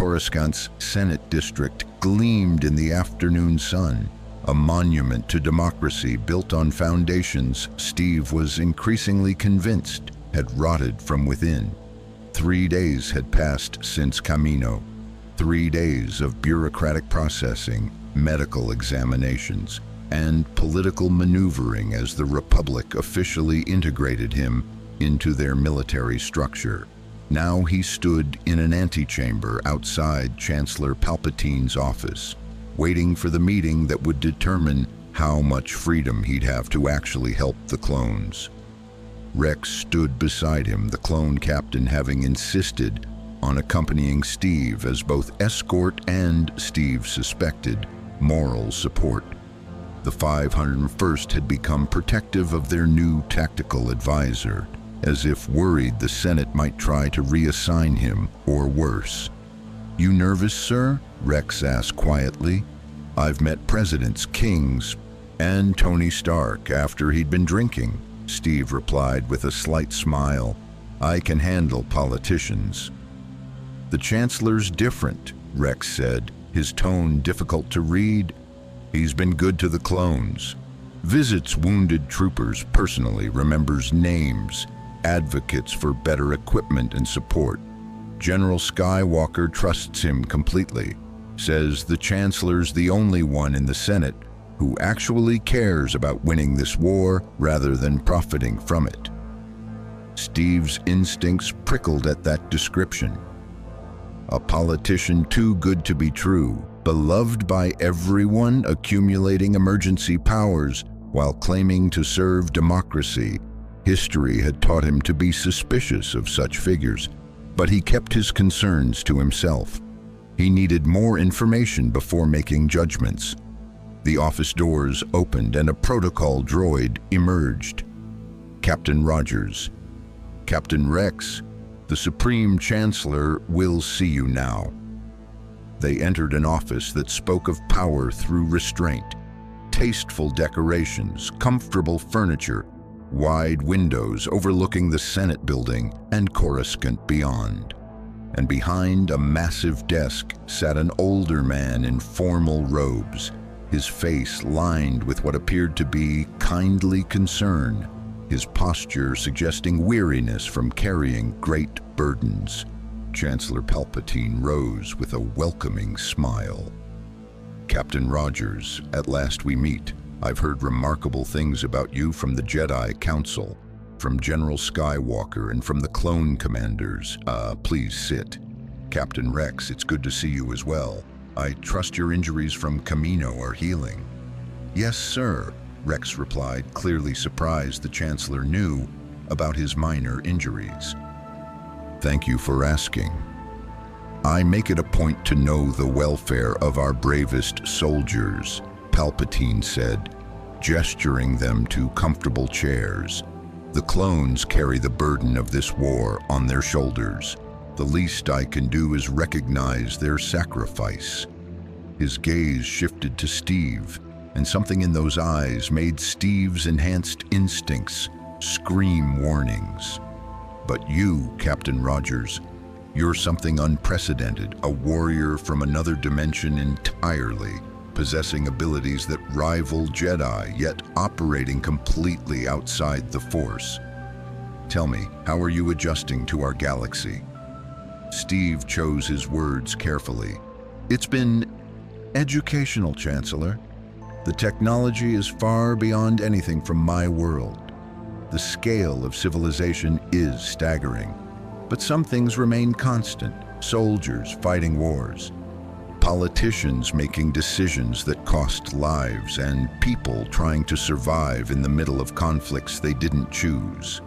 Coruscant's Senate district gleamed in the afternoon sun, a monument to democracy built on foundations Steve was increasingly convinced had rotted from within. 3 days had passed since Camino. 3 days of bureaucratic processing, medical examinations, and political maneuvering as the Republic officially integrated him into their military structure. Now he stood in an antechamber outside Chancellor Palpatine's office, waiting for the meeting that would determine how much freedom he'd have to actually help the clones. Rex stood beside him, the clone captain having insisted on accompanying Steve as both escort and, Steve suspected, moral support. The 501st had become protective of their new tactical advisor, as if worried the Senate might try to reassign him, or worse. "You nervous, sir?" Rex asked quietly. "I've met presidents, kings, and Tony Stark after he'd been drinking," Steve replied with a slight smile. "I can handle politicians." "The Chancellor's different," Rex said, his tone difficult to read. "He's been good to the clones. Visits wounded troopers personally, remembers names, advocates for better equipment and support. General Skywalker trusts him completely, says the Chancellor's the only one in the Senate who actually cares about winning this war rather than profiting from it." Steve's instincts prickled at that description. A politician too good to be true, beloved by everyone, accumulating emergency powers while claiming to serve democracy. History had taught him to be suspicious of such figures, but he kept his concerns to himself. He needed more information before making judgments. The office doors opened and a protocol droid emerged. "Captain Rogers." "Captain Rex, the Supreme Chancellor will see you now." They entered an office that spoke of power through restraint. Tasteful decorations, comfortable furniture, wide windows overlooking the Senate building and Coruscant beyond. And behind a massive desk sat an older man in formal robes, his face lined with what appeared to be kindly concern, his posture suggesting weariness from carrying great burdens. Chancellor Palpatine rose with a welcoming smile. "Captain Rogers, at last we meet. I've heard remarkable things about you from the Jedi Council, from General Skywalker and from the clone commanders. Please sit. Captain Rex, it's good to see you as well. I trust your injuries from Camino are healing." "Yes, sir," Rex replied, clearly surprised the Chancellor knew about his minor injuries. "Thank you for asking. I make it a point to know the welfare of our bravest soldiers," Palpatine said, gesturing them to comfortable chairs. "The clones carry the burden of this war on their shoulders. The least I can do is recognize their sacrifice." His gaze shifted to Steve, and something in those eyes made Steve's enhanced instincts scream warnings. "But you, Captain Rogers, you're something unprecedented, a warrior from another dimension entirely, possessing abilities that rival Jedi, yet operating completely outside the Force. Tell me, how are you adjusting to our galaxy?" Steve chose his words carefully. "It's been educational, Chancellor. The technology is far beyond anything from my world. The scale of civilization is staggering, but some things remain constant. Soldiers fighting wars, politicians making decisions that cost lives, and people trying to survive in the middle of conflicts they didn't choose."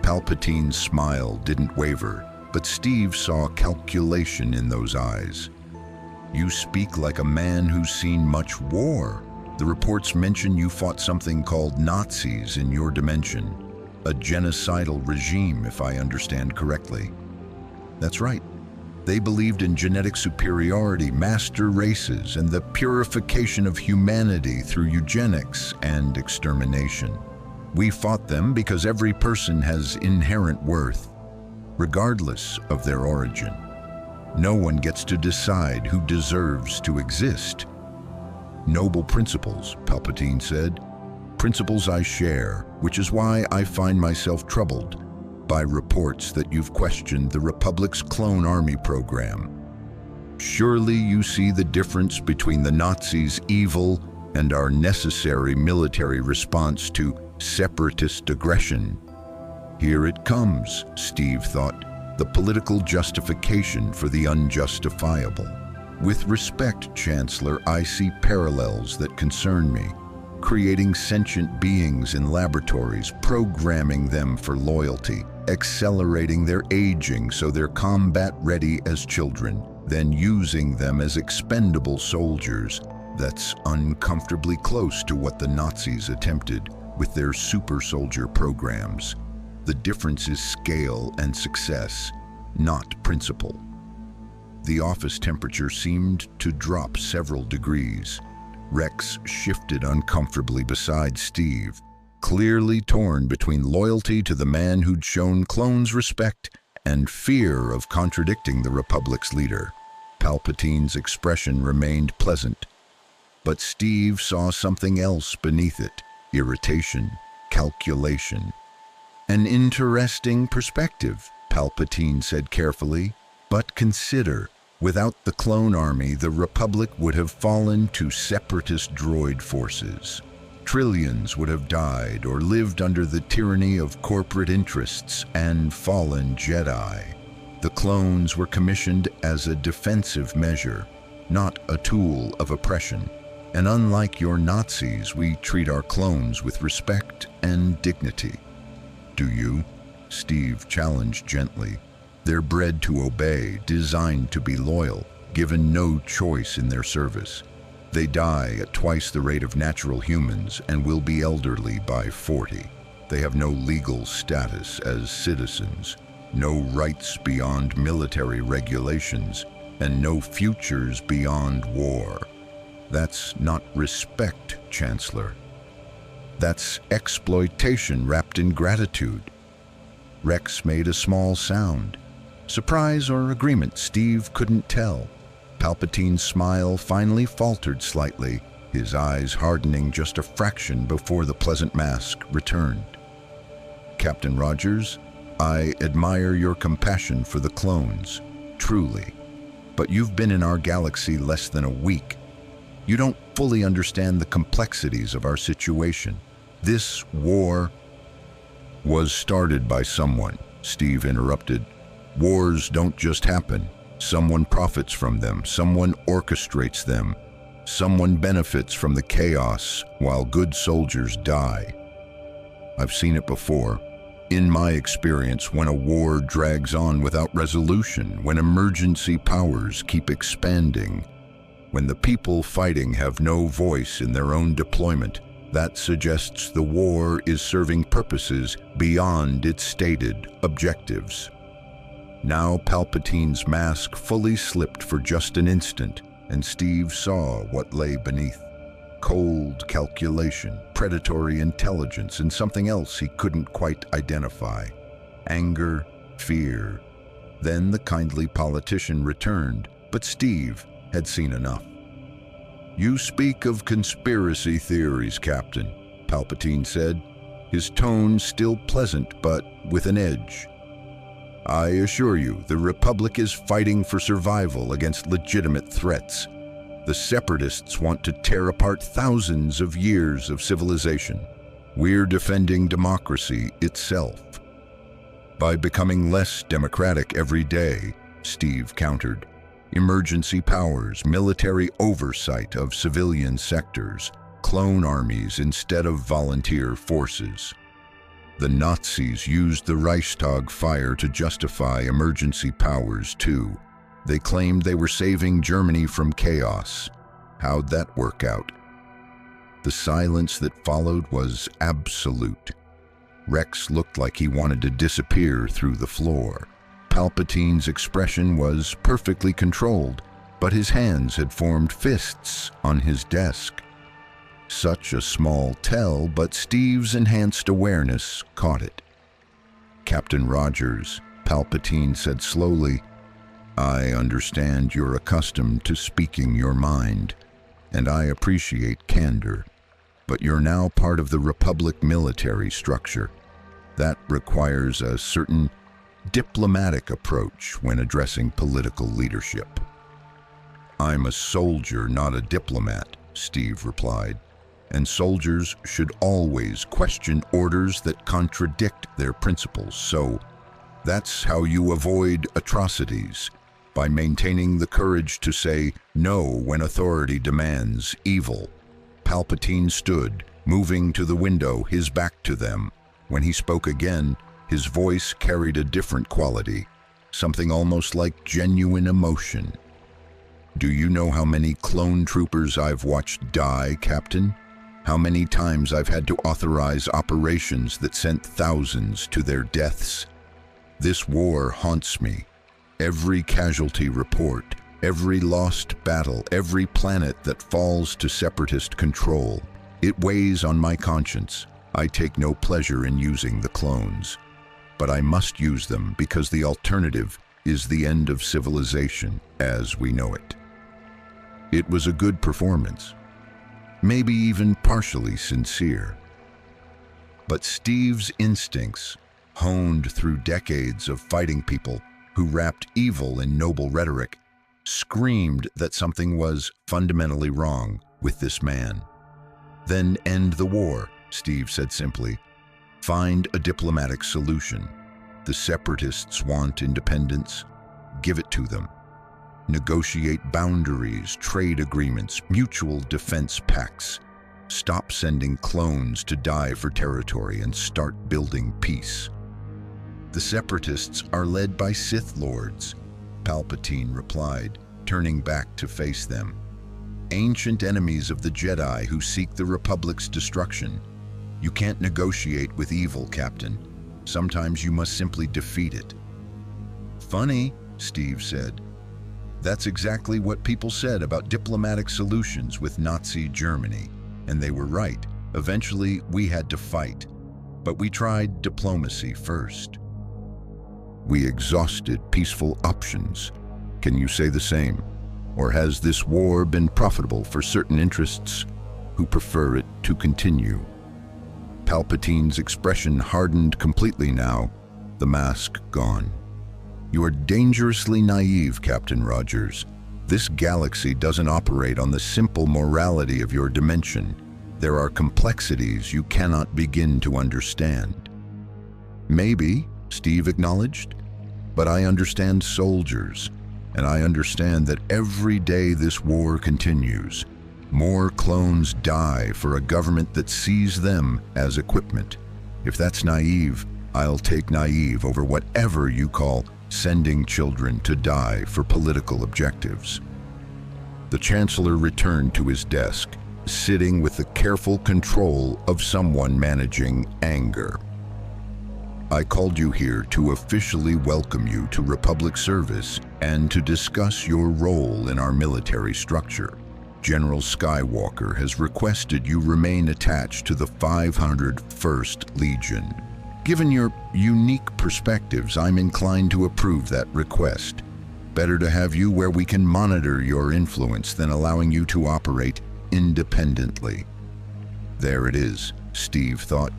Palpatine's smile didn't waver, but Steve saw calculation in those eyes. "You speak like a man who's seen much war. The reports mention you fought something called Nazis in your dimension, a genocidal regime, if I understand correctly." "That's right. They believed in genetic superiority, master races, and the purification of humanity through eugenics and extermination. We fought them because every person has inherent worth, regardless of their origin. No one gets to decide who deserves to exist. Noble principles, Palpatine said. Principles I share, which is why I find myself troubled by reports that you've questioned the Republic's clone army program. Surely you see the difference between the Nazis' evil and our necessary military response to separatist aggression. Here it comes, Steve thought, the political justification for the unjustifiable. With respect, Chancellor, I see parallels that concern me. Creating sentient beings in laboratories, programming them for loyalty, accelerating their aging so they're combat-ready as children, then using them as expendable soldiers. That's uncomfortably close to what the Nazis attempted with their super soldier programs. The difference is scale and success, not principle. The office temperature seemed to drop several degrees. Rex shifted uncomfortably beside Steve, clearly torn between loyalty to the man who'd shown clones respect and fear of contradicting the Republic's leader. Palpatine's expression remained pleasant, but Steve saw something else beneath it: irritation, calculation. An interesting perspective, Palpatine said carefully, but consider. Without the clone army, the Republic would have fallen to separatist droid forces. Trillions would have died or lived under the tyranny of corporate interests and fallen Jedi. The clones were commissioned as a defensive measure, not a tool of oppression. And unlike your Nazis, we treat our clones with respect and dignity. Do you? Steve challenged gently. They're bred to obey, designed to be loyal, given no choice in their service. They die at twice the rate of natural humans and will be elderly by 40. They have no legal status as citizens, no rights beyond military regulations, and no futures beyond war. That's not respect, Chancellor. That's exploitation wrapped in gratitude. Rex made a small sound. Surprise or agreement, Steve couldn't tell. Palpatine's smile finally faltered slightly, his eyes hardening just a fraction before the pleasant mask returned. Captain Rogers, I admire your compassion for the clones, truly. But you've been in our galaxy less than a week. You don't fully understand the complexities of our situation. This war was started by someone, Steve interrupted. Wars don't just happen. Someone profits from them, someone orchestrates them, someone benefits from the chaos while good soldiers die. I've seen it before. In my experience, when a war drags on without resolution, when emergency powers keep expanding, when the people fighting have no voice in their own deployment, that suggests the war is serving purposes beyond its stated objectives. Now Palpatine's mask fully slipped for just an instant, and Steve saw what lay beneath. Cold calculation, predatory intelligence, and something else he couldn't quite identify. Anger, fear. Then the kindly politician returned, but Steve had seen enough. You speak of conspiracy theories, Captain, Palpatine said, his tone still pleasant but with an edge. I assure you, the Republic is fighting for survival against legitimate threats. The Separatists want to tear apart thousands of years of civilization. We're defending democracy itself. By becoming less democratic every day, Steve countered. Emergency powers, military oversight of civilian sectors, clone armies instead of volunteer forces. The Nazis used the Reichstag fire to justify emergency powers too. They claimed they were saving Germany from chaos. How'd that work out? The silence that followed was absolute. Rex looked like he wanted to disappear through the floor. Palpatine's expression was perfectly controlled, but his hands had formed fists on his desk. Such a small tell, but Steve's enhanced awareness caught it. Captain Rogers, Palpatine said slowly, I understand you're accustomed to speaking your mind, and I appreciate candor, but you're now part of the Republic military structure. That requires a certain diplomatic approach when addressing political leadership. I'm a soldier, not a diplomat, Steve replied, and soldiers should always question orders that contradict their principles. So that's how you avoid atrocities, by maintaining the courage to say no when authority demands evil. Palpatine stood, moving to the window, his back to them. When he spoke again, his voice carried a different quality, something almost like genuine emotion. Do you know how many clone troopers I've watched die, Captain? How many times I've had to authorize operations that sent thousands to their deaths? This war haunts me. Every casualty report, every lost battle, every planet that falls to separatist control. It weighs on my conscience. I take no pleasure in using the clones. But I must use them because the alternative is the end of civilization as we know it. It was a good performance, maybe even partially sincere. But Steve's instincts, honed through decades of fighting people who wrapped evil in noble rhetoric, screamed that something was fundamentally wrong with this man. Then end the war, Steve said simply. Find a diplomatic solution. The separatists want independence. Give it to them. Negotiate boundaries, trade agreements, mutual defense pacts. Stop sending clones to die for territory and start building peace. The separatists are led by Sith Lords, Palpatine replied, turning back to face them. Ancient enemies of the Jedi who seek the Republic's destruction. You can't negotiate with evil, Captain. Sometimes you must simply defeat it. Funny, Steve said. That's exactly what people said about diplomatic solutions with Nazi Germany. And they were right. Eventually, we had to fight. But we tried diplomacy first. We exhausted peaceful options. Can you say the same? Or has this war been profitable for certain interests who prefer it to continue? Palpatine's expression hardened completely now, the mask gone. You are dangerously naive, Captain Rogers. This galaxy doesn't operate on the simple morality of your dimension. There are complexities you cannot begin to understand. Maybe, Steve acknowledged, but I understand soldiers, and I understand that every day this war continues, more clones die for a government that sees them as equipment. If that's naive, I'll take naive over whatever you call sending children to die for political objectives. The Chancellor returned to his desk, sitting with the careful control of someone managing anger. I called you here to officially welcome you to Republic service and to discuss your role in our military structure. General Skywalker has requested you remain attached to the 501st Legion. Given your unique perspectives, I'm inclined to approve that request. Better to have you where we can monitor your influence than allowing you to operate independently. There it is, Steve thought,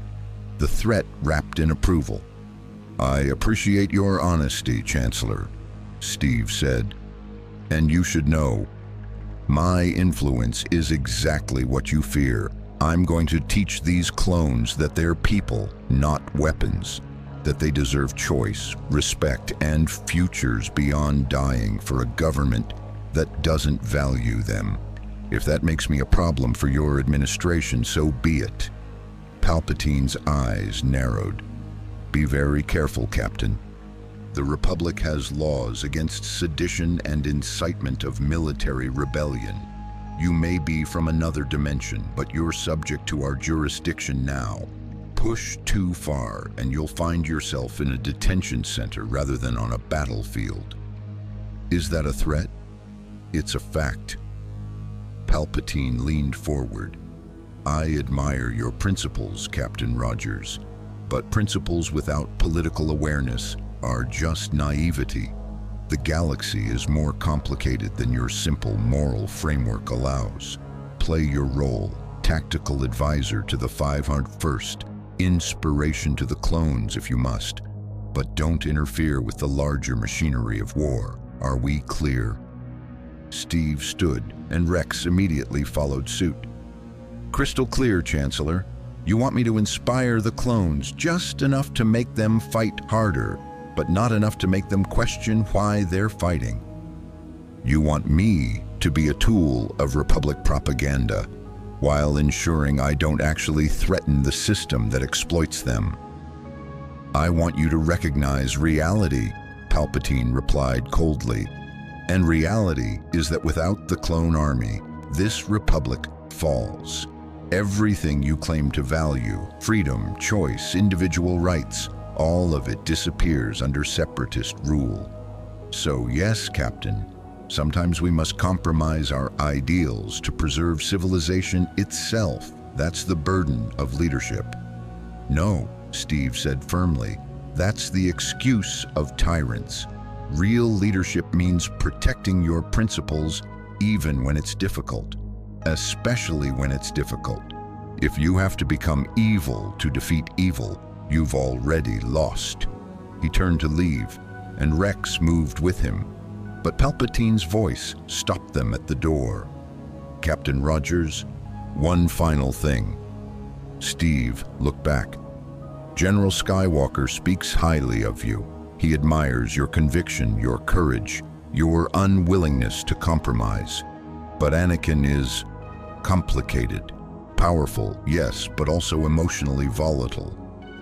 the threat wrapped in approval. I appreciate your honesty, Chancellor, Steve said. And you should know, my influence is exactly what you fear. I'm going to teach these clones that they're people, not weapons, that they deserve choice, respect, and futures beyond dying for a government that doesn't value them. If that makes me a problem for your administration, so be it. Palpatine's eyes narrowed. Be very careful, Captain. The Republic has laws against sedition and incitement of military rebellion. You may be from another dimension, but you're subject to our jurisdiction now. Push too far, and you'll find yourself in a detention center rather than on a battlefield. Is that a threat? It's a fact. Palpatine leaned forward. I admire your principles, Captain Rogers, but principles without political awareness are just naivety. The galaxy is more complicated than your simple moral framework allows. Play your role, tactical advisor to the 501st, inspiration to the clones if you must, but don't interfere with the larger machinery of war. Are we clear? Steve stood, and Rex immediately followed suit. Crystal clear, Chancellor. You want me to inspire the clones just enough to make them fight harder, but not enough to make them question why they're fighting. You want me to be a tool of Republic propaganda, while ensuring I don't actually threaten the system that exploits them. I want you to recognize reality, Palpatine replied coldly. And reality is that without the clone army, this Republic falls. Everything you claim to value, freedom, choice, individual rights, all of it disappears under separatist rule. So yes, Captain, sometimes we must compromise our ideals to preserve civilization itself. That's the burden of leadership. No, Steve said firmly, that's the excuse of tyrants. Real leadership means protecting your principles even when it's difficult, especially when it's difficult. If you have to become evil to defeat evil, you've already lost. He turned to leave, and Rex moved with him, but Palpatine's voice stopped them at the door. Captain Rogers, one final thing. Steve looked back. General Skywalker speaks highly of you. He admires your conviction, your courage, your unwillingness to compromise. But Anakin is complicated, powerful, yes, but also emotionally volatile.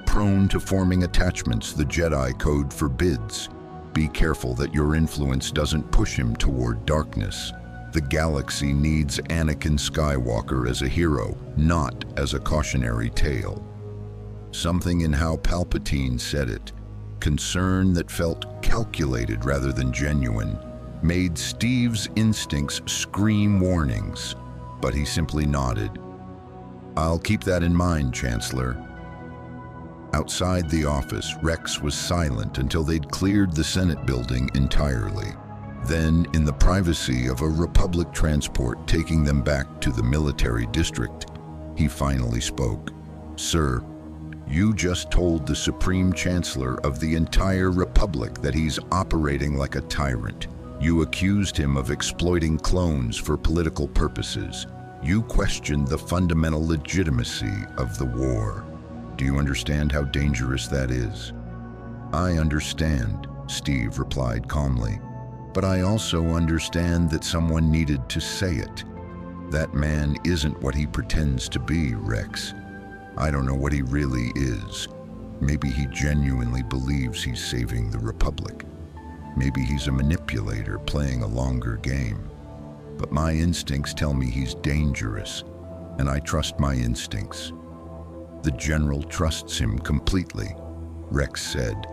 Prone to forming attachments the Jedi Code forbids. Be careful that your influence doesn't push him toward darkness. The galaxy needs Anakin Skywalker as a hero, not as a cautionary tale. Something in how Palpatine said it, concern that felt calculated rather than genuine, made Steve's instincts scream warnings, but he simply nodded. I'll keep that in mind, Chancellor. Outside the office, Rex was silent until they'd cleared the Senate building entirely. Then, in the privacy of a Republic transport taking them back to the military district, he finally spoke. Sir, you just told the Supreme Chancellor of the entire Republic that he's operating like a tyrant. You accused him of exploiting clones for political purposes. You questioned the fundamental legitimacy of the war. Do you understand how dangerous that is? I understand, Steve replied calmly. But I also understand that someone needed to say it. That man isn't what he pretends to be, Rex. I don't know what he really is. Maybe he genuinely believes he's saving the Republic. Maybe he's a manipulator playing a longer game. But my instincts tell me he's dangerous, and I trust my instincts. The General trusts him completely, Rex said,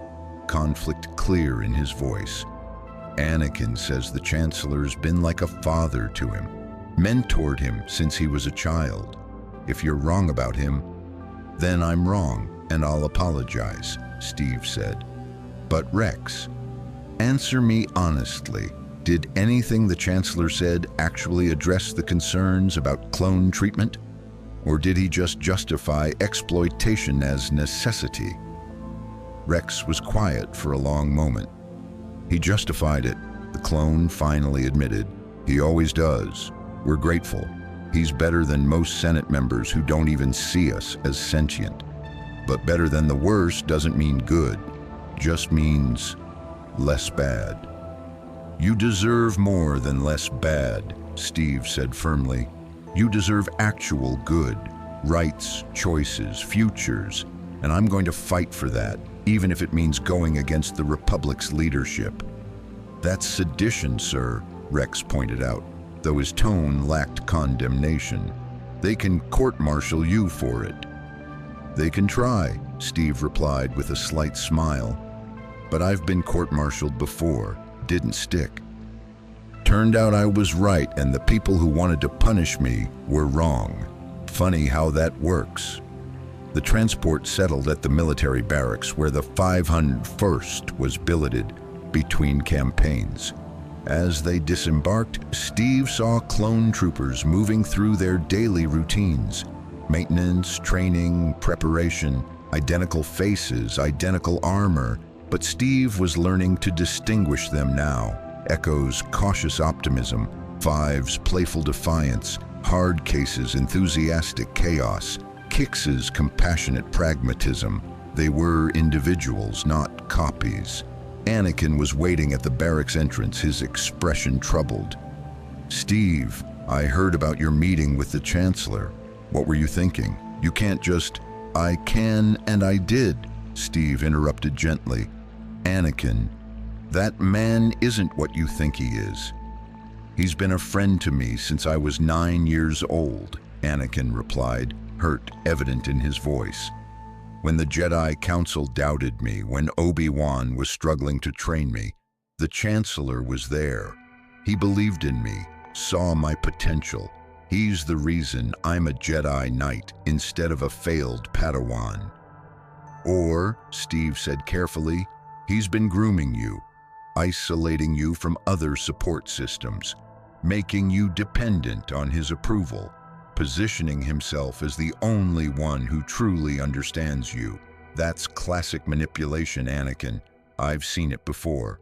conflict clear in his voice. Anakin says the Chancellor's been like a father to him, mentored him since he was a child. If you're wrong about him, then I'm wrong, and I'll apologize, Steve said. But Rex, answer me honestly. Did anything the Chancellor said actually address the concerns about clone treatment? Or did he just justify exploitation as necessity? Rex was quiet for a long moment. He justified it, the clone finally admitted. He always does. We're grateful. He's better than most Senate members who don't even see us as sentient. But better than the worst doesn't mean good, just means less bad. You deserve more than less bad, Steve said firmly. You deserve actual good, rights, choices, futures, and I'm going to fight for that, even if it means going against the Republic's leadership. That's sedition, sir, Rex pointed out, though his tone lacked condemnation. They can court-martial you for it. They can try, Steve replied with a slight smile. But I've been court-martialed before, didn't stick. Turned out I was right, and the people who wanted to punish me were wrong. Funny how that works. The transport settled at the military barracks where the 501st was billeted. between campaigns. As they disembarked, Steve saw clone troopers moving through their daily routines. Maintenance, training, preparation, identical faces, identical armor, but Steve was learning to distinguish them now. Echo's cautious optimism, Five's playful defiance, Hard Case's enthusiastic chaos, Kix's compassionate pragmatism. They were individuals, not copies. Anakin was waiting at the barracks entrance, his expression troubled. "Steve, I heard about your meeting with the Chancellor. What were you thinking? You can't just—" "I can and I did," Steve interrupted gently. "Anakin, that man isn't what you think he is. He's been a friend to me since I was 9 years old," Anakin replied, hurt evident in his voice. "When the Jedi Council doubted me, when Obi-Wan was struggling to train me, the Chancellor was there. He believed in me, saw my potential. He's the reason I'm a Jedi Knight instead of a failed Padawan." "Or," Steve said carefully, "he's been grooming you, isolating you from other support systems, making you dependent on his approval, positioning himself as the only one who truly understands you. That's classic manipulation, Anakin. I've seen it before."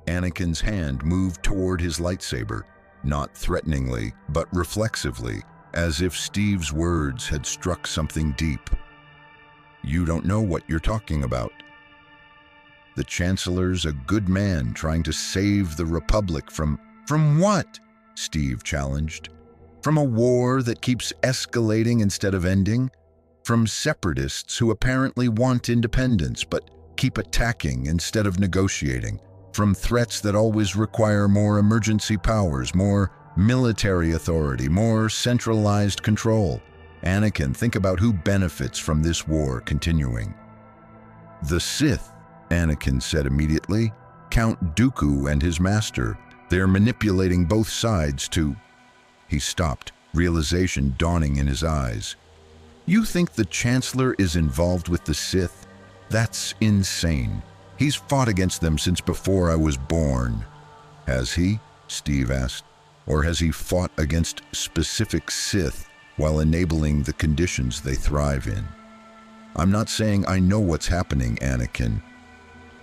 Anakin's hand moved toward his lightsaber, not threateningly, but reflexively, as if Steve's words had struck something deep. "You don't know what you're talking about. The Chancellor's a good man trying to save the Republic from—" "From what?" Steve challenged. "From a war that keeps escalating instead of ending? From separatists who apparently want independence but keep attacking instead of negotiating? From threats that always require more emergency powers, more military authority, more centralized control? Anakin, think about who benefits from this war continuing." "The Sith," Anakin said immediately. "Count Dooku and his master. They're manipulating both sides to—" He stopped, realization dawning in his eyes. "You think the Chancellor is involved with the Sith? That's insane. He's fought against them since before I was born." "Has he?" Steve asked. "Or has he fought against specific Sith while enabling the conditions they thrive in?" "I'm not saying I know what's happening, Anakin,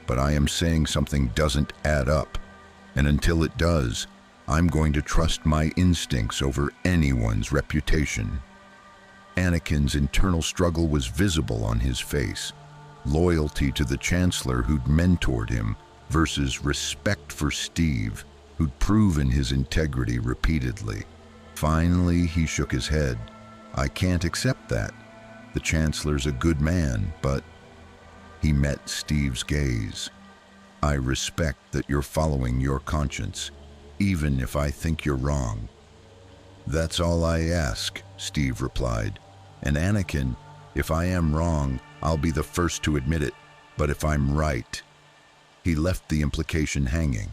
but I am saying something doesn't add up. And until it does, I'm going to trust my instincts over anyone's reputation." Anakin's internal struggle was visible on his face. Loyalty to the Chancellor who'd mentored him versus respect for Steve, who'd proven his integrity repeatedly. Finally, he shook his head. "I can't accept that. The Chancellor's a good man, but—" He met Steve's gaze. "I respect that you're following your conscience, even if I think you're wrong." "That's all I ask," Steve replied. "And Anakin, if I am wrong, I'll be the first to admit it. But if I'm right—" He left the implication hanging.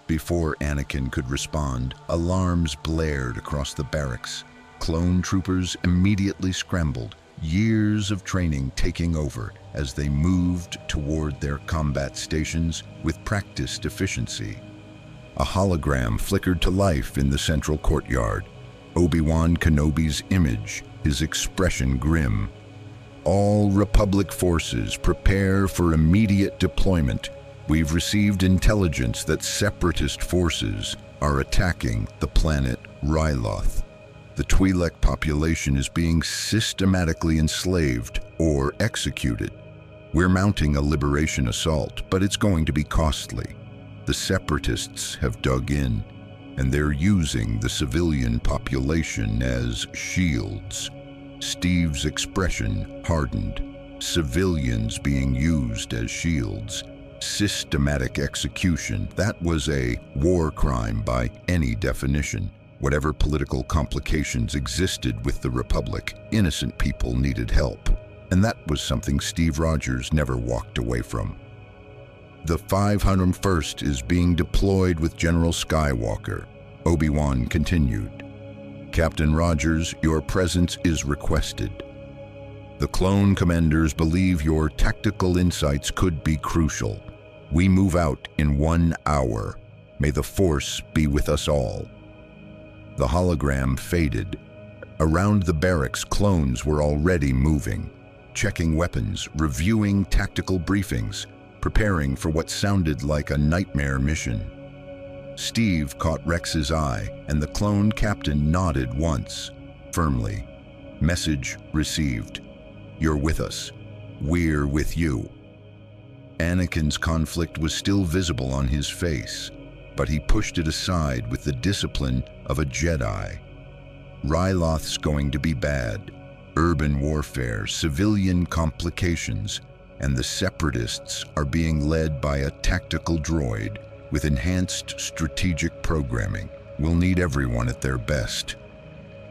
Before Anakin could respond, alarms blared across the barracks. Clone troopers immediately scrambled, years of training taking over as they moved toward their combat stations with practiced efficiency. A hologram flickered to life in the central courtyard. Obi-Wan Kenobi's image, his expression grim. "All Republic forces prepare for immediate deployment. We've received intelligence that separatist forces are attacking the planet Ryloth. The Twi'lek population is being systematically enslaved or executed. We're mounting a liberation assault, but it's going to be costly. The separatists have dug in, and they're using the civilian population as shields." Steve's expression hardened. Civilians being used as shields. Systematic execution. That was a war crime by any definition. Whatever political complications existed with the Republic, innocent people needed help. And that was something Steve Rogers never walked away from. "The 501st is being deployed with General Skywalker," Obi-Wan continued. "Captain Rogers, your presence is requested. The clone commanders believe your tactical insights could be crucial. We move out in 1 hour. May the Force be with us all." The hologram faded. Around the barracks, clones were already moving, checking weapons, reviewing tactical briefings, preparing for what sounded like a nightmare mission. Steve caught Rex's eye, and the clone captain nodded once, firmly. "Message received. You're with us. We're with you." Anakin's conflict was still visible on his face, but he pushed it aside with the discipline of a Jedi. Ryloth's going to be bad. Urban warfare, civilian complications, and the Separatists are being led by a tactical droid with enhanced strategic programming. We'll need everyone at their best.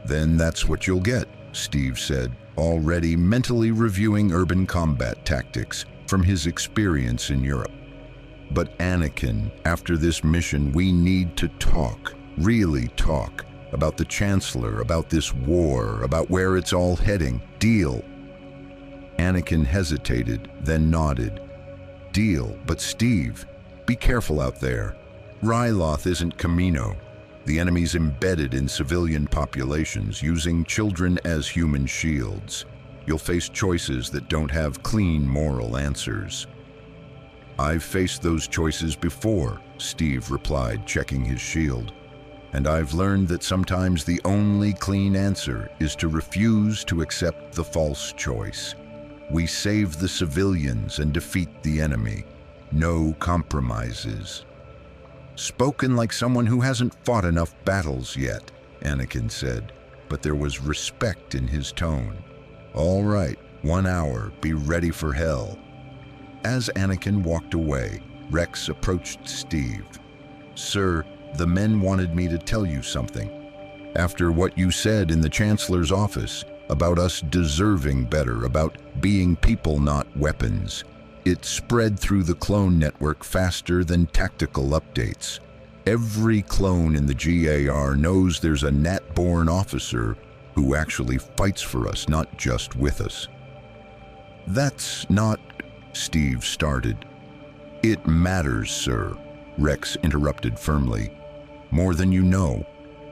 "Then that's what you'll get," Steve said, already mentally reviewing urban combat tactics from his experience in Europe. "But Anakin, after this mission, we need to talk, really talk, about the Chancellor, about this war, about where it's all heading. Deal." Anakin hesitated, then nodded. "Deal, but Steve, be careful out there. Ryloth isn't Camino. The enemy's embedded in civilian populations, using children as human shields. You'll face choices that don't have clean moral answers." "I've faced those choices before," Steve replied, checking his shield. "And I've learned that sometimes the only clean answer is to refuse to accept the false choice. We save the civilians and defeat the enemy. No compromises." "Spoken like someone who hasn't fought enough battles yet," Anakin said, but there was respect in his tone. "All right, 1 hour, be ready for hell." As Anakin walked away, Rex approached Steve. "Sir, the men wanted me to tell you something. After what you said in the Chancellor's office about us deserving better, about being people not weapons, it spread through the clone network faster than tactical updates. Every clone in the GAR knows there's a Nat-born officer who actually fights for us, not just with us." "That's not," Steve started. "It matters, sir," Rex interrupted firmly. "More than you know.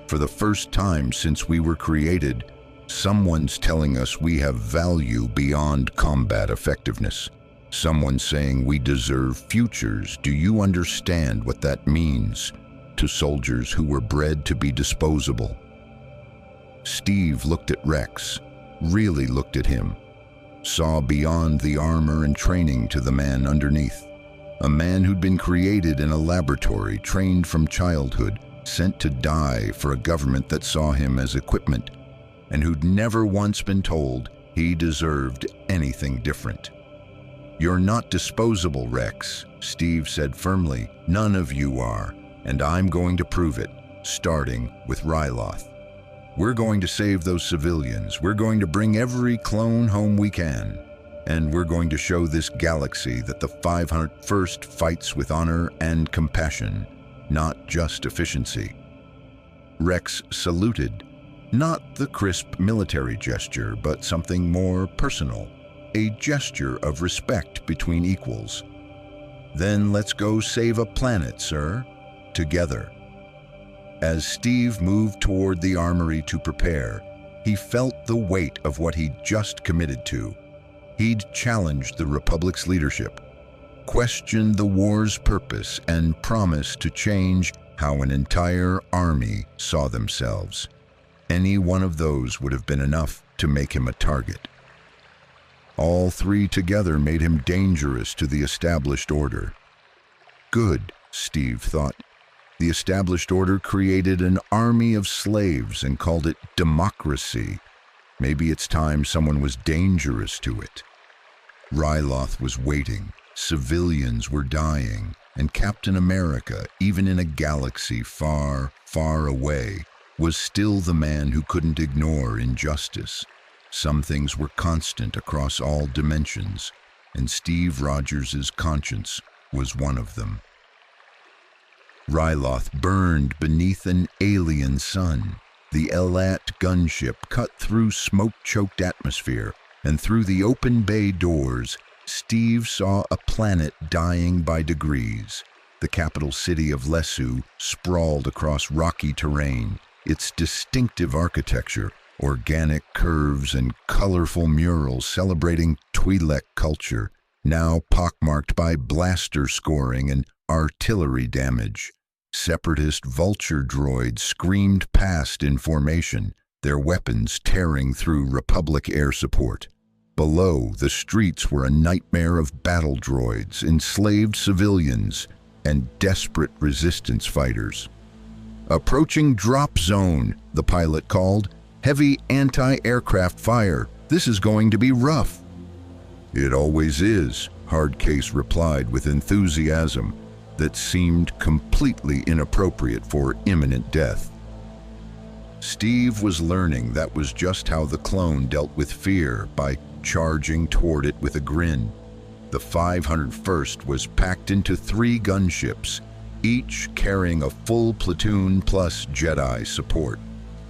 For the first time since we were created, someone's telling us we have value beyond combat effectiveness. Someone's saying we deserve futures. Do you understand what that means to soldiers who were bred to be disposable?" Steve looked at Rex, really looked at him, saw beyond the armor and training to the man underneath. A man who'd been created in a laboratory, trained from childhood, sent to die for a government that saw him as equipment, and who'd never once been told he deserved anything different. "You're not disposable, Rex," Steve said firmly. "None of you are, and I'm going to prove it, starting with Ryloth. We're going to save those civilians. We're going to bring every clone home we can. And we're going to show this galaxy that the 501st fights with honor and compassion, not just efficiency." Rex saluted, not the crisp military gesture, but something more personal, a gesture of respect between equals. "Then let's go save a planet, sir, together." As Steve moved toward the armory to prepare, he felt the weight of what he'd just committed to. He'd challenged the Republic's leadership, questioned the war's purpose, and promised to change how an entire army saw themselves. Any one of those would have been enough to make him a target. All three together made him dangerous to the established order. Good, Steve thought. The established order created an army of slaves and called it democracy. Maybe it's time someone was dangerous to it. Ryloth was waiting. Civilians were dying. And Captain America, even in a galaxy far, far away, was still the man who couldn't ignore injustice. Some things were constant across all dimensions, and Steve Rogers' conscience was one of them. Ryloth burned beneath an alien sun. The Elat gunship cut through smoke-choked atmosphere, and through the open bay doors, Steve saw a planet dying by degrees. The capital city of Lesu sprawled across rocky terrain, its distinctive architecture, organic curves and colorful murals celebrating Twi'lek culture, now pockmarked by blaster scoring and artillery damage. Separatist vulture droids screamed past in formation, their weapons tearing through Republic air support. Below, the streets were a nightmare of battle droids, enslaved civilians, and desperate resistance fighters. "Approaching drop zone," the pilot called. "Heavy anti-aircraft fire. This is going to be rough." "It always is," Hardcase replied with enthusiasm that seemed completely inappropriate for imminent death. Steve was learning that was just how the clone dealt with fear, by charging toward it with a grin. The 501st was packed into 3 gunships, each carrying a full platoon plus Jedi support.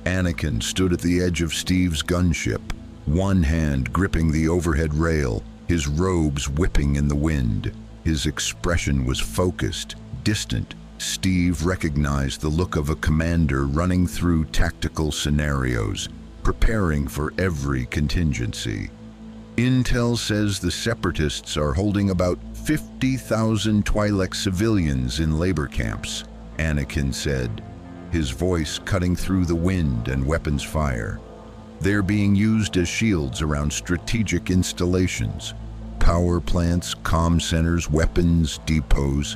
Anakin stood at the edge of Steve's gunship, one hand gripping the overhead rail, his robes whipping in the wind. His expression was focused, distant. Steve recognized the look of a commander running through tactical scenarios, preparing for every contingency. "Intel says the Separatists are holding about 50,000 Twi'lek civilians in labor camps," Anakin said, his voice cutting through the wind and weapons fire. "They're being used as shields around strategic installations, power plants, comm centers, weapons depots.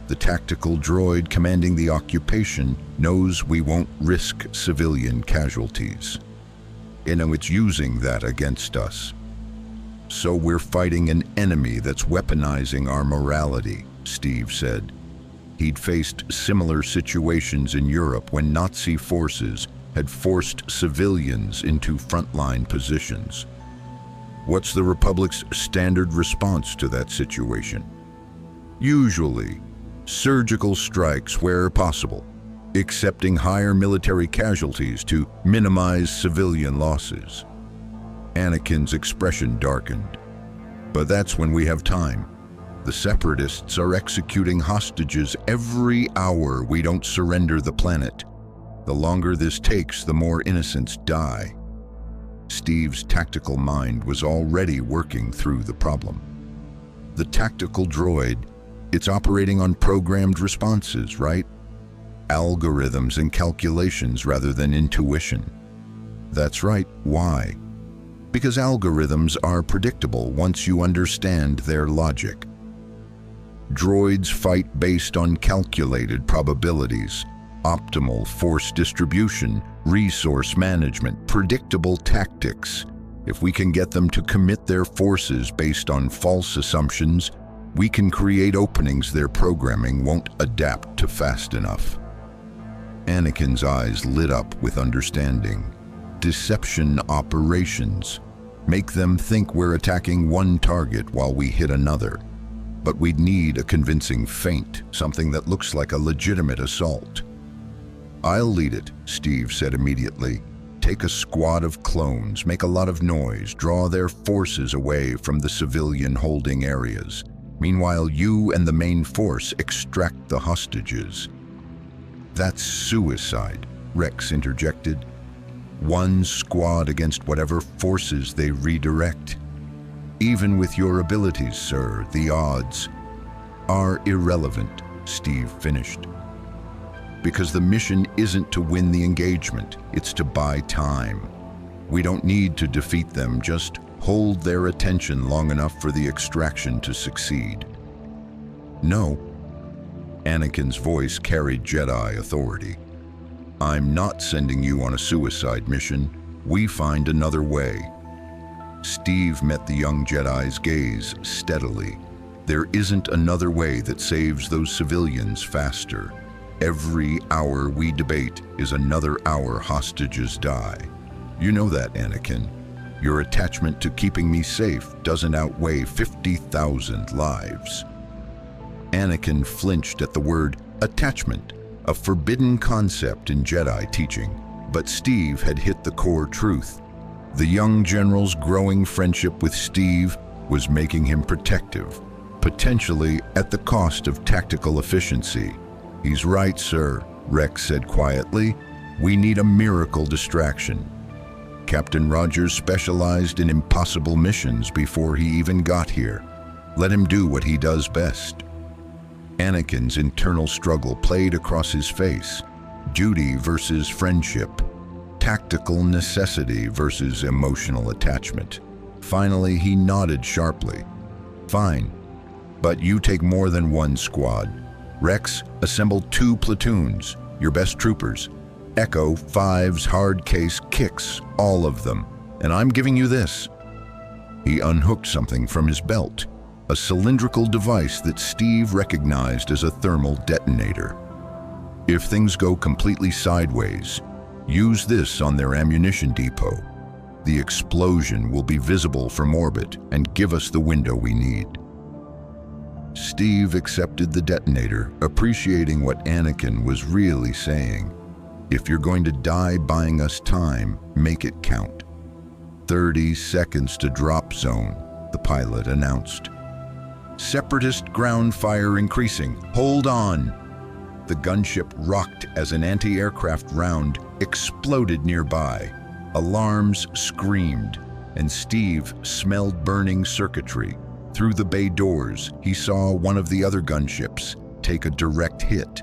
The tactical droid commanding the occupation knows we won't risk civilian casualties. It's using that against us. So we're fighting an enemy that's weaponizing our morality," Steve said. He'd faced similar situations in Europe when Nazi forces had forced civilians into frontline positions. "What's the Republic's standard response to that situation?" "Usually, surgical strikes where possible, accepting higher military casualties to minimize civilian losses." Anakin's expression darkened. "But that's when we have time. The Separatists are executing hostages every hour we don't surrender the planet. The longer this takes, the more innocents die." Steve's tactical mind was already working through the problem. The tactical droid, it's operating on programmed responses, right? Algorithms and calculations rather than intuition. That's right. Why? Because algorithms are predictable once you understand their logic. Droids fight based on calculated probabilities, optimal force distribution, resource management, predictable tactics. If we can get them to commit their forces based on false assumptions, we can create openings their programming won't adapt to fast enough. Anakin's eyes lit up with understanding. Deception operations. Make them think we're attacking one target while we hit another. But we'd need a convincing feint, something that looks like a legitimate assault. "I'll lead it," Steve said immediately. "Take a squad of clones, make a lot of noise, draw their forces away from the civilian holding areas. Meanwhile, you and the main force extract the hostages." "That's suicide," Rex interjected. "One squad against whatever forces they redirect. Even with your abilities, sir, the odds are irrelevant," Steve finished. "Because the mission isn't to win the engagement, it's to buy time. We don't need to defeat them, just hold their attention long enough for the extraction to succeed." "No." Anakin's voice carried Jedi authority. "I'm not sending you on a suicide mission. We find another way." Steve met the young Jedi's gaze steadily. "There isn't another way that saves those civilians faster. Every hour we debate is another hour hostages die. You know that, Anakin. Your attachment to keeping me safe doesn't outweigh 50,000 lives." Anakin flinched at the word attachment, a forbidden concept in Jedi teaching, but Steve had hit the core truth. The young general's growing friendship with Steve was making him protective, potentially at the cost of tactical efficiency. "He's right, sir," Rex said quietly. "We need a miracle distraction." Captain Rogers specialized in impossible missions before he even got here. Let him do what he does best. Anakin's internal struggle played across his face. Duty versus friendship. Tactical necessity versus emotional attachment. Finally, he nodded sharply. "Fine, but you take more than one squad. Rex, assemble 2 platoons, your best troopers. Echo 5's hard case kicks, all of them. And I'm giving you this." He unhooked something from his belt, a cylindrical device that Steve recognized as a thermal detonator. "If things go completely sideways, use this on their ammunition depot. The explosion will be visible from orbit and give us the window we need." Steve accepted the detonator, appreciating what Anakin was really saying. "If you're going to die buying us time, make it count." 30 seconds to drop zone, the pilot announced. "Separatist ground fire increasing. Hold on." The gunship rocked as an anti-aircraft round exploded nearby. Alarms screamed, and Steve smelled burning circuitry. Through the bay doors, he saw one of the other gunships take a direct hit.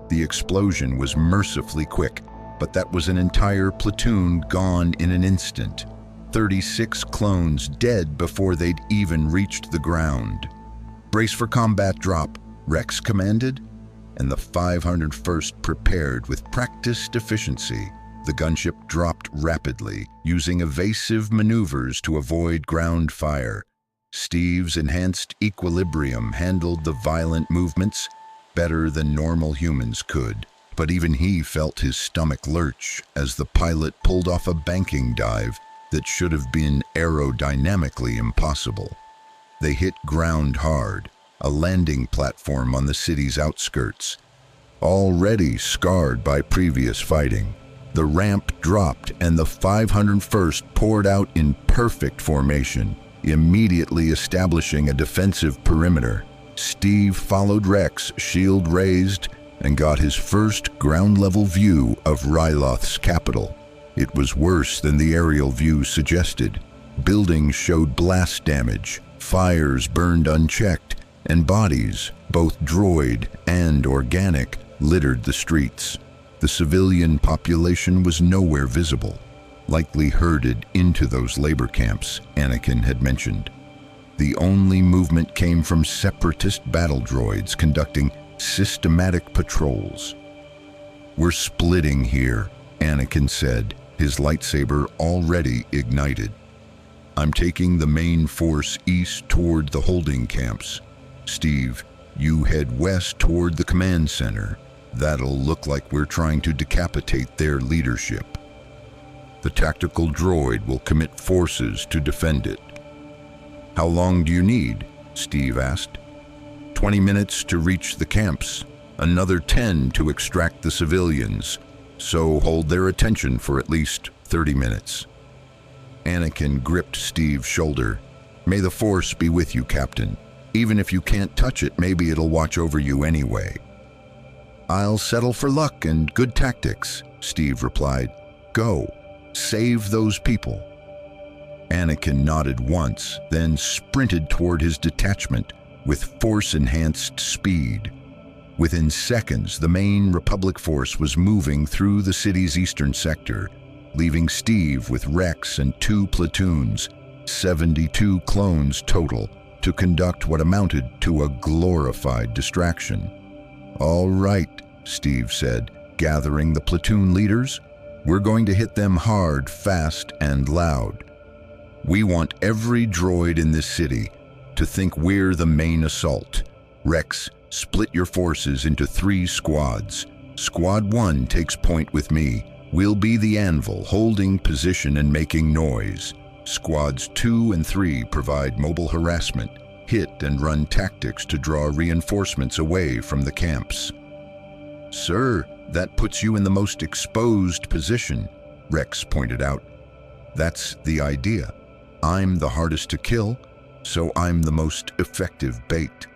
The explosion was mercifully quick, but that was an entire platoon gone in an instant. 36 clones dead before they'd even reached the ground. "Brace for combat drop," Rex commanded, and the 501st prepared with practiced efficiency. The gunship dropped rapidly, using evasive maneuvers to avoid ground fire. Steve's enhanced equilibrium handled the violent movements better than normal humans could, but even he felt his stomach lurch as the pilot pulled off a banking dive that should have been aerodynamically impossible. They hit ground hard, a landing platform on the city's outskirts. Already scarred by previous fighting, the ramp dropped and the 501st poured out in perfect formation, immediately establishing a defensive perimeter. Steve followed Rex, shield raised, and got his first ground-level view of Ryloth's capital. It was worse than the aerial view suggested. Buildings showed blast damage, fires burned unchecked, and bodies, both droid and organic, littered the streets. The civilian population was nowhere visible, likely herded into those labor camps Anakin had mentioned. The only movement came from separatist battle droids conducting systematic patrols. "We're splitting here," Anakin said, his lightsaber already ignited. "I'm taking the main force east toward the holding camps. Steve, you head west toward the command center. That'll look like we're trying to decapitate their leadership. The tactical droid will commit forces to defend it." "How long do you need?" Steve asked. 20 minutes to reach the camps, another 10 to extract the civilians, so hold their attention for at least 30 minutes. Anakin gripped Steve's shoulder. "May the Force be with you, Captain. Even if you can't touch it, maybe it'll watch over you anyway." "I'll settle for luck and good tactics," Steve replied. "Go, save those people." Anakin nodded once, then sprinted toward his detachment with force-enhanced speed. Within seconds, the main Republic force was moving through the city's eastern sector, leaving Steve with Rex and 2 platoons, 72 clones total, to conduct what amounted to a glorified distraction. "All right," Steve said, gathering the platoon leaders. "We're going to hit them hard, fast, and loud. We want every droid in this city to think we're the main assault. Rex, split your forces into 3 squads. Squad 1 takes point with me. We'll be the anvil, holding position and making noise. Squads 2 and 3 provide mobile harassment, hit and run tactics to draw reinforcements away from the camps." "Sir, that puts you in the most exposed position," Rex pointed out. "That's the idea. I'm the hardest to kill, so I'm the most effective bait."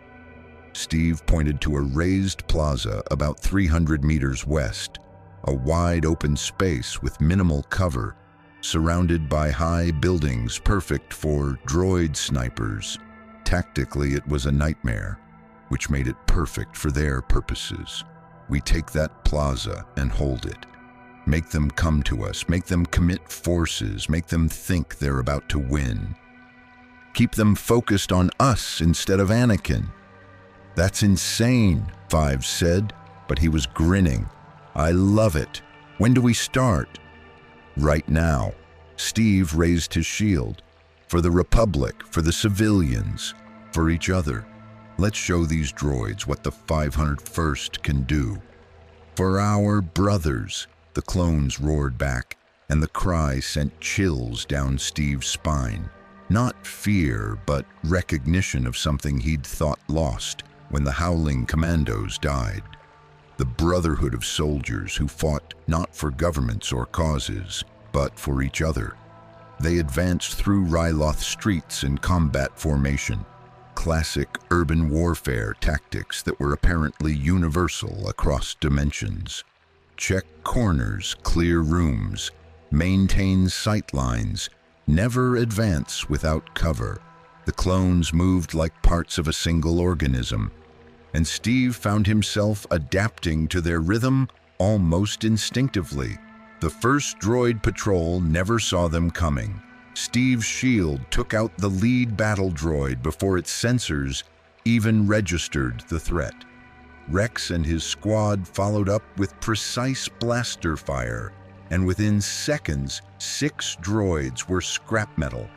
Steve pointed to a raised plaza about 300 meters west, a wide open space with minimal cover, surrounded by high buildings perfect for droid snipers. Tactically, it was a nightmare, which made it perfect for their purposes. We take that plaza and hold it. Make them come to us, make them commit forces, make them think they're about to win. Keep them focused on us instead of Anakin. "That's insane," Five said, but he was grinning. "I love it. When do we start?" "Right now." Steve raised his shield. "For the Republic, for the civilians, for each other. Let's show these droids what the 501st can do." "For our brothers," the clones roared back, and the cry sent chills down Steve's spine. Not fear, but recognition of something he'd thought lost when the Howling Commandos died. The brotherhood of soldiers who fought not for governments or causes, but for each other. They advanced through Ryloth streets in combat formation, classic urban warfare tactics that were apparently universal across dimensions. Check corners, clear rooms, maintain sight lines, never advance without cover. The clones moved like parts of a single organism, and Steve found himself adapting to their rhythm almost instinctively. The first droid patrol never saw them coming. Steve's shield took out the lead battle droid before its sensors even registered the threat. Rex and his squad followed up with precise blaster fire, and within seconds, 6 droids were scrap metal.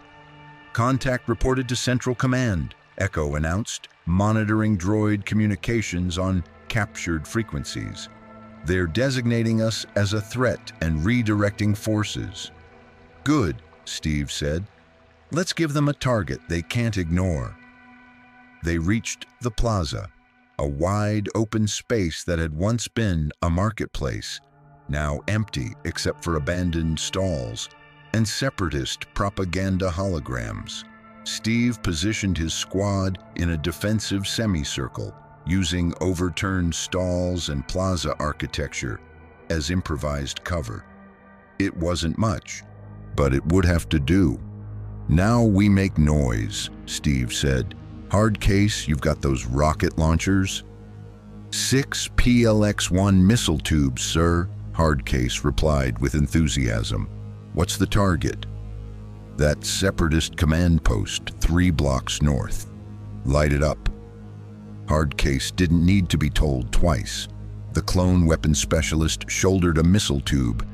"Contact reported to Central Command," Echo announced, monitoring droid communications on captured frequencies. "They're designating us as a threat and redirecting forces." "Good," Steve said. "Let's give them a target they can't ignore." They reached the plaza, a wide open space that had once been a marketplace, now empty except for abandoned stalls and separatist propaganda holograms. Steve positioned his squad in a defensive semicircle, using overturned stalls and plaza architecture as improvised cover. It wasn't much, but it would have to do. "Now we make noise," Steve said. "Hard case, you've got those rocket launchers?" 6 PLX-1 missile tubes, sir," Hardcase replied with enthusiasm. "What's the target?" "That separatist command post 3 blocks north. Light it up." Hardcase didn't need to be told twice. The clone weapon specialist shouldered a missile tube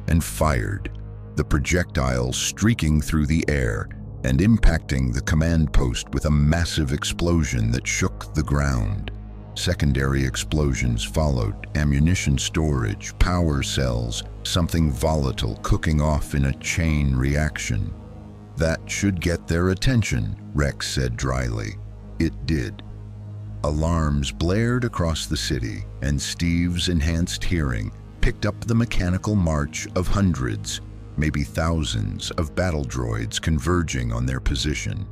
and fired, the projectile streaking through the air and impacting the command post with a massive explosion that shook the ground. Secondary explosions followed, ammunition storage, power cells, something volatile cooking off in a chain reaction. "That should get their attention," Rex said dryly. It did. Alarms blared across the city, and Steve's enhanced hearing picked up the mechanical march of hundreds, maybe thousands, of battle droids converging on their position.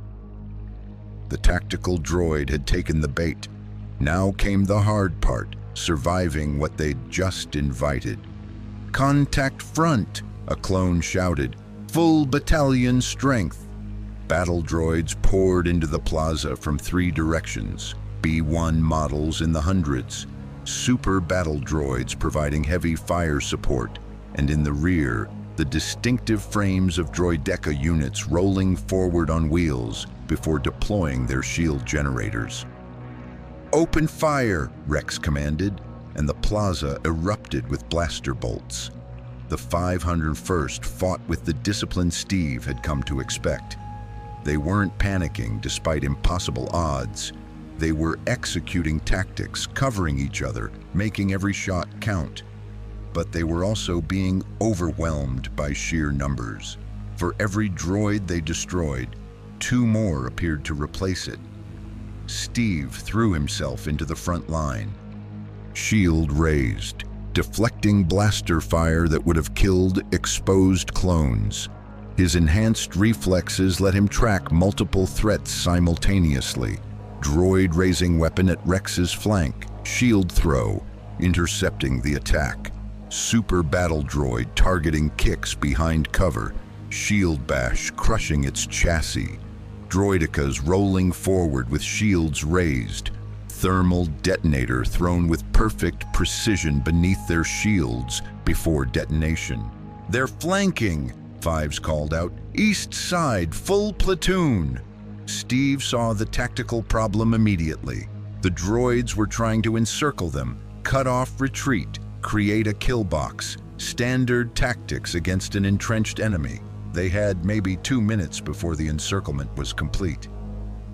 The tactical droid had taken the bait. Now came the hard part, surviving what they'd just invited. "Contact front," a clone shouted. "Full battalion strength." Battle droids poured into the plaza from 3 directions, B1 models in the hundreds, super battle droids providing heavy fire support, and in the rear, the distinctive frames of droideca units rolling forward on wheels before deploying their shield generators. "Open fire," Rex commanded, and the plaza erupted with blaster bolts. The 501st fought with the discipline Steve had come to expect. They weren't panicking despite impossible odds. They were executing tactics, covering each other, making every shot count. But they were also being overwhelmed by sheer numbers. For every droid they destroyed, 2 more appeared to replace it. Steve threw himself into the front line. Shield raised, deflecting blaster fire that would have killed exposed clones. His enhanced reflexes let him track multiple threats simultaneously. Droid raising weapon at Rex's flank, shield throw, intercepting the attack. Super battle droid targeting kicks behind cover, shield bash crushing its chassis. Droidicas rolling forward with shields raised. Thermal detonator thrown with perfect precision beneath their shields before detonation. "They're flanking," Fives called out. "East side, full platoon." Steve saw the tactical problem immediately. The droids were trying to encircle them, cut off retreat, create a kill box. Standard tactics against an entrenched enemy. They had maybe 2 minutes before the encirclement was complete.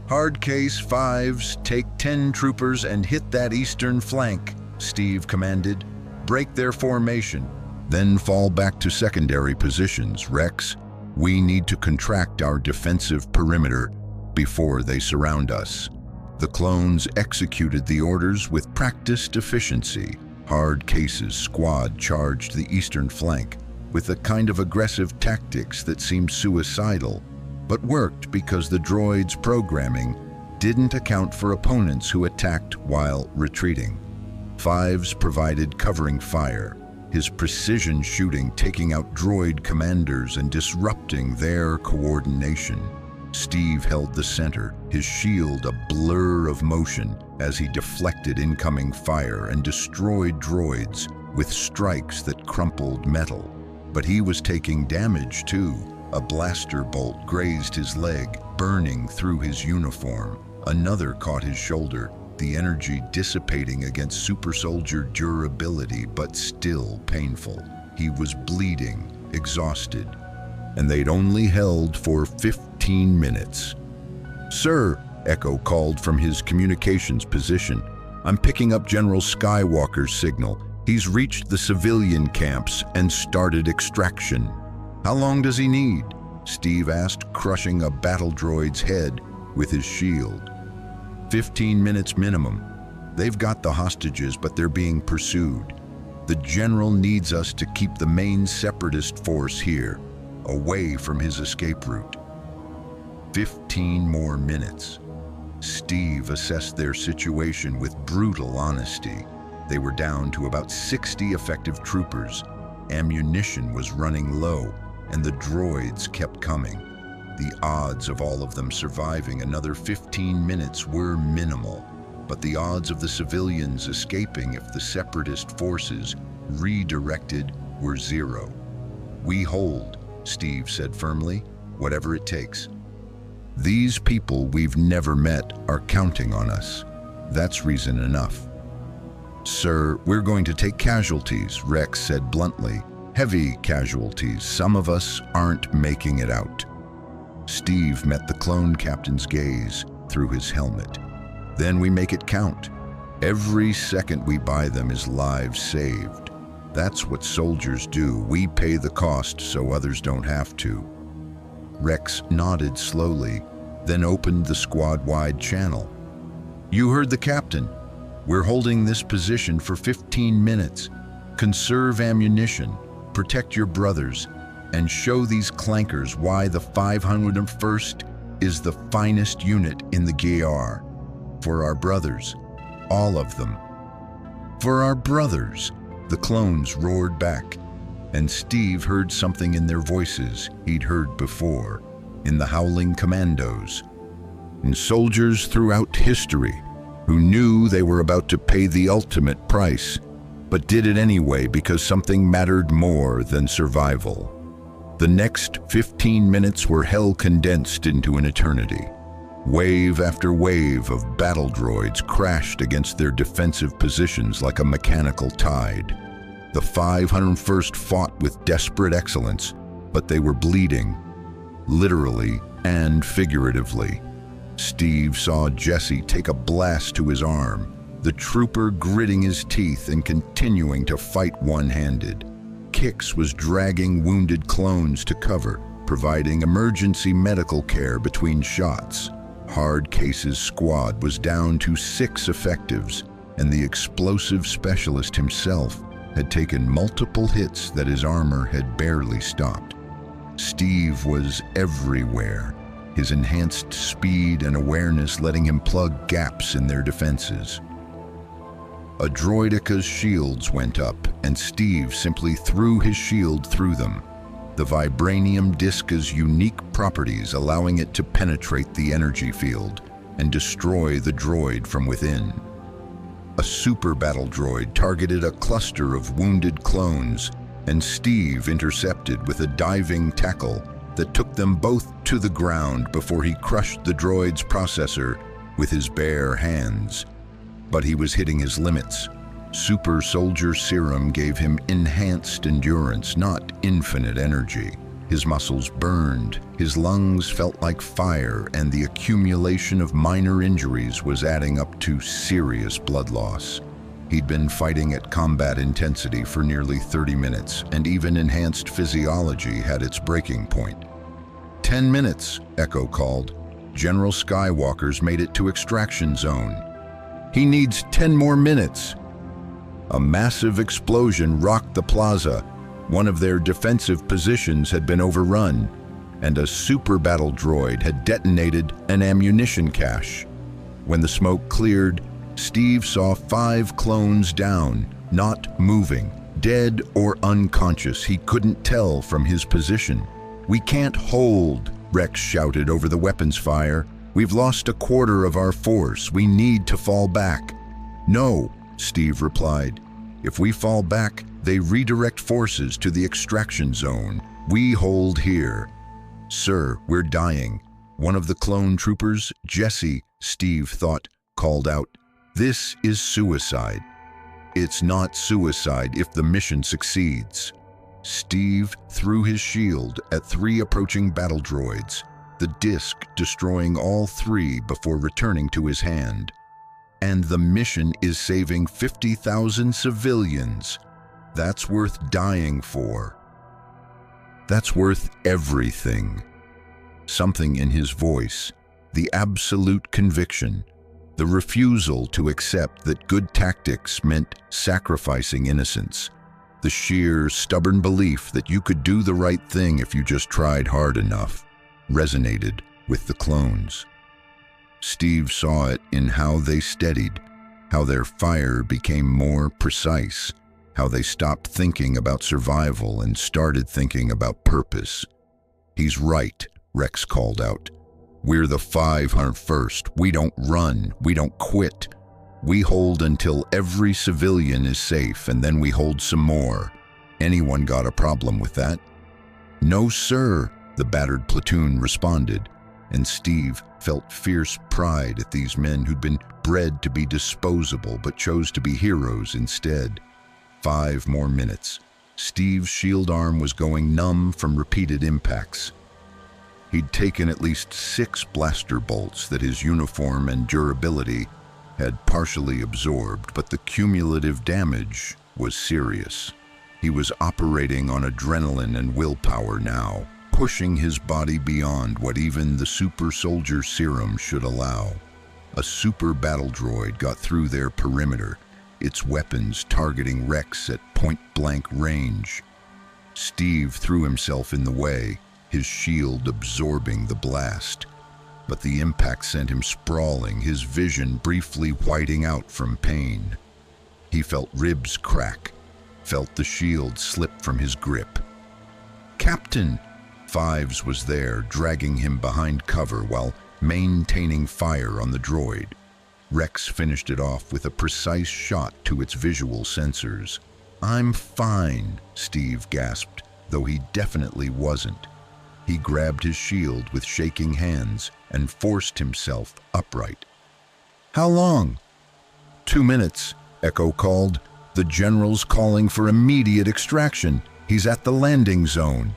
"Hard case, Fives, take 10 troopers and hit that eastern flank," Steve commanded. "Break their formation, then fall back to secondary positions. Rex, we need to contract our defensive perimeter before they surround us." The clones executed the orders with practiced efficiency. Hard Case's squad charged the eastern flank with a kind of aggressive tactics that seemed suicidal, but worked because the droids' programming didn't account for opponents who attacked while retreating. Fives provided covering fire, his precision shooting taking out droid commanders and disrupting their coordination. Steve held the center, his shield a blur of motion as he deflected incoming fire and destroyed droids with strikes that crumpled metal. But he was taking damage too. A blaster bolt grazed his leg, burning through his uniform. Another caught his shoulder, the energy dissipating against super soldier durability, but still painful. He was bleeding, exhausted, and they'd only held for 15 minutes. "Sir," Echo called from his communications position, "I'm picking up General Skywalker's signal. He's reached the civilian camps and started extraction." "How long does he need?" Steve asked, crushing a battle droid's head with his shield. 15 minutes minimum. They've got the hostages, but they're being pursued. The general needs us to keep the main separatist force here, away from his escape route. 15 more minutes. Steve assessed their situation with brutal honesty. They were down to about 60 effective troopers. Ammunition was running low, and the droids kept coming. The odds of all of them surviving another 15 minutes were minimal, but the odds of the civilians escaping if the separatist forces redirected were 0. "We hold," Steve said firmly, "whatever it takes. These people we've never met are counting on us. That's reason enough." "Sir, we're going to take casualties," Rex said bluntly. "Heavy casualties. Some of us aren't making it out." Steve met the clone captain's gaze through his helmet. "Then we make it count. Every second we buy them is lives saved. That's what soldiers do. We pay the cost so others don't have to." Rex nodded slowly, then opened the squad-wide channel. "You heard the captain. We're holding this position for 15 minutes. Conserve ammunition, protect your brothers, and show these clankers why the 501st is the finest unit in the GR. For our brothers, all of them. For our brothers," the clones roared back, and Steve heard something in their voices he'd heard before, in the howling commandos, in soldiers throughout history who knew they were about to pay the ultimate price, but did it anyway because something mattered more than survival. The next 15 minutes were hell condensed into an eternity. Wave after wave of battle droids crashed against their defensive positions like a mechanical tide. The 501st fought with desperate excellence, but they were bleeding, literally and figuratively. Steve saw Jesse take a blast to his arm, the trooper gritting his teeth and continuing to fight one-handed. Kix was dragging wounded clones to cover, providing emergency medical care between shots. Hard Case's squad was down to 6 effectives, and the explosive specialist himself had taken multiple hits that his armor had barely stopped. Steve was everywhere, his enhanced speed and awareness letting him plug gaps in their defenses. A droideca's shields went up, and Steve simply threw his shield through them, the vibranium disc's unique properties allowing it to penetrate the energy field and destroy the droid from within. A super battle droid targeted a cluster of wounded clones, and Steve intercepted with a diving tackle that took them both to the ground before he crushed the droid's processor with his bare hands. But he was hitting his limits. Super soldier serum gave him enhanced endurance, not infinite energy. His muscles burned, his lungs felt like fire, and the accumulation of minor injuries was adding up to serious blood loss. He'd been fighting at combat intensity for nearly 30 minutes, and even enhanced physiology had its breaking point. 10 minutes, Echo called. General Skywalker's made it to extraction zone. He needs 10 more minutes. A massive explosion rocked the plaza. One of their defensive positions had been overrun, and a super battle droid had detonated an ammunition cache. When the smoke cleared, Steve saw 5 clones down, not moving, dead or unconscious. He couldn't tell from his position. "We can't hold," Rex shouted over the weapons fire. "We've lost a quarter of our force. We need to fall back." "No," Steve replied. "If we fall back, they redirect forces to the extraction zone. We hold here." "Sir, we're dying." One of the clone troopers, Jesse, Steve thought, called out, "This is suicide." "It's not suicide if the mission succeeds." Steve threw his shield at 3 approaching battle droids, the disc destroying all 3 before returning to his hand. "And the mission is saving 50,000 civilians. That's worth dying for." "That's worth everything." Something in his voice, the absolute conviction, the refusal to accept that good tactics meant sacrificing innocence, the sheer, stubborn belief that you could do the right thing if you just tried hard enough, resonated with the clones. Steve saw it in how they steadied, how their fire became more precise, how they stopped thinking about survival and started thinking about purpose. "He's right," Rex called out. "We're the 501st. We don't run. We don't quit. We hold until every civilian is safe, and then we hold some more. Anyone got a problem with that?" "No, sir," the battered platoon responded, and Steve felt fierce pride at these men who'd been bred to be disposable but chose to be heroes instead. 5 more minutes. Steve's shield arm was going numb from repeated impacts. He'd taken at least 6 blaster bolts that his uniform and durability had partially absorbed, but the cumulative damage was serious. He was operating on adrenaline and willpower now, pushing his body beyond what even the super soldier serum should allow. A super battle droid got through their perimeter, its weapons targeting Rex at point-blank range. Steve threw himself in the way, his shield absorbing the blast. But the impact sent him sprawling, his vision briefly whiting out from pain. He felt ribs crack, felt the shield slip from his grip. "Captain!" Fives was there, dragging him behind cover while maintaining fire on the droid. Rex finished it off with a precise shot to its visual sensors. "I'm fine," Steve gasped, though he definitely wasn't. He grabbed his shield with shaking hands and forced himself upright. "How long?" 2 minutes, Echo called. "The general's calling for immediate extraction. He's at the landing zone."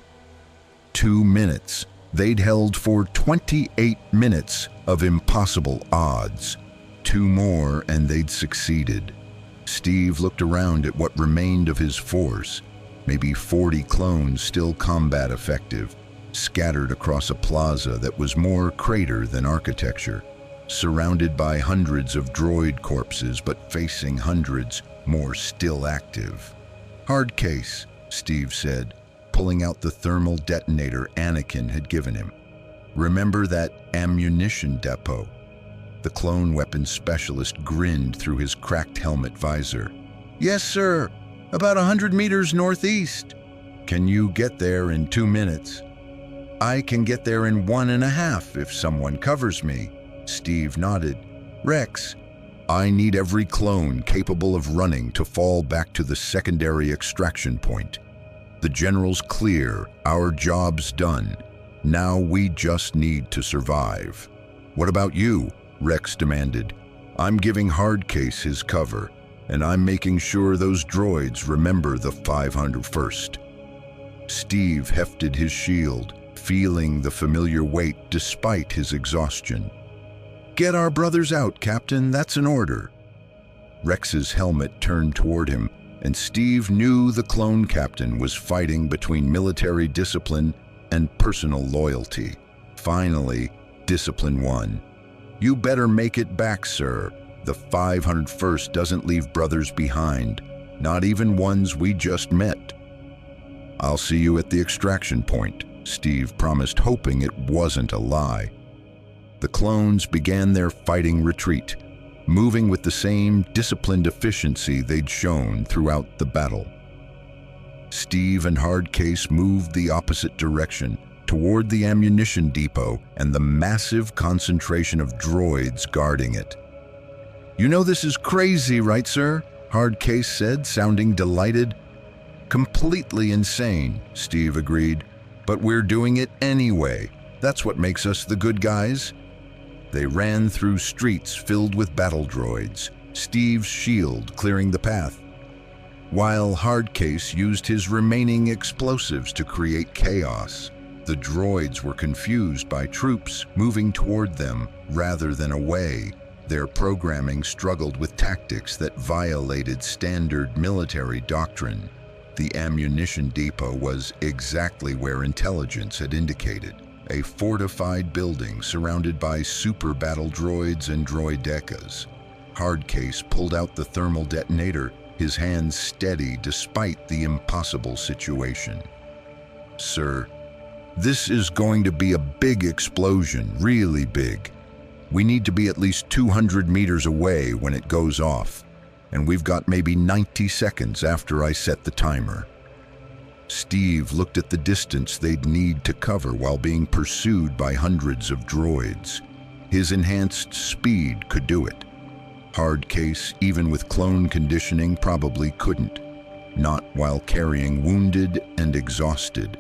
2 minutes. They'd held for 28 minutes of impossible odds. 2 more and they'd succeeded. Steve looked around at what remained of his force, maybe 40 clones still combat effective, scattered across a plaza that was more crater than architecture, surrounded by hundreds of droid corpses but facing hundreds more still active. "Hard case," Steve said. pulling out the thermal detonator Anakin had given him. "Remember that ammunition depot?" The clone weapons specialist grinned through his cracked helmet visor. "Yes, sir. About 100 meters northeast." "Can you get there in 2 minutes?" "I can get there in 1.5 if someone covers me." Steve nodded. "Rex, I need every clone capable of running to fall back to the secondary extraction point. The general's clear, our job's done. Now we just need to survive." "What about you?" Rex demanded. "I'm giving Hardcase his cover, and I'm making sure those droids remember the 501st. Steve hefted his shield, feeling the familiar weight despite his exhaustion. "Get our brothers out, Captain, that's an order." Rex's helmet turned toward him, and Steve knew the clone captain was fighting between military discipline and personal loyalty. Finally, discipline won. "You better make it back, sir. The 501st doesn't leave brothers behind, not even ones we just met." "I'll see you at the extraction point," Steve promised, hoping it wasn't a lie. The clones began their fighting retreat, moving with the same disciplined efficiency they'd shown throughout the battle. Steve and Hardcase moved the opposite direction, toward the ammunition depot and the massive concentration of droids guarding it. "You know this is crazy, right, sir?" Hardcase said, sounding delighted. "Completely insane," Steve agreed. "But we're doing it anyway. That's what makes us the good guys." They ran through streets filled with battle droids, Steve's shield clearing the path, while Hardcase used his remaining explosives to create chaos. The droids were confused by troops moving toward them rather than away. Their programming struggled with tactics that violated standard military doctrine. The ammunition depot was exactly where intelligence had indicated, a fortified building surrounded by super battle droids and droidecas. Hardcase pulled out the thermal detonator, his hands steady despite the impossible situation. "Sir, this is going to be a big explosion, really big. We need to be at least 200 meters away when it goes off, and we've got maybe 90 seconds after I set the timer." Steve looked at the distance they'd need to cover while being pursued by hundreds of droids. His enhanced speed could do it. Hardcase, even with clone conditioning, probably couldn't, not while carrying wounded and exhausted.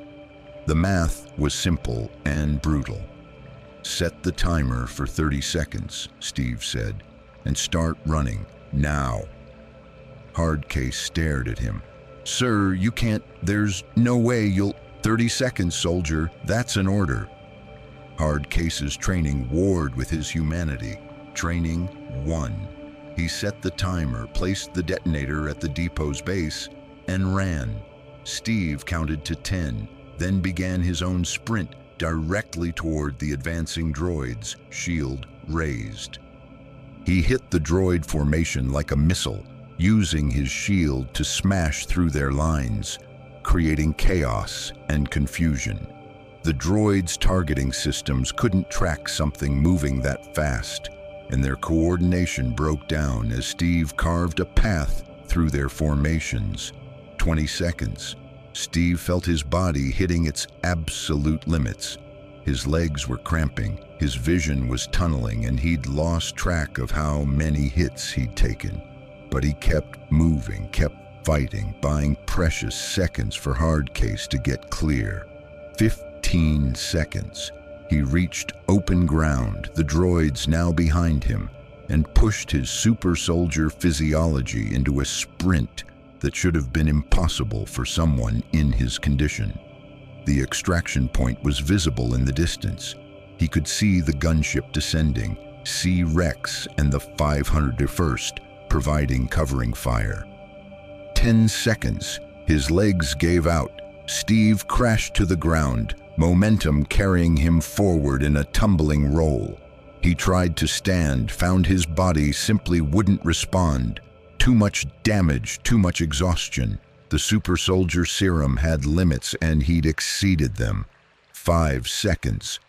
The math was simple and brutal. "Set the timer for 30 seconds, Steve said, "and start running now." Hardcase stared at him. "Sir, you can't, there's no way you'll—" "30 seconds, soldier, that's an order." Hardcase's training warred with his humanity. Training 1. He set the timer, placed the detonator at the depot's base, and ran. Steve counted to 10, then began his own sprint directly toward the advancing droids, shield raised. He hit the droid formation like a missile, using his shield to smash through their lines, creating chaos and confusion. The droids' targeting systems couldn't track something moving that fast, and their coordination broke down as Steve carved a path through their formations. 20 seconds. Steve felt his body hitting its absolute limits. His legs were cramping, his vision was tunneling, and he'd lost track of how many hits he'd taken. But he kept moving, kept fighting, buying precious seconds for Hardcase to get clear. 15 seconds. He reached open ground, the droids now behind him, and pushed his super soldier physiology into a sprint that should have been impossible for someone in his condition. The extraction point was visible in the distance. He could see the gunship descending, see Rex and the 501st providing covering fire. 10 seconds. His legs gave out. Steve crashed to the ground, momentum carrying him forward in a tumbling roll. He tried to stand, found his body simply wouldn't respond. Too much damage, too much exhaustion. The super soldier serum had limits and he'd exceeded them. 5 seconds.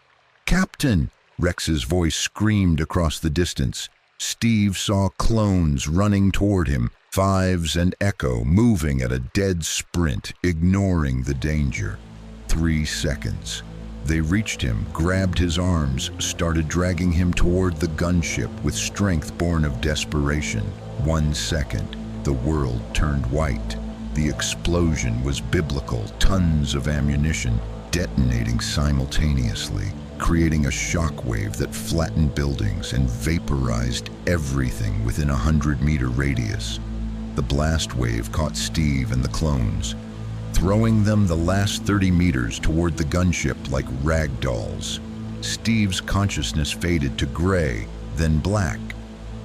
"Captain!" Rex's voice screamed across the distance. Steve saw clones running toward him, Fives and Echo moving at a dead sprint, ignoring the danger. 3 seconds. They reached him, grabbed his arms, started dragging him toward the gunship with strength born of desperation. 1 second. The world turned white. The explosion was biblical, tons of ammunition detonating simultaneously, creating a shockwave that flattened buildings and vaporized everything within a 100-meter radius. The blast wave caught Steve and the clones, throwing them the last 30 meters toward the gunship like rag dolls. Steve's consciousness faded to gray, then black.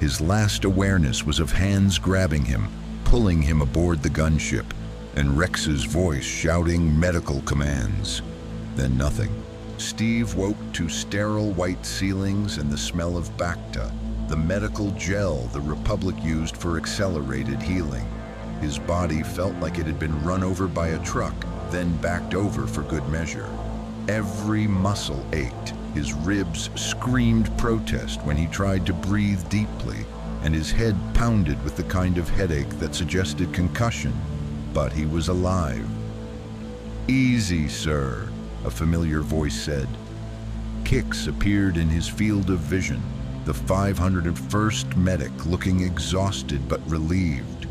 His last awareness was of hands grabbing him, pulling him aboard the gunship, and Rex's voice shouting medical commands. Then nothing. Steve woke to sterile white ceilings and the smell of Bacta, the medical gel the Republic used for accelerated healing. His body felt like it had been run over by a truck, then backed over for good measure. Every muscle ached. His ribs screamed protest when he tried to breathe deeply, and his head pounded with the kind of headache that suggested concussion. But he was alive. "Easy, sir," a familiar voice said. Kix appeared in his field of vision, the 501st medic looking exhausted but relieved.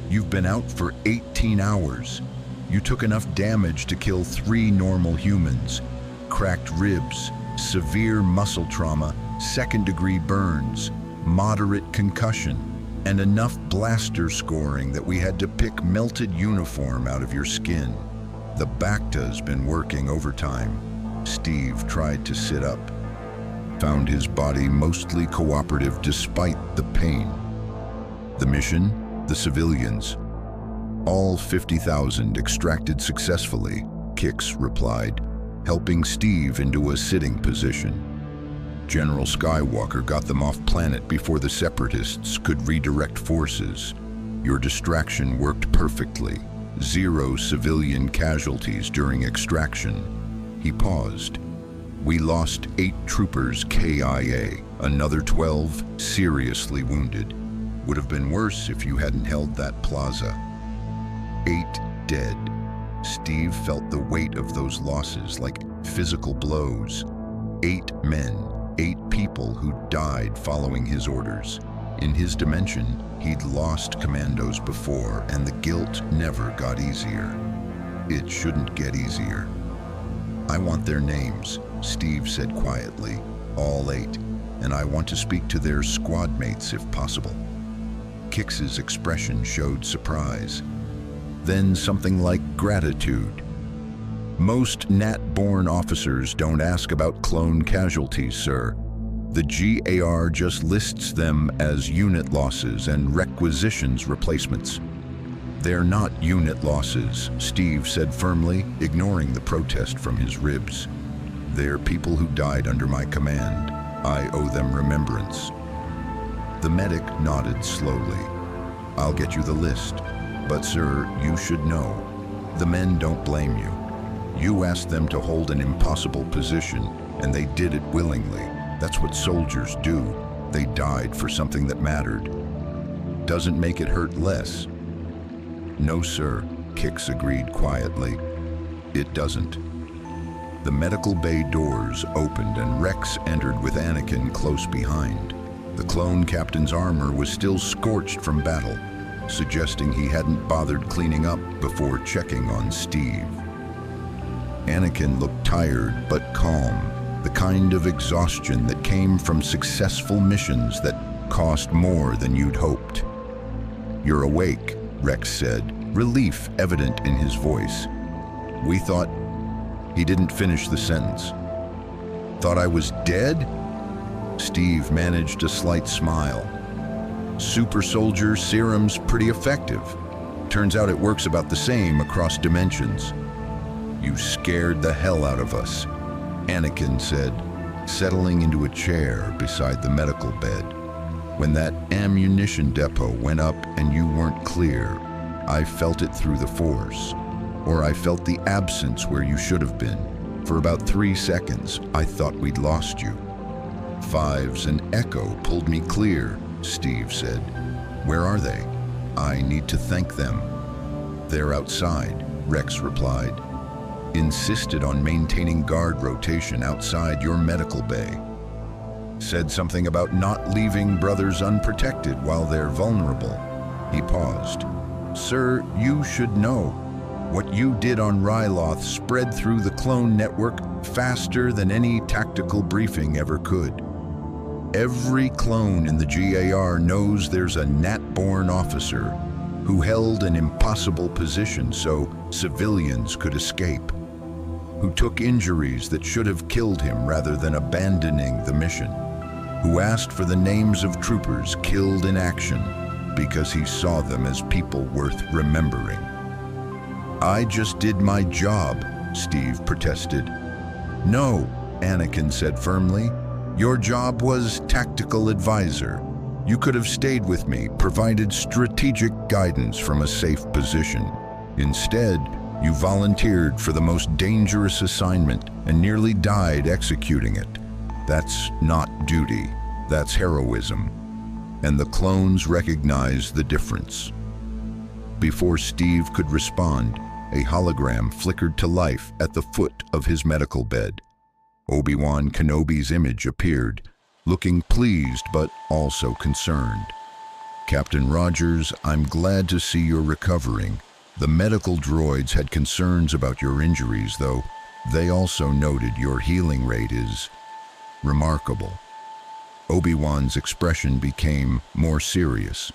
"You've been out for 18 hours. You took enough damage to kill 3 normal humans. Cracked ribs, severe muscle trauma, second-degree burns, moderate concussion, and enough blaster scoring that we had to pick melted uniform out of your skin. The Bacta's been working overtime." Steve tried to sit up, found his body mostly cooperative despite the pain. "The mission? The civilians. All 50,000 extracted successfully," Kix replied, helping Steve into a sitting position. "General Skywalker got them off planet before the Separatists could redirect forces. Your distraction worked perfectly. 0 civilian casualties during extraction." He paused. "We lost 8 troopers KIA, another 12 seriously wounded. Would have been worse if you hadn't held that plaza." 8 dead. Steve felt the weight of those losses like physical blows. 8 men, 8 people who died following his orders. In his dimension, he'd lost commandos before, and the guilt never got easier. It shouldn't get easier. "I want their names," Steve said quietly. "All 8. And I want to speak to their squad mates if possible." Kix's expression showed surprise. Then something like gratitude. "Most Nat-born officers don't ask about clone casualties, sir. The GAR just lists them as unit losses and requisitions replacements." "They're not unit losses," Steve said firmly, ignoring the protest from his ribs. "They're people who died under my command. I owe them remembrance." The medic nodded slowly. "I'll get you the list. But sir, you should know. The men don't blame you. You asked them to hold an impossible position, and they did it willingly. That's what soldiers do. They died for something that mattered. Doesn't make it hurt less." "No, sir," Kix agreed quietly. "It doesn't." The medical bay doors opened and Rex entered with Anakin close behind. The clone captain's armor was still scorched from battle, suggesting he hadn't bothered cleaning up before checking on Steve. Anakin looked tired but calm, the kind of exhaustion that came from successful missions that cost more than you'd hoped. "You're awake," Rex said, relief evident in his voice. "We thought—" He didn't finish the sentence. "Thought I was dead?" Steve managed a slight smile. "Super soldier serum's pretty effective. Turns out it works about the same across dimensions." "You scared the hell out of us," Anakin said, settling into a chair beside the medical bed. "When that ammunition depot went up and you weren't clear, I felt it through the force, or I felt the absence where you should have been. For about 3 seconds, I thought we'd lost you. Fives and Echo pulled me clear, Steve said. Where are they? I need to thank them. They're outside, Rex replied. Insisted on maintaining guard rotation outside your medical bay. Said something about not leaving brothers unprotected while they're vulnerable. He paused. Sir, you should know. What you did on Ryloth spread through the clone network faster than any tactical briefing ever could. Every clone in the GAR knows there's a Nat-born officer who held an impossible position so civilians could escape, who took injuries that should have killed him rather than abandoning the mission, who asked for the names of troopers killed in action because he saw them as people worth remembering. I just did my job, Steve protested. No, Anakin said firmly. Your job was tactical advisor. You could have stayed with me, provided strategic guidance from a safe position. Instead, you volunteered for the most dangerous assignment and nearly died executing it. That's not duty, that's heroism. And the clones recognized the difference. Before Steve could respond, a hologram flickered to life at the foot of his medical bed. Obi-Wan Kenobi's image appeared, looking pleased but also concerned. Captain Rogers, I'm glad to see you're recovering. The medical droids had concerns about your injuries, though they also noted your healing rate is remarkable. Obi-Wan's expression became more serious.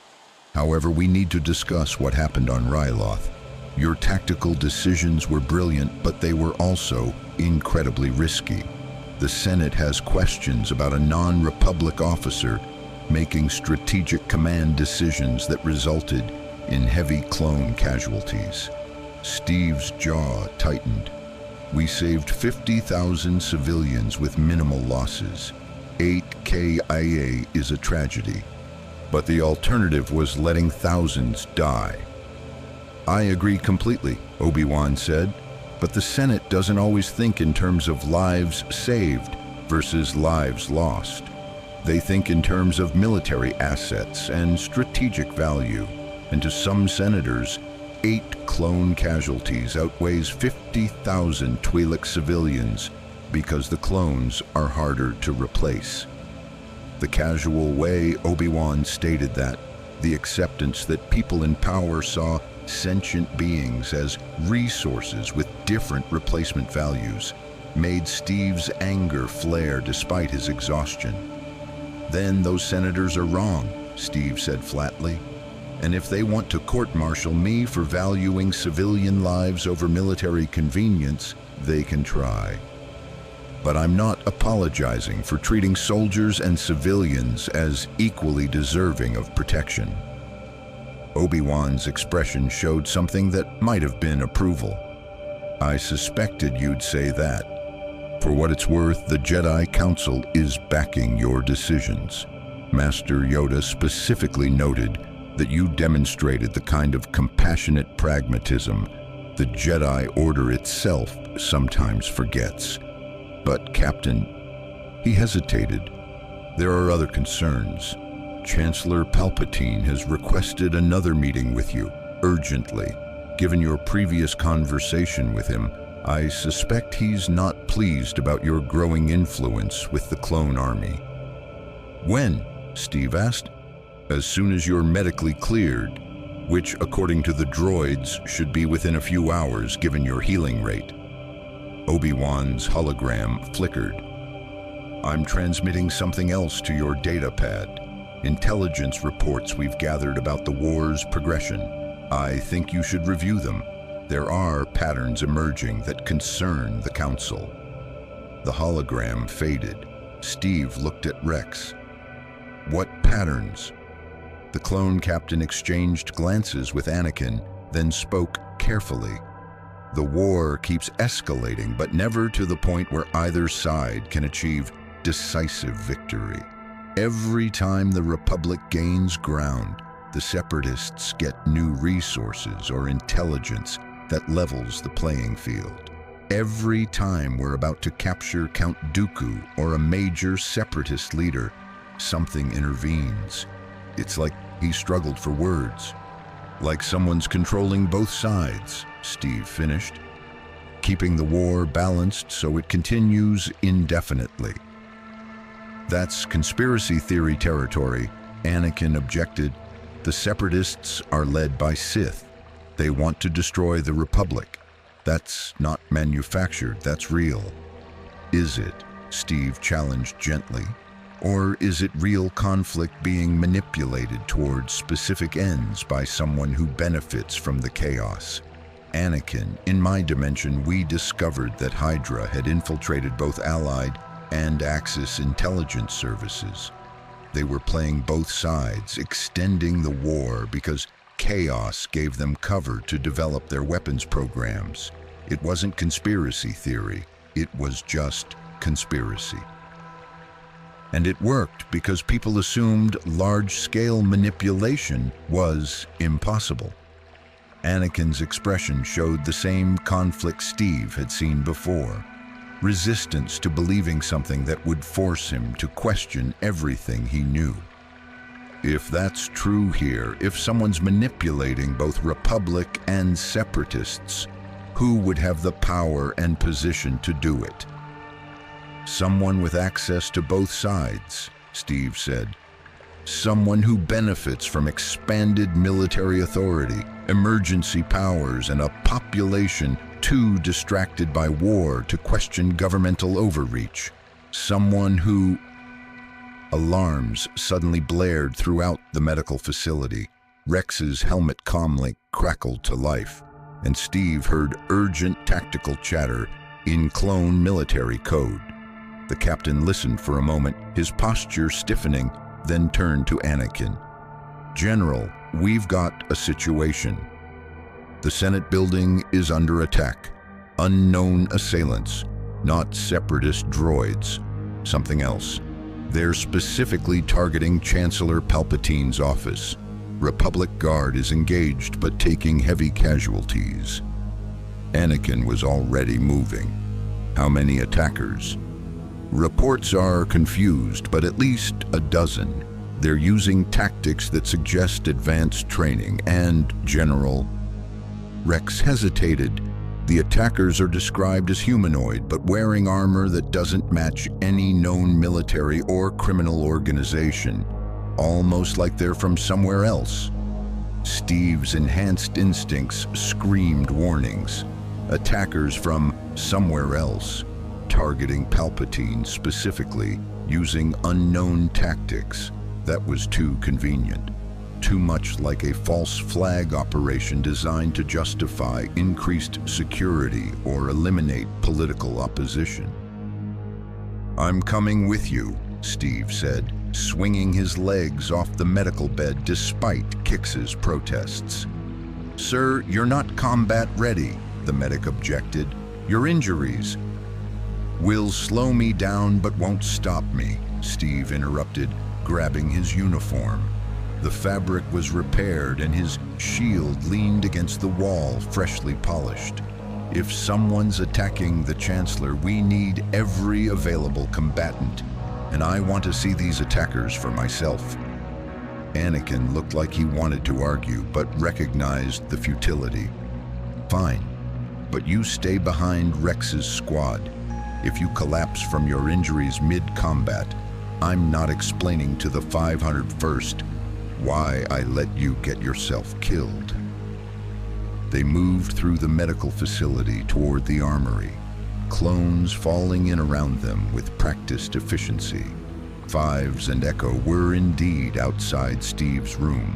However, we need to discuss what happened on Ryloth. Your tactical decisions were brilliant, but they were also incredibly risky. The Senate has questions about a non-Republic officer making strategic command decisions that resulted in heavy clone casualties. Steve's jaw tightened. We saved 50,000 civilians with minimal losses. 8 KIA is a tragedy, but the alternative was letting thousands die. I agree completely, Obi-Wan said, but the Senate doesn't always think in terms of lives saved versus lives lost. They think in terms of military assets and strategic value, and to some senators, 8 clone casualties outweighs 50,000 Twi'lek civilians because the clones are harder to replace. The casual way Obi-Wan stated that, the acceptance that people in power saw sentient beings as resources with different replacement values, made Steve's anger flare despite his exhaustion. Then those senators are wrong, Steve said flatly. And if they want to court-martial me for valuing civilian lives over military convenience, they can try. But I'm not apologizing for treating soldiers and civilians as equally deserving of protection. Obi-Wan's expression showed something that might have been approval. I suspected you'd say that. For what it's worth, the Jedi Council is backing your decisions. Master Yoda specifically noted that you demonstrated the kind of compassionate pragmatism the Jedi Order itself sometimes forgets. But, Captain, he hesitated. There are other concerns. Chancellor Palpatine has requested another meeting with you, urgently. Given your previous conversation with him, I suspect he's not pleased about your growing influence with the clone army. When? Steve asked. As soon as you're medically cleared, which, according to the droids, should be within a few hours given your healing rate. Obi-Wan's hologram flickered. I'm transmitting something else to your data pad. Intelligence reports we've gathered about the war's progression. I think you should review them. There are patterns emerging that concern the Council. The hologram faded. Steve looked at Rex. What patterns? The clone captain exchanged glances with Anakin, then spoke carefully. The war keeps escalating, but never to the point where either side can achieve decisive victory. Every time the Republic gains ground, the Separatists get new resources or intelligence that levels the playing field. Every time we're about to capture Count Dooku or a major Separatist leader, something intervenes. It's like he struggled for words. Like someone's controlling both sides, Steve finished, keeping the war balanced so it continues indefinitely. That's conspiracy theory territory, Anakin objected. The Separatists are led by Sith. They want to destroy the Republic. That's not manufactured, that's real. Is it? Steve challenged gently. Or is it real conflict being manipulated towards specific ends by someone who benefits from the chaos? Anakin, in my dimension, we discovered that Hydra had infiltrated both Allied and Axis intelligence services. They were playing both sides, extending the war because chaos gave them cover to develop their weapons programs. It wasn't conspiracy theory, it was just conspiracy. And it worked because people assumed large-scale manipulation was impossible. Anakin's expression showed the same conflict Steve had seen before. Resistance to believing something that would force him to question everything he knew. If that's true here, if someone's manipulating both Republic and Separatists, who would have the power and position to do it? Someone with access to both sides, Steve said. Someone who benefits from expanded military authority, emergency powers, and a population too distracted by war to question governmental overreach. Someone who... Alarms suddenly blared throughout the medical facility. Rex's helmet comlink crackled to life, and Steve heard urgent tactical chatter in clone military code. The captain listened for a moment, his posture stiffening, then turned to Anakin. "General, we've got a situation. The Senate building is under attack. Unknown assailants, not Separatist droids. Something else. They're specifically targeting Chancellor Palpatine's office. Republic Guard is engaged but taking heavy casualties." Anakin was already moving. How many attackers? Reports are confused, but at least a dozen. They're using tactics that suggest advanced training, and, General... Rex hesitated. The attackers are described as humanoid, but wearing armor that doesn't match any known military or criminal organization. Almost like they're from somewhere else. Steve's enhanced instincts screamed warnings. Attackers from somewhere else, targeting Palpatine specifically, using unknown tactics. That was too convenient. Too much like a false flag operation designed to justify increased security or eliminate political opposition. "I'm coming with you," Steve said, swinging his legs off the medical bed despite Kix's protests. "Sir, you're not combat ready," the medic objected. "Your injuries will slow me down but won't stop me," Steve interrupted, grabbing his uniform. The fabric was repaired and his shield leaned against the wall, freshly polished. "If someone's attacking the Chancellor, we need every available combatant, and I want to see these attackers for myself." Anakin looked like he wanted to argue, but recognized the futility. "Fine, but you stay behind Rex's squad. If you collapse from your injuries mid-combat, I'm not explaining to the 501st why I let you get yourself killed." They moved through the medical facility toward the armory, clones falling in around them with practiced efficiency. Fives and Echo were indeed outside Steve's room,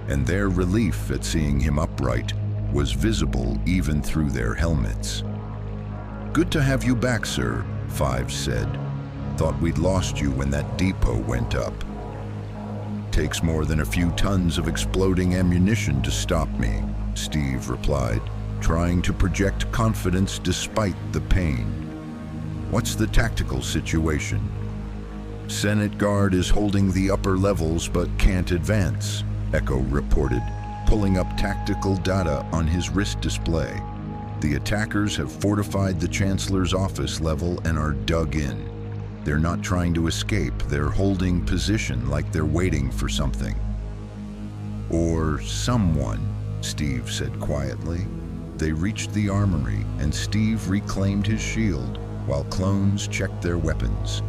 and their relief at seeing him upright was visible even through their helmets. "Good to have you back, sir," Fives said. "Thought we'd lost you when that depot went up." "Takes more than a few tons of exploding ammunition to stop me," Steve replied, trying to project confidence despite the pain. "What's the tactical situation?" "Senate Guard is holding the upper levels but can't advance. Echo reported, pulling up tactical data on his wrist display. The attackers have fortified the Chancellor's office level and are dug in. They're not trying to escape, they're holding position like they're waiting for something. Or someone, Steve said quietly. They reached the armory and Steve reclaimed his shield while clones checked their weapons.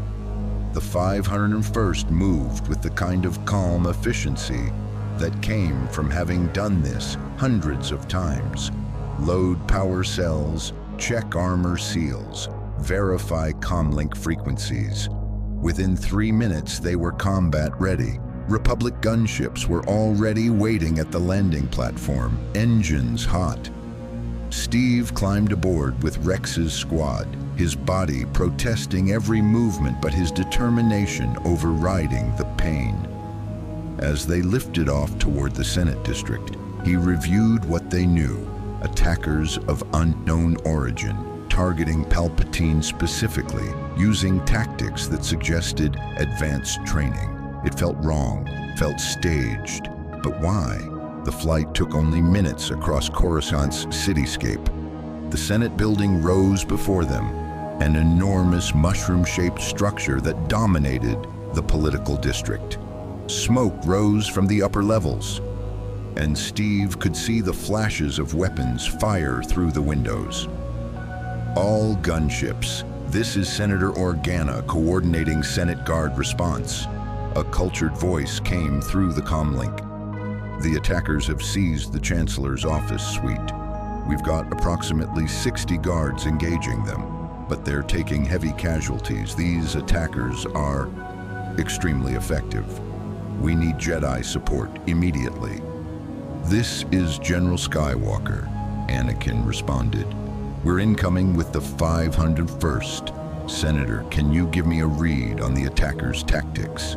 The 501st moved with the kind of calm efficiency that came from having done this hundreds of times. Load power cells, check armor seals, verify comlink frequencies. Within 3 minutes, they were combat ready. Republic gunships were already waiting at the landing platform, engines hot. Steve climbed aboard with Rex's squad, his body protesting every movement but his determination overriding the pain. As they lifted off toward the Senate district, he reviewed what they knew: attackers of unknown origin, targeting Palpatine specifically, using tactics that suggested advanced training. It felt wrong, felt staged. But why? The flight took only minutes across Coruscant's cityscape. The Senate building rose before them, an enormous mushroom-shaped structure that dominated the political district. Smoke rose from the upper levels, and Steve could see the flashes of weapons fire through the windows. All gunships. This is Senator Organa coordinating Senate Guard response. A cultured voice came through the comlink. The attackers have seized the Chancellor's office suite. We've got approximately 60 guards engaging them, but they're taking heavy casualties. These attackers are extremely effective. We need Jedi support immediately. This is General Skywalker, Anakin responded. We're incoming with the 501st. Senator, can you give me a read on the attackers' tactics?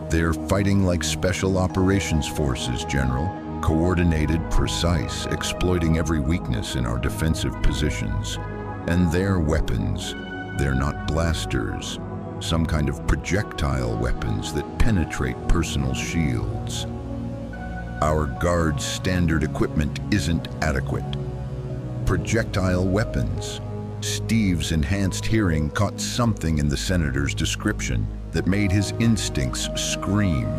They're fighting like special operations forces, General. Coordinated, precise, exploiting every weakness in our defensive positions. And their weapons, they're not blasters. Some kind of projectile weapons that penetrate personal shields. Our guards' standard equipment isn't adequate. Projectile weapons. Steve's enhanced hearing caught something in the Senator's description that made his instincts scream.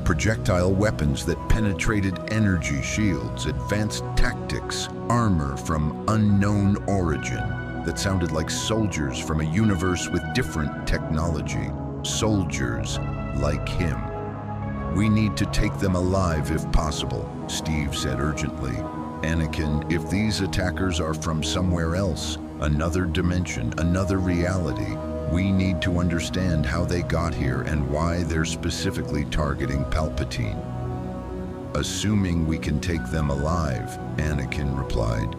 Projectile weapons that penetrated energy shields, advanced tactics, armor from unknown origin that sounded like soldiers from a universe with different technology. Soldiers like him. We need to take them alive if possible, Steve said urgently. Anakin, if these attackers are from somewhere else, another dimension, another reality, we need to understand how they got here and why they're specifically targeting Palpatine. Assuming we can take them alive, Anakin replied.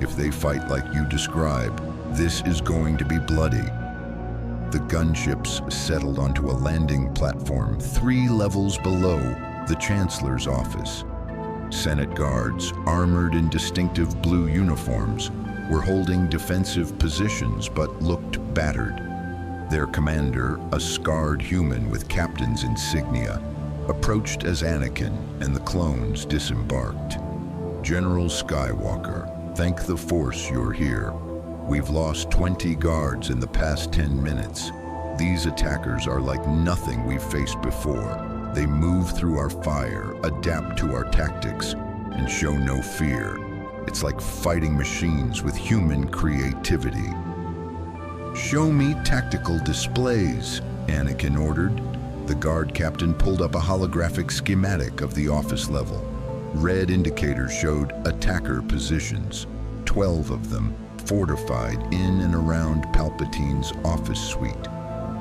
If they fight like you describe, this is going to be bloody. The gunships settled onto a landing platform 3 levels below the Chancellor's office. Senate guards, armored in distinctive blue uniforms, were holding defensive positions but looked battered. Their commander, a scarred human with captain's insignia, approached as Anakin and the clones disembarked. General Skywalker, thank the Force you're here. We've lost 20 guards in the past 10 minutes. These attackers are like nothing we've faced before. They move through our fire, adapt to our tactics, and show no fear. It's like fighting machines with human creativity. Show me tactical displays, Anakin ordered. The guard captain pulled up a holographic schematic of the office level. Red indicators showed attacker positions, 12 of them, fortified in and around Palpatine's office suite.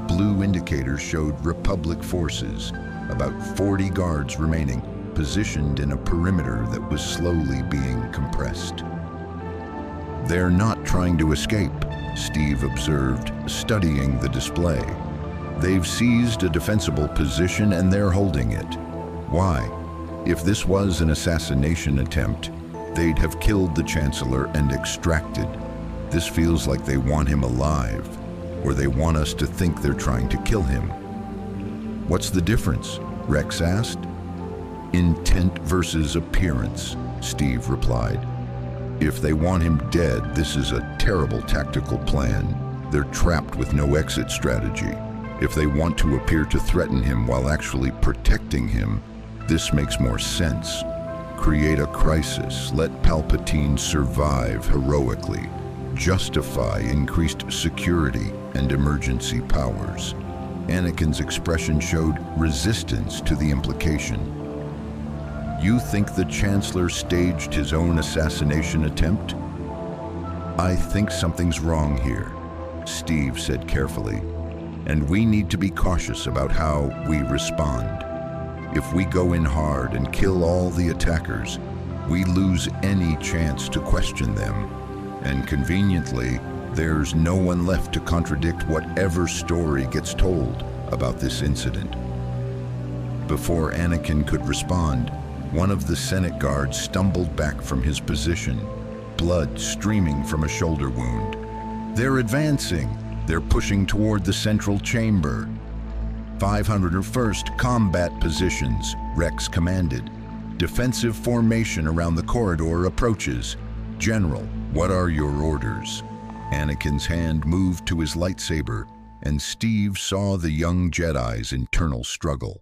Blue indicators showed Republic forces, about 40 guards remaining, positioned in a perimeter that was slowly being compressed. They're not trying to escape, Steve observed, studying the display. They've seized a defensible position and they're holding it. Why? If this was an assassination attempt, they'd have killed the Chancellor and extracted. This feels like they want him alive, or they want us to think they're trying to kill him. What's the difference? Rex asked. Intent versus appearance, Steve replied. If they want him dead, this is a terrible tactical plan. They're trapped with no exit strategy. If they want to appear to threaten him while actually protecting him, this makes more sense. Create a crisis, let Palpatine survive heroically, justify increased security and emergency powers. Anakin's expression showed resistance to the implication. You think the Chancellor staged his own assassination attempt? I think something's wrong here, Steve said carefully, and we need to be cautious about how we respond. If we go in hard and kill all the attackers, we lose any chance to question them, and conveniently, there's no one left to contradict whatever story gets told about this incident. Before Anakin could respond, one of the Senate guards stumbled back from his position, blood streaming from a shoulder wound. They're advancing. They're pushing toward the central chamber. 501st Combat Positions, Rex commanded. Defensive formation around the corridor approaches. General, what are your orders? Anakin's hand moved to his lightsaber, and Steve saw the young Jedi's internal struggle.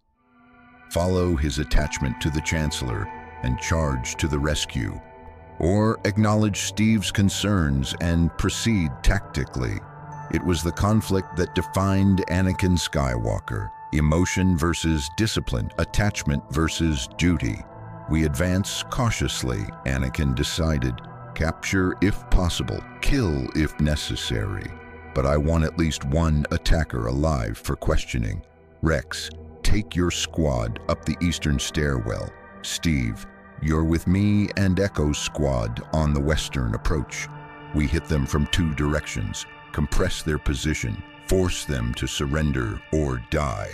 Follow his attachment to the Chancellor and charge to the rescue, or acknowledge Steve's concerns and proceed tactically. It was the conflict that defined Anakin Skywalker: emotion versus discipline, attachment versus duty. We advance cautiously, Anakin decided. Capture if possible, kill if necessary. But I want at least one attacker alive for questioning. Rex, take your squad up the eastern stairwell. Steve, you're with me and Echo's squad on the western approach. We hit them from two directions, compress their position, force them to surrender or die.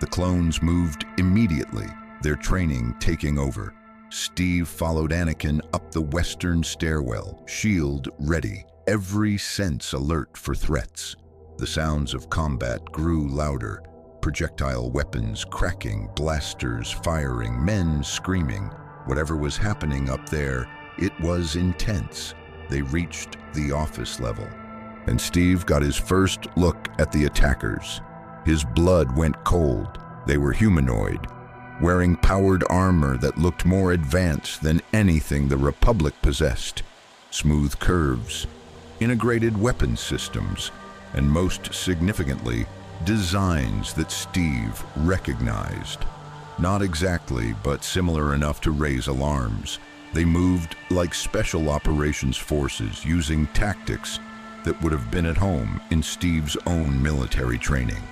The clones moved immediately, their training taking over. Steve followed Anakin up the western stairwell, shield ready, every sense alert for threats. The sounds of combat grew louder, projectile weapons cracking, blasters firing, men screaming. Whatever was happening up there, it was intense. They reached the office level, and Steve got his first look at the attackers. His blood went cold. They were humanoid, wearing powered armor that looked more advanced than anything the Republic possessed. Smooth curves, integrated weapon systems, and most significantly, designs that Steve recognized. Not exactly, but similar enough to raise alarms. They moved like special operations forces, using tactics that would have been at home in Steve's own military training.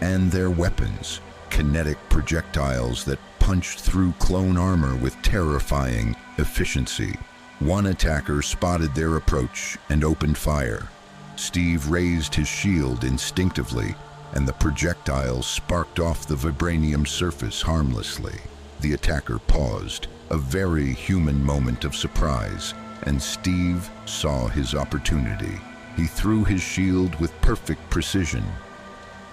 And their weapons, kinetic projectiles that punched through clone armor with terrifying efficiency. One attacker spotted their approach and opened fire. Steve raised his shield instinctively, and the projectiles sparked off the vibranium surface harmlessly. The attacker paused, a very human moment of surprise, and Steve saw his opportunity. He threw his shield with perfect precision,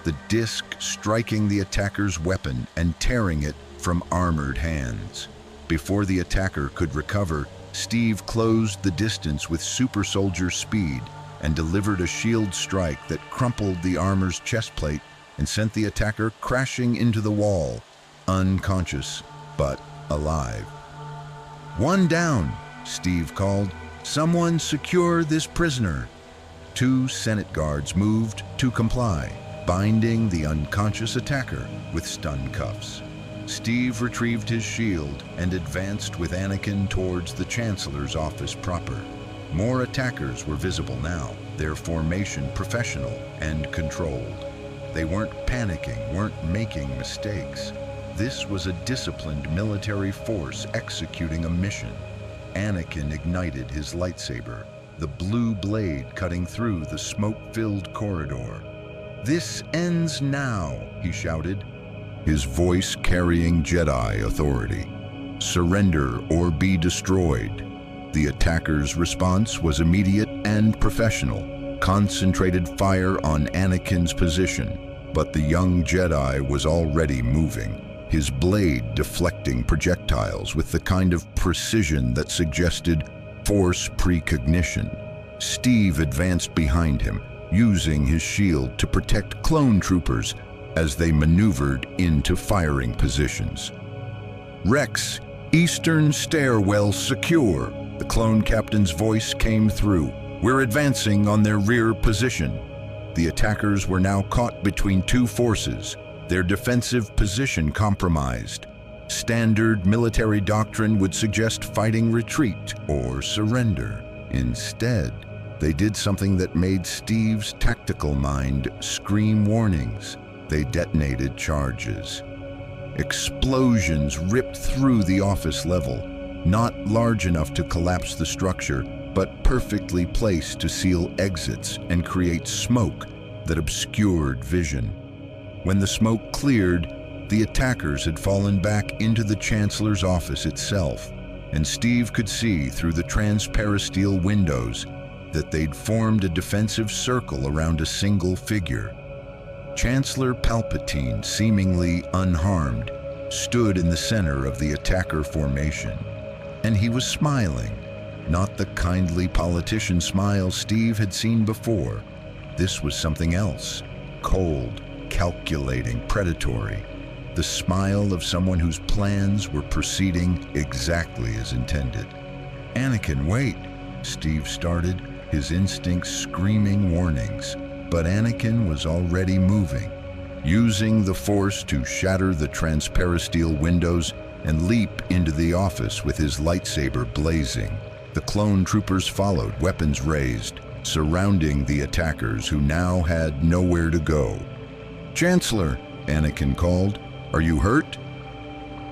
the disc striking the attacker's weapon and tearing it from armored hands. Before the attacker could recover, Steve closed the distance with super soldier speed and delivered a shield strike that crumpled the armor's chest plate and sent the attacker crashing into the wall, unconscious but alive. "One down," Steve called. "Someone secure this prisoner." Two Senate guards moved to comply, binding the unconscious attacker with stun cuffs. Steve retrieved his shield and advanced with Anakin towards the Chancellor's office proper. More attackers were visible now, their formation professional and controlled. They weren't panicking, weren't making mistakes. This was a disciplined military force executing a mission. Anakin ignited his lightsaber, the blue blade cutting through the smoke-filled corridor. "This ends now," he shouted, his voice carrying Jedi authority. "Surrender or be destroyed." The attacker's response was immediate and professional, concentrated fire on Anakin's position, but the young Jedi was already moving. his blade deflecting projectiles with the kind of precision that suggested force precognition. Steve advanced behind him, using his shield to protect clone troopers as they maneuvered into firing positions. "Rex, eastern stairwell secure," the clone captain's voice came through. "We're advancing on their rear position." The attackers were now caught between two forces, their defensive position compromised. Standard military doctrine would suggest fighting retreat or surrender. Instead, they did something that made Steve's tactical mind scream warnings. They detonated charges. Explosions ripped through the office level, not large enough to collapse the structure, but perfectly placed to seal exits and create smoke that obscured vision. When the smoke cleared, the attackers had fallen back into the Chancellor's office itself, and Steve could see through the transparisteel windows that they'd formed a defensive circle around a single figure. Chancellor Palpatine, seemingly unharmed, stood in the center of the attacker formation, and he was smiling. Not the kindly politician smile Steve had seen before. This was something else, cold, calculating, predatory. The smile of someone whose plans were proceeding exactly as intended. "Anakin, wait," Steve started, his instincts screaming warnings. But Anakin was already moving, using the Force to shatter the transparisteel windows and leap into the office with his lightsaber blazing. The clone troopers followed, weapons raised, surrounding the attackers who now had nowhere to go. "Chancellor," Anakin called, "are you hurt?"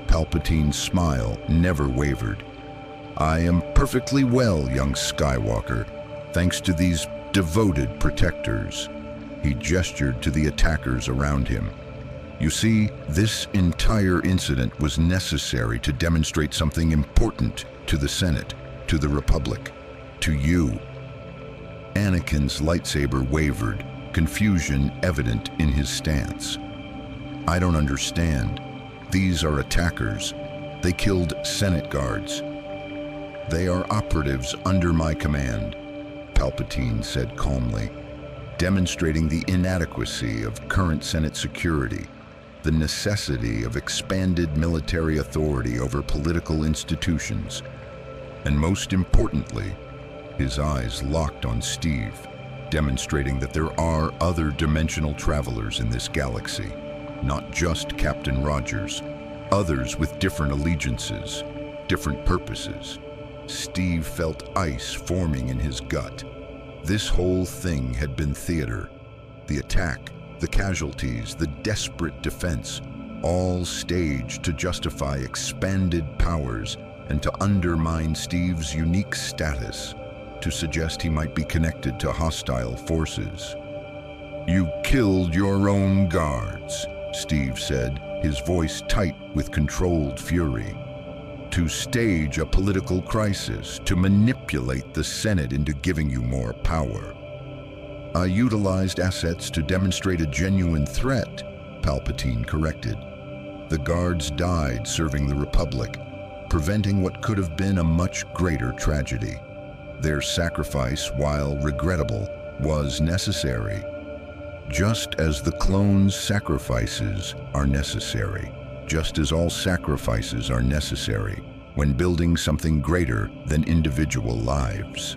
Palpatine's smile never wavered. "I am perfectly well, young Skywalker, thanks to these devoted protectors." He gestured to the attackers around him. "You see, this entire incident was necessary to demonstrate something important to the Senate, to the Republic, to you." Anakin's lightsaber wavered, confusion evident in his stance. "I don't understand. These are attackers. They killed Senate guards. They are operatives under my command," Palpatine said calmly, demonstrating the inadequacy of current Senate security, the necessity of expanded military authority over political institutions, and most importantly, his eyes locked on Steve, demonstrating that there are other dimensional travelers in this galaxy, not just Captain Rogers, others with different allegiances, different purposes. Steve felt ice forming in his gut. This whole thing had been theater. The attack, the casualties, the desperate defense, all staged to justify expanded powers and to undermine Steve's unique status, to suggest he might be connected to hostile forces. "You killed your own guards," Steve said, his voice tight with controlled fury. "To stage a political crisis, to manipulate the Senate into giving you more power." "I utilized assets to demonstrate a genuine threat," Palpatine corrected. "The guards died serving the Republic, preventing what could have been a much greater tragedy. Their sacrifice, while regrettable, was necessary. Just as the clones' sacrifices are necessary, just as all sacrifices are necessary when building something greater than individual lives."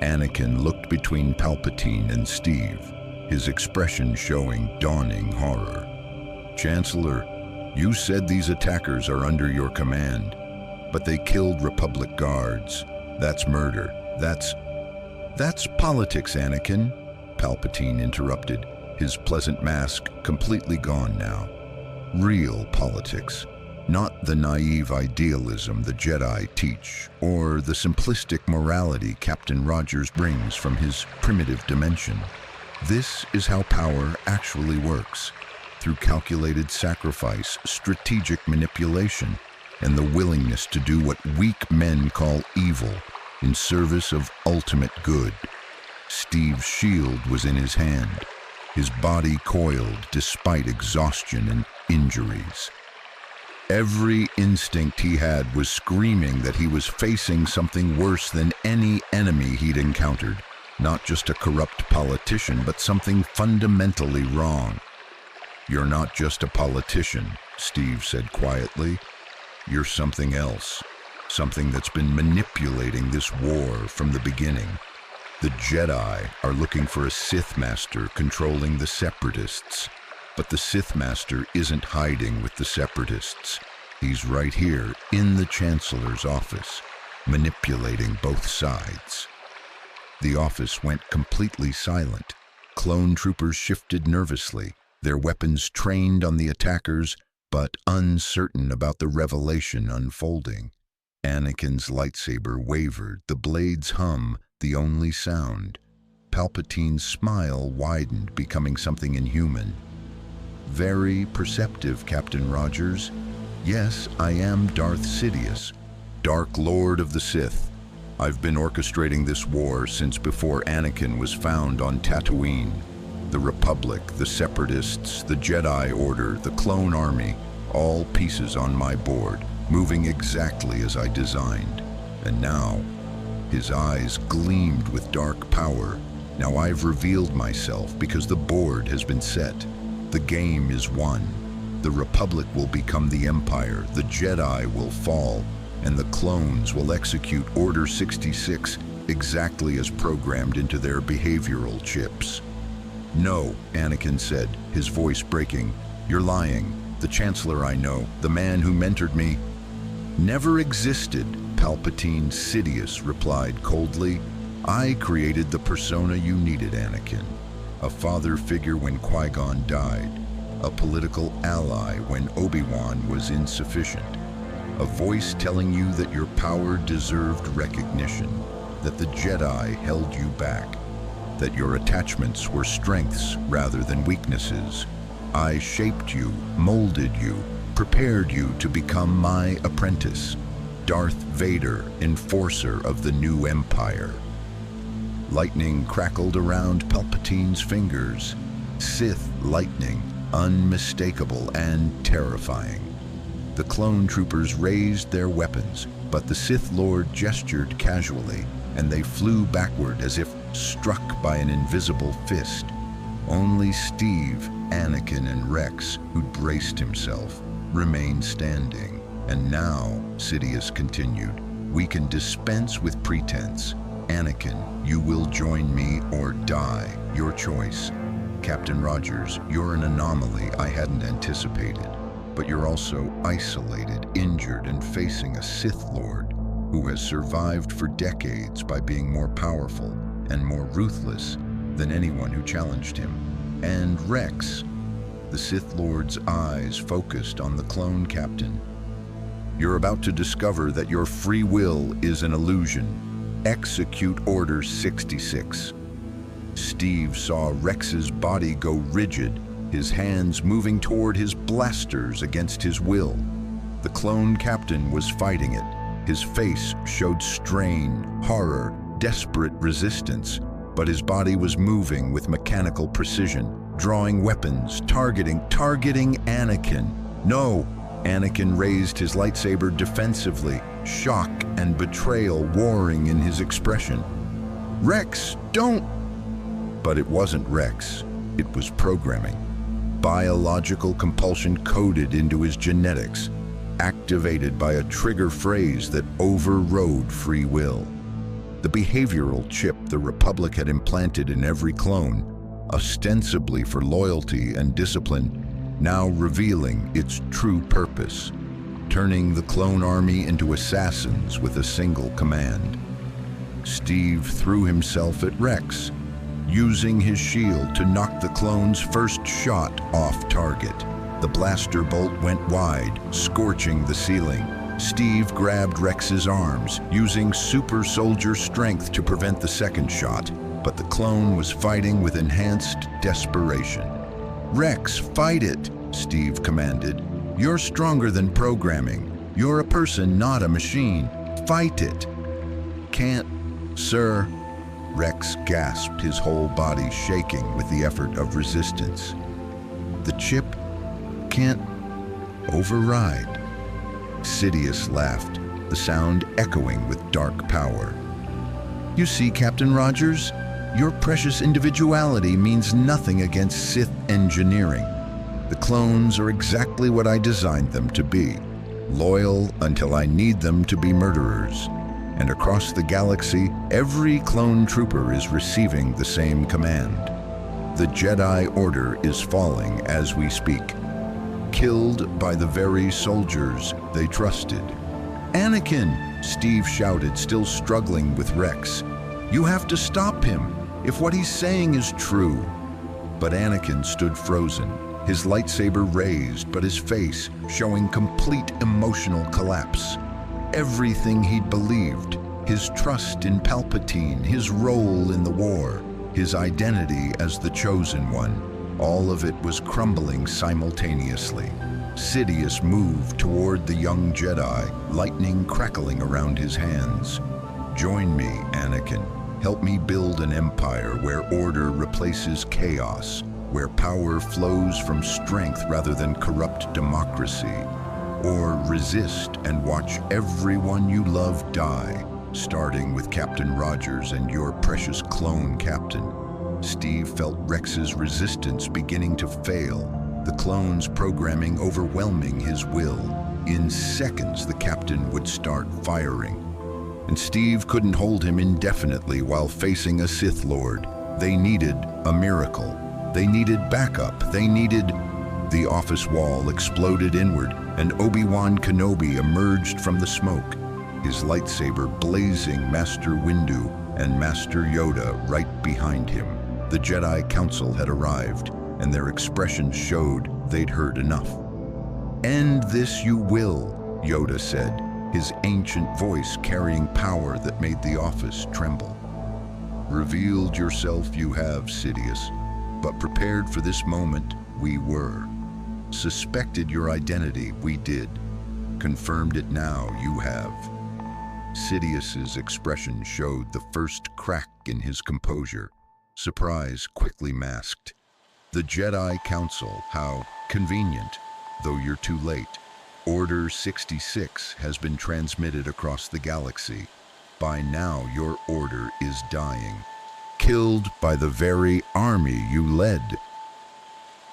Anakin looked between Palpatine and Steve, his expression showing dawning horror. "Chancellor, you said these attackers are under your command, but they killed Republic guards. That's murder. That's politics, Anakin," Palpatine interrupted, his pleasant mask completely gone now. "Real politics, not the naive idealism the Jedi teach, or the simplistic morality Captain Rogers brings from his primitive dimension. This is how power actually works, through calculated sacrifice, strategic manipulation, and the willingness to do what weak men call evil in service of ultimate good." Steve's shield was in his hand, his body coiled despite exhaustion and injuries. Every instinct he had was screaming that he was facing something worse than any enemy he'd encountered. Not just a corrupt politician, but something fundamentally wrong. "You're not just a politician," Steve said quietly. "You're something else. Something that's been manipulating this war from the beginning. The Jedi are looking for a Sith Master controlling the Separatists. But the Sith Master isn't hiding with the Separatists. He's right here in the Chancellor's office, manipulating both sides." The office went completely silent. Clone troopers shifted nervously, their weapons trained on the attackers, but uncertain about the revelation unfolding. Anakin's lightsaber wavered, the blades hum, the only sound. Palpatine's smile widened, becoming something inhuman. "Very perceptive, Captain Rogers. Yes, I am Darth Sidious, Dark Lord of the Sith. I've been orchestrating this war since before Anakin was found on Tatooine. The Republic, the Separatists, the Jedi Order, the Clone Army, all pieces on my board, moving exactly as I designed. And now," his eyes gleamed with dark power, "now I've revealed myself because the board has been set. The game is won. The Republic will become the Empire, the Jedi will fall, and the clones will execute Order 66 exactly as programmed into their behavioral chips." "No," Anakin said, his voice breaking. "You're lying. The Chancellor I know, the man who mentored me—" "Never existed," Palpatine Sidious replied coldly. "I created the persona you needed, Anakin. A father figure when Qui-Gon died, a political ally when Obi-Wan was insufficient, a voice telling you that your power deserved recognition, that the Jedi held you back, that your attachments were strengths rather than weaknesses. I shaped you, molded you, prepared you to become my apprentice, Darth Vader, enforcer of the new Empire." Lightning crackled around Palpatine's fingers. Sith lightning, unmistakable and terrifying. The clone troopers raised their weapons, but the Sith Lord gestured casually, and they flew backward as if struck by an invisible fist. Only Steve, Anakin, and Rex, who'd braced himself, remained standing. "And now," Sidious continued, "we can dispense with pretense. Anakin, you will join me or die, your choice. Captain Rogers, you're an anomaly I hadn't anticipated, but you're also isolated, injured, and facing a Sith Lord who has survived for decades by being more powerful and more ruthless than anyone who challenged him. And Rex," the Sith Lord's eyes focused on the clone captain, "you're about to discover that your free will is an illusion. Execute Order 66. Steve saw Rex's body go rigid, his hands moving toward his blasters against his will. The clone captain was fighting it. His face showed strain, horror, desperate resistance, but his body was moving with mechanical precision, drawing weapons, targeting Anakin. "No!" Anakin raised his lightsaber defensively, shock and betrayal warring in his expression. "Rex, don't!" But it wasn't Rex. It was programming. Biological compulsion coded into his genetics, activated by a trigger phrase that overrode free will. The behavioral chip the Republic had implanted in every clone, ostensibly for loyalty and discipline, now revealing its true purpose, turning the clone army into assassins with a single command. Steve threw himself at Rex, using his shield to knock the clone's first shot off target. The blaster bolt went wide, scorching the ceiling. Steve grabbed Rex's arms, using super soldier strength to prevent the second shot, but the clone was fighting with enhanced desperation. "Rex, fight it," Steve commanded. "You're stronger than programming. You're a person, not a machine. Fight it." "Can't, sir," Rex gasped, his whole body shaking with the effort of resistance. "The chip can't override," Sidious laughed, the sound echoing with dark power. "You see, Captain Rogers, your precious individuality means nothing against Sith engineering. The clones are exactly what I designed them to be, loyal until I need them to be murderers. And across the galaxy, every clone trooper is receiving the same command. The Jedi Order is falling as we speak, killed by the very soldiers they trusted." "Anakin!" Steve shouted, still struggling with Rex. "You have to stop him, if what he's saying is true." But Anakin stood frozen, his lightsaber raised, but his face showing complete emotional collapse. Everything he'd believed, his trust in Palpatine, his role in the war, his identity as the Chosen One, all of it was crumbling simultaneously. Sidious moved toward the young Jedi, lightning crackling around his hands. "Join me, Anakin. Help me build an empire where order replaces chaos, where power flows from strength rather than corrupt democracy. Or resist and watch everyone you love die, starting with Captain Rogers and your precious clone captain." Steve felt Rex's resistance beginning to fail, the clone's programming overwhelming his will. In seconds, the captain would start firing. And Steve couldn't hold him indefinitely while facing a Sith Lord. They needed a miracle. They needed backup. They needed... The office wall exploded inward, and Obi-Wan Kenobi emerged from the smoke, his lightsaber blazing Master Windu and Master Yoda right behind him. The Jedi Council had arrived, and their expressions showed they'd heard enough. "End this you will," Yoda said, his ancient voice carrying power that made the office tremble. "Revealed yourself you have, Sidious, but prepared for this moment we were. Suspected your identity, we did. Confirmed it now, you have." Sidious's expression showed the first crack in his composure, surprise quickly masked. "The Jedi Council, how convenient, though you're too late. Order 66 has been transmitted across the galaxy. By now your order is dying, killed by the very army you led."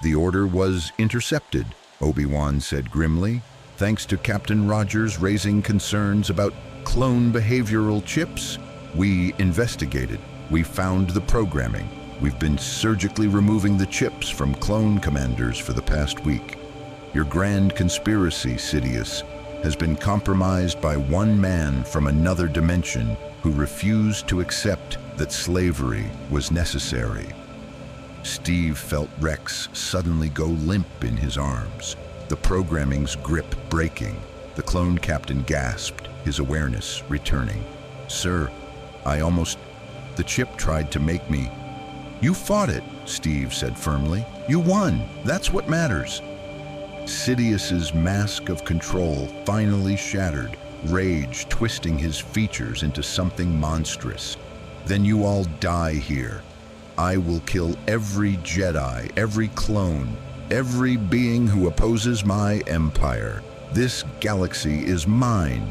"The order was intercepted," Obi-Wan said grimly, "thanks to Captain Rogers raising concerns about clone behavioral chips. We investigated. We found the programming. We've been surgically removing the chips from clone commanders for the past week. Your grand conspiracy, Sidious, has been compromised by one man from another dimension who refused to accept that slavery was necessary." Steve felt Rex suddenly go limp in his arms, the programming's grip breaking. The clone captain gasped, his awareness returning. "Sir, the chip tried to make me..." "You fought it," Steve said firmly. "You won. That's what matters." Sidious's mask of control finally shattered, rage twisting his features into something monstrous. "Then you all die here. I will kill every Jedi, every clone, every being who opposes my empire. This galaxy is mine."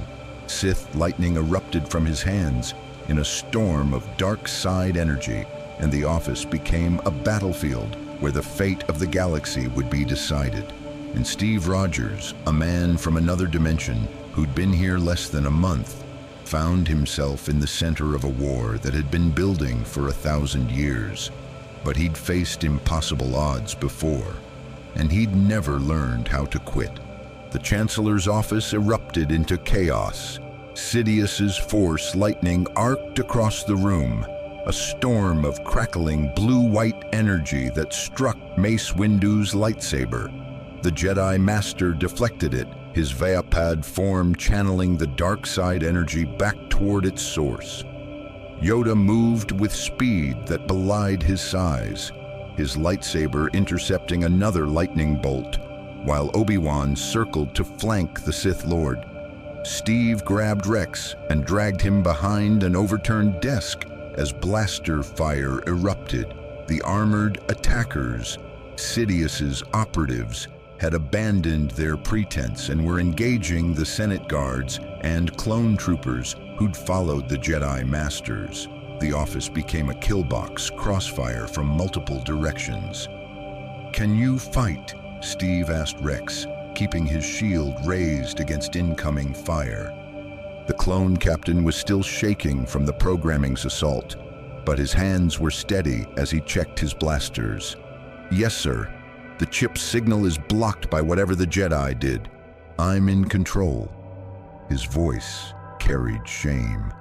Sith lightning erupted from his hands in a storm of dark side energy, and the office became a battlefield where the fate of the galaxy would be decided. And Steve Rogers, a man from another dimension who'd been here less than a month, found himself in the center of a war that had been building for 1,000 years. But he'd faced impossible odds before, and he'd never learned how to quit. The Chancellor's office erupted into chaos. Sidious's force lightning arced across the room, a storm of crackling blue-white energy that struck Mace Windu's lightsaber. The Jedi Master deflected it, his Vaapad form channeling the dark side energy back toward its source. Yoda moved with speed that belied his size, his lightsaber intercepting another lightning bolt, while Obi-Wan circled to flank the Sith Lord. Steve grabbed Rex and dragged him behind an overturned desk as blaster fire erupted. The armored attackers, Sidious's operatives, had abandoned their pretense and were engaging the Senate guards and clone troopers who'd followed the Jedi Masters. The office became a killbox, crossfire from multiple directions. "Can you fight?" Steve asked Rex, keeping his shield raised against incoming fire. The clone captain was still shaking from the programming's assault, but his hands were steady as he checked his blasters. "Yes, sir. The chip's signal is blocked by whatever the Jedi did. I'm in control." His voice carried shame.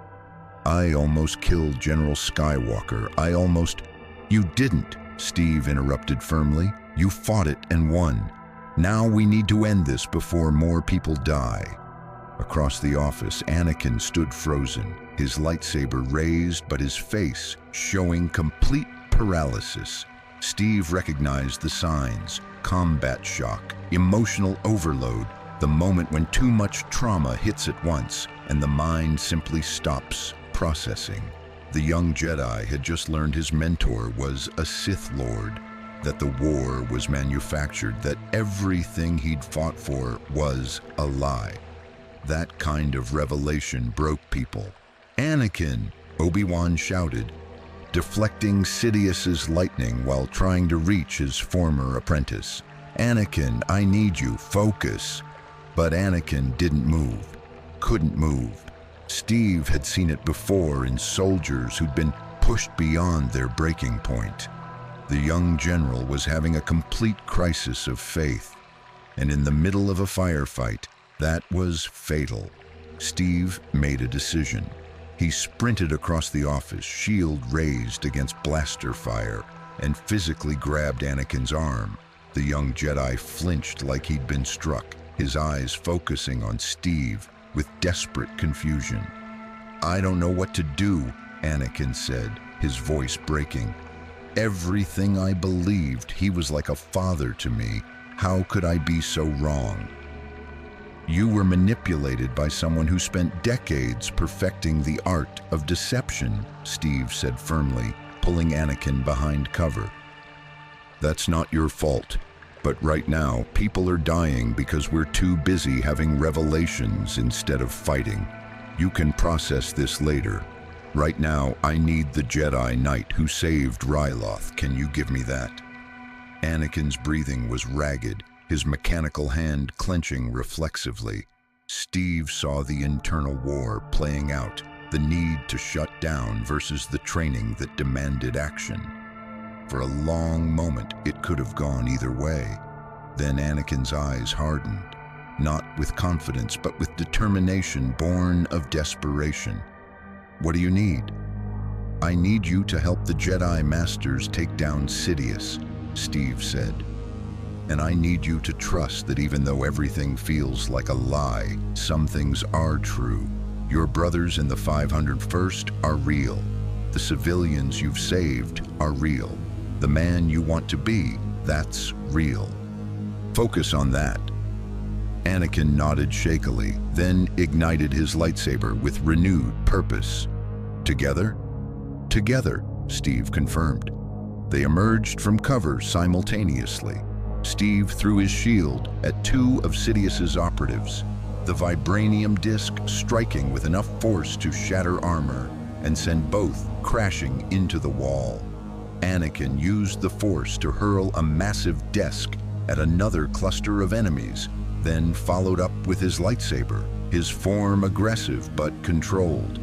"I almost killed General Skywalker. You didn't," Steve interrupted firmly. "You fought it and won. Now we need to end this before more people die." Across the office, Anakin stood frozen, his lightsaber raised but his face showing complete paralysis. Steve recognized the signs: combat shock, emotional overload, the moment when too much trauma hits at once and the mind simply stops processing. The young Jedi had just learned his mentor was a Sith Lord, that the war was manufactured, that everything he'd fought for was a lie. That kind of revelation broke people. "Anakin!" Obi-Wan shouted, deflecting Sidious's lightning while trying to reach his former apprentice. "Anakin, I need you, focus." But Anakin didn't move, couldn't move. Steve had seen it before in soldiers who'd been pushed beyond their breaking point. The young general was having a complete crisis of faith, and in the middle of a firefight, that was fatal. Steve made a decision. He sprinted across the office, shield raised against blaster fire, and physically grabbed Anakin's arm. The young Jedi flinched like he'd been struck, his eyes focusing on Steve with desperate confusion. "I don't know what to do," Anakin said, his voice breaking. "Everything I believed, he was like a father to me. How could I be so wrong?" "You were manipulated by someone who spent decades perfecting the art of deception," Steve said firmly, pulling Anakin behind cover. "That's not your fault. But right now, people are dying because we're too busy having revelations instead of fighting. You can process this later. Right now, I need the Jedi Knight who saved Ryloth. Can you give me that?" Anakin's breathing was ragged, his mechanical hand clenching reflexively. Steve saw the internal war playing out, the need to shut down versus the training that demanded action. For a long moment, it could have gone either way. Then Anakin's eyes hardened, not with confidence, but with determination born of desperation. "What do you need?" "I need you to help the Jedi Masters take down Sidious," Steve said. "And I need you to trust that even though everything feels like a lie, some things are true. Your brothers in the 501st are real. The civilians you've saved are real. The man you want to be, that's real. Focus on that." Anakin nodded shakily, then ignited his lightsaber with renewed purpose. "Together?" "Together," Steve confirmed. They emerged from cover simultaneously. Steve threw his shield at two of Sidious's operatives, the vibranium disc striking with enough force to shatter armor and send both crashing into the wall. Anakin used the force to hurl a massive desk at another cluster of enemies, then followed up with his lightsaber, his form aggressive but controlled.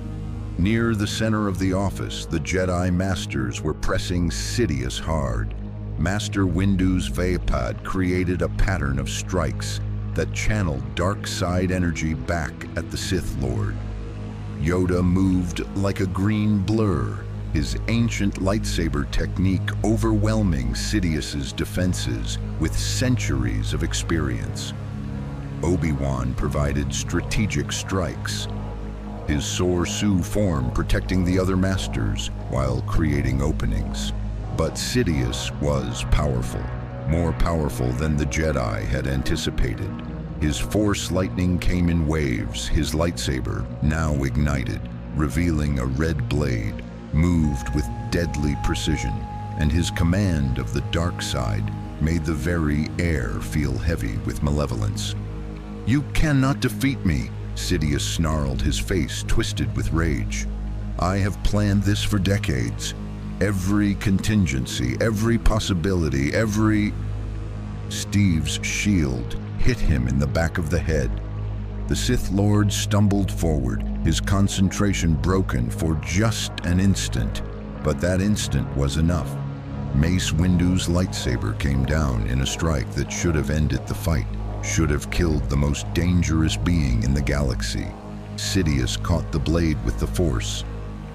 Near the center of the office, the Jedi Masters were pressing Sidious hard. Master Windu's Vaapad created a pattern of strikes that channeled dark side energy back at the Sith Lord. Yoda moved like a green blur, his ancient lightsaber technique overwhelming Sidious's defenses with centuries of experience. Obi-Wan provided strategic strikes, his Sor-Su form protecting the other masters while creating openings. But Sidious was powerful, more powerful than the Jedi had anticipated. His Force lightning came in waves, his lightsaber, now ignited, revealing a red blade, moved with deadly precision, and his command of the dark side made the very air feel heavy with malevolence. "You cannot defeat me," Sidious snarled, his face twisted with rage. "I have planned this for decades. Every contingency, every possibility, every—" Steve's shield hit him in the back of the head. The Sith Lord stumbled forward, his concentration broken for just an instant. But that instant was enough. Mace Windu's lightsaber came down in a strike that should have ended the fight, should have killed the most dangerous being in the galaxy. Sidious caught the blade with the Force,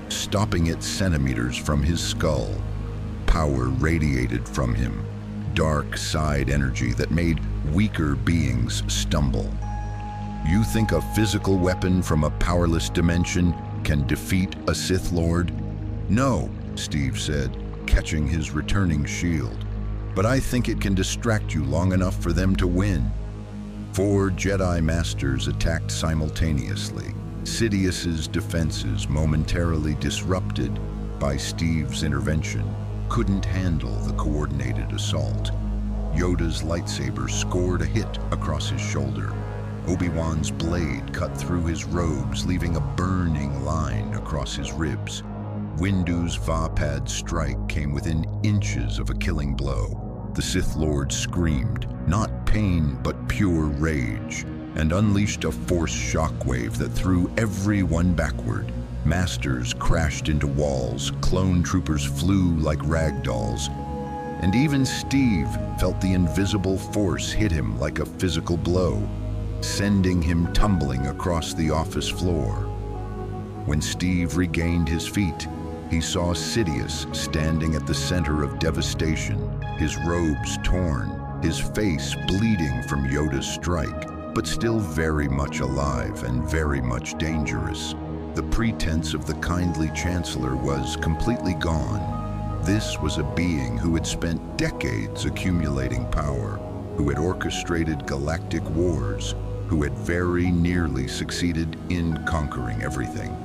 stopping it centimeters from his skull. Power radiated from him, dark side energy that made weaker beings stumble. You think a physical weapon from a powerless dimension can defeat a Sith Lord? No, Steve said, catching his returning shield. But I think it can distract you long enough for them to win. 4 Jedi Masters attacked simultaneously, Sidious's defenses momentarily disrupted by Steve's intervention, couldn't handle the coordinated assault. Yoda's lightsaber scored a hit across his shoulder. Obi-Wan's blade cut through his robes, leaving a burning line across his ribs. Windu's Vapad strike came within inches of a killing blow. The Sith Lord screamed, not pain but pure rage, and unleashed a Force shockwave that threw everyone backward. Masters crashed into walls, clone troopers flew like ragdolls, and even Steve felt the invisible Force hit him like a physical blow, sending him tumbling across the office floor. When Steve regained his feet, he saw Sidious standing at the center of devastation, his robes torn, his face bleeding from Yoda's strike, but still very much alive and very much dangerous. The pretense of the kindly Chancellor was completely gone. This was a being who had spent decades accumulating power, who had orchestrated galactic wars, who had very nearly succeeded in conquering everything.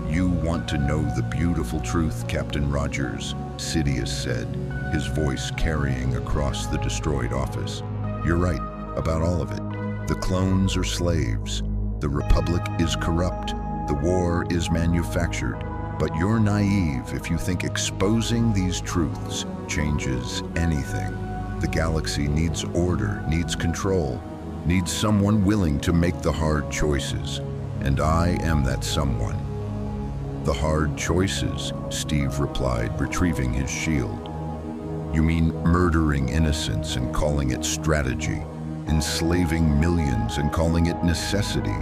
"You want to know the beautiful truth, Captain Rogers," Sidious said, his voice carrying across the destroyed office. "You're right about all of it. The clones are slaves. The Republic is corrupt. The war is manufactured. But you're naive if you think exposing these truths changes anything. The galaxy needs order, needs control, needs someone willing to make the hard choices. And I am that someone." "The hard choices," Steve replied, retrieving his shield. "You mean murdering innocents and calling it strategy, enslaving millions and calling it necessity,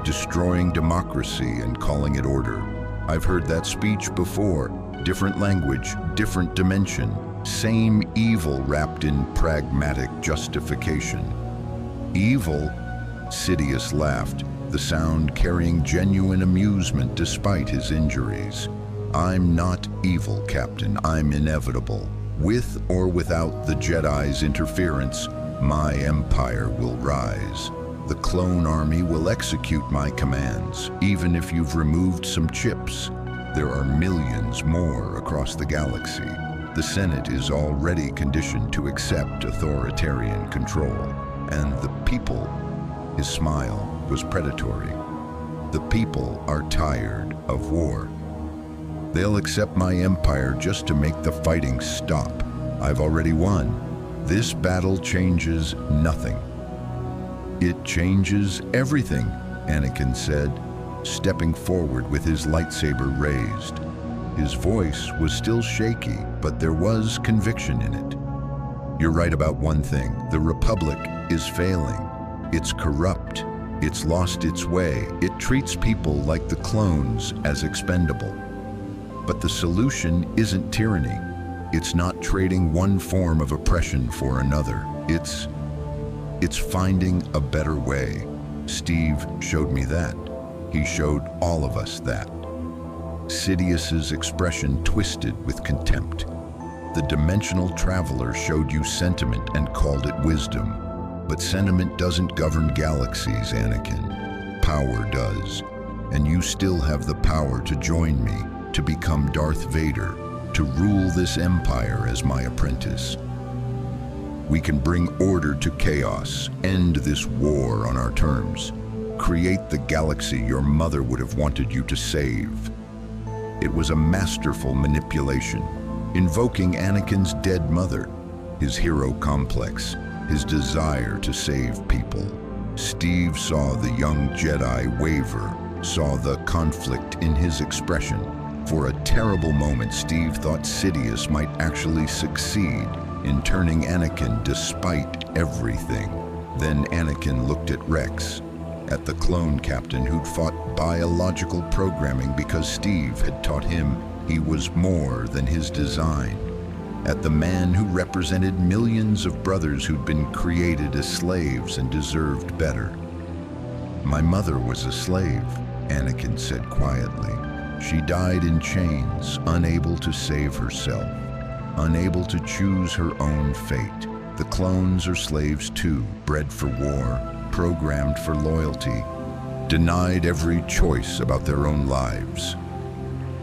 destroying democracy and calling it order. I've heard that speech before. Different language, different dimension, same evil wrapped in pragmatic justification." "Evil?" Sidious laughed, the sound carrying genuine amusement despite his injuries. "I'm not evil, Captain. I'm inevitable. With or without the Jedi's interference, my empire will rise. The clone army will execute my commands, even if you've removed some chips. There are millions more across the galaxy. The Senate is already conditioned to accept authoritarian control. And the people," his smile was predatory, "the people are tired of war. They'll accept my empire just to make the fighting stop. I've already won. This battle changes nothing." "It changes everything," Anakin said, stepping forward with his lightsaber raised. His voice was still shaky, but there was conviction in it. "You're right about one thing. The Republic is failing. It's corrupt. It's lost its way. It treats people like the clones as expendable. But the solution isn't tyranny. It's not trading one form of oppression for another. It's finding a better way. Steve showed me that. He showed all of us that." Sidious's expression twisted with contempt. "The dimensional traveler showed you sentiment and called it wisdom. But sentiment doesn't govern galaxies, Anakin. Power does. And you still have the power to join me, to become Darth Vader, to rule this empire as my apprentice." We can bring order to chaos, end this war on our terms, create the galaxy your mother would have wanted you to save. It was a masterful manipulation, invoking Anakin's dead mother, his hero complex, his desire to save people. Steve saw the young Jedi waver, saw the conflict in his expression. For a terrible moment, Steve thought Sidious might actually succeed in turning Anakin despite everything. Then Anakin looked at Rex, at the clone captain who'd fought biological programming because Steve had taught him he was more than his design, at the man who represented millions of brothers who'd been created as slaves and deserved better. "My mother was a slave," Anakin said quietly. "She died in chains, unable to save herself, unable to choose her own fate. The clones are slaves too, bred for war, programmed for loyalty, denied every choice about their own lives.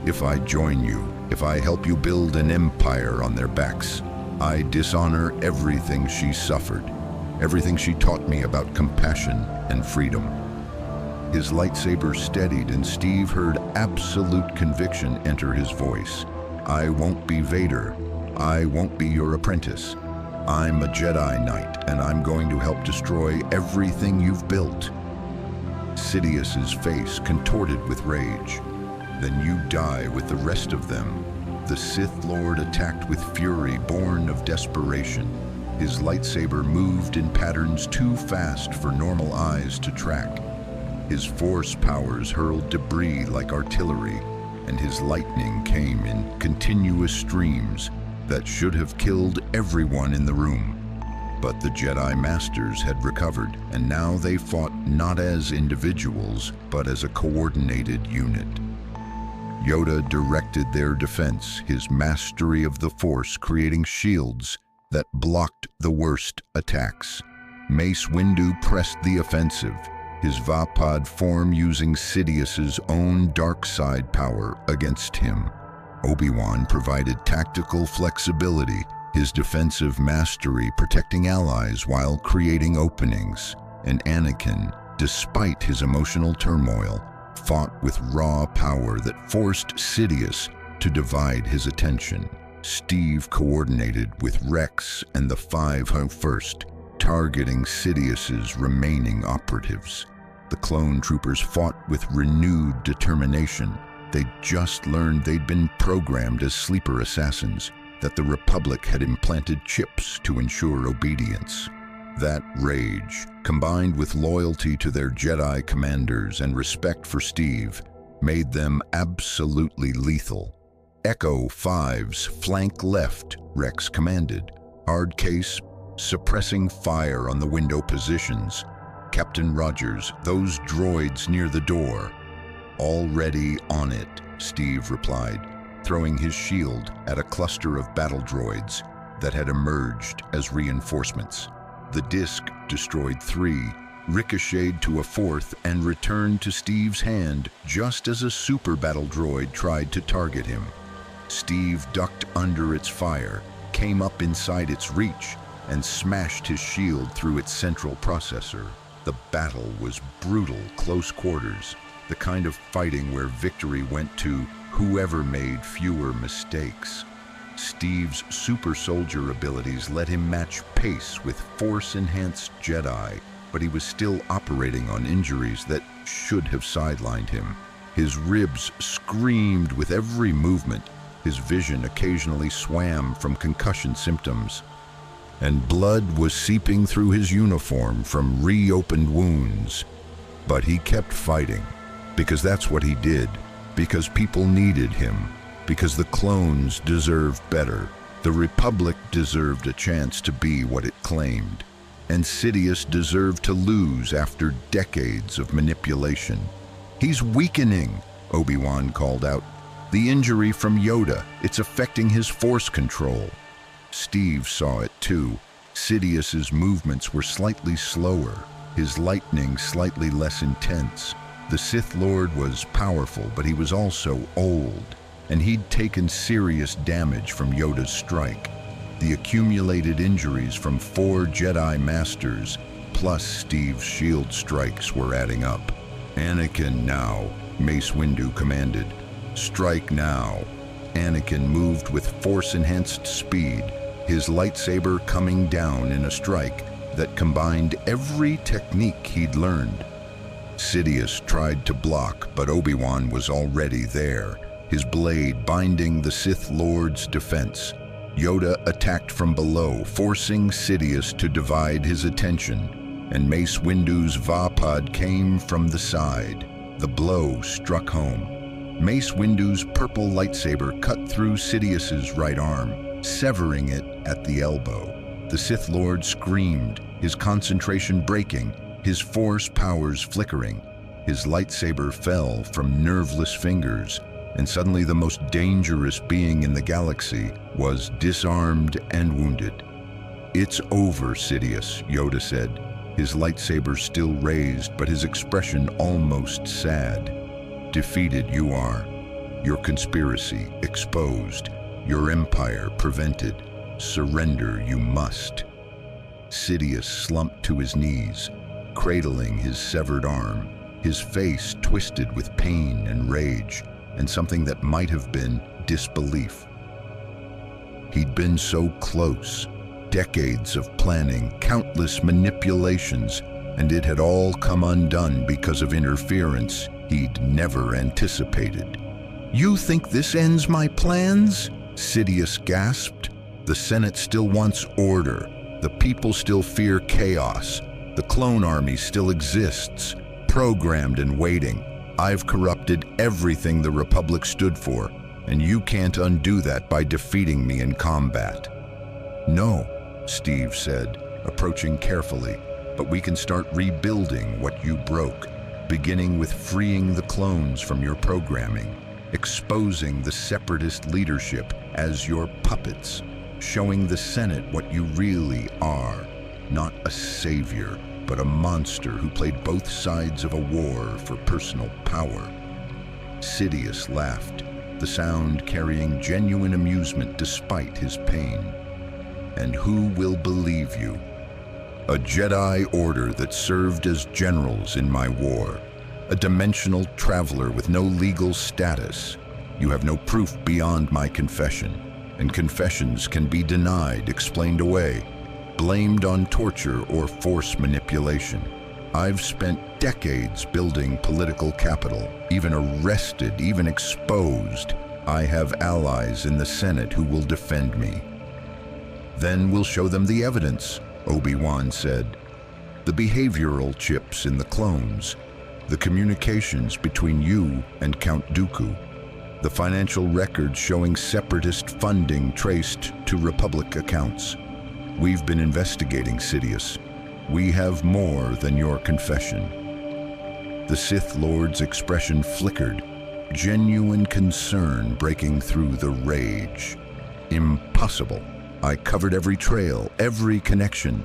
If I join you, if I help you build an empire on their backs, I dishonor everything she suffered, everything she taught me about compassion and freedom." His lightsaber steadied, and Steve heard absolute conviction enter his voice. "I won't be Vader. I won't be your apprentice. I'm a Jedi Knight, and I'm going to help destroy everything you've built." Sidious's face contorted with rage. "Then you die with the rest of them." The Sith Lord attacked with fury born of desperation. His lightsaber moved in patterns too fast for normal eyes to track. His force powers hurled debris like artillery, and his lightning came in continuous streams that should have killed everyone in the room. But the Jedi Masters had recovered, and now they fought not as individuals, but as a coordinated unit. Yoda directed their defense, his mastery of the Force creating shields that blocked the worst attacks. Mace Windu pressed the offensive, his Vapad form using Sidious's own dark side power against him. Obi-Wan provided tactical flexibility, his defensive mastery protecting allies while creating openings. And Anakin, despite his emotional turmoil, fought with raw power that forced Sidious to divide his attention. Steve coordinated with Rex and the 501st, targeting Sidious's remaining operatives. The clone troopers fought with renewed determination. They'd just learned they'd been programmed as sleeper assassins, that the Republic had implanted chips to ensure obedience. That rage, combined with loyalty to their Jedi commanders and respect for Steve, made them absolutely lethal. "Echo 5's flank left," Rex commanded. "Hard case, suppressing fire on the window positions. Captain Rogers, those droids near the door." "Already on it," Steve replied, throwing his shield at a cluster of battle droids that had emerged as reinforcements. The disc destroyed 3, ricocheted to a 4th, and returned to Steve's hand just as a super battle droid tried to target him. Steve ducked under its fire, came up inside its reach, and smashed his shield through its central processor. The battle was brutal, close quarters, the kind of fighting where victory went to whoever made fewer mistakes. Steve's super soldier abilities let him match pace with Force-enhanced Jedi, but he was still operating on injuries that should have sidelined him. His ribs screamed with every movement, his vision occasionally swam from concussion symptoms, and blood was seeping through his uniform from reopened wounds. But he kept fighting, because that's what he did, because people needed him, because the clones deserved better. The Republic deserved a chance to be what it claimed, and Sidious deserved to lose after decades of manipulation. "He's weakening," Obi-Wan called out. "The injury from Yoda, it's affecting his force control." Steve saw it too. Sidious's movements were slightly slower, his lightning slightly less intense. The Sith Lord was powerful, but he was also old, and he'd taken serious damage from Yoda's strike. The accumulated injuries from 4 Jedi Masters, plus Steve's shield strikes, were adding up. "Anakin, now," Mace Windu commanded. "Strike now." Anakin moved with force-enhanced speed, his lightsaber coming down in a strike that combined every technique he'd learned. Sidious tried to block, but Obi-Wan was already there, his blade binding the Sith Lord's defense. Yoda attacked from below, forcing Sidious to divide his attention, and Mace Windu's Va-Pod came from the side. The blow struck home. Mace Windu's purple lightsaber cut through Sidious's right arm, severing it at the elbow. The Sith Lord screamed, his concentration breaking, his force powers flickering. His lightsaber fell from nerveless fingers, and suddenly the most dangerous being in the galaxy was disarmed and wounded. "It's over, Sidious," Yoda said, his lightsaber still raised, but his expression almost sad. "Defeated you are. Your conspiracy exposed. Your empire prevented. Surrender you must." Sidious slumped to his knees, cradling his severed arm, his face twisted with pain and rage, and something that might have been disbelief. He'd been so close, decades of planning, countless manipulations, and it had all come undone because of interference he'd never anticipated. "You think this ends my plans?" Sidious gasped. "The Senate still wants order. The people still fear chaos. The clone army still exists, programmed and waiting. I've corrupted everything the Republic stood for, and you can't undo that by defeating me in combat." "No," Steve said, approaching carefully, "but we can start rebuilding what you broke, beginning with freeing the clones from your programming, exposing the separatist leadership as your puppets, showing the Senate what you really are, not a savior, but a monster who played both sides of a war for personal power." Sidious laughed, the sound carrying genuine amusement despite his pain. "And who will believe you? A Jedi Order that served as generals in my war. A dimensional traveler with no legal status. You have no proof beyond my confession, and confessions can be denied, explained away, blamed on torture or force manipulation. I've spent decades building political capital, even arrested, even exposed. I have allies in the Senate who will defend me." "Then we'll show them the evidence," Obi-Wan said. "The behavioral chips in the clones, the communications between you and Count Dooku, the financial records showing separatist funding traced to Republic accounts. We've been investigating, Sidious. We have more than your confession." The Sith Lord's expression flickered, genuine concern breaking through the rage. "Impossible. I covered every trail, every connection."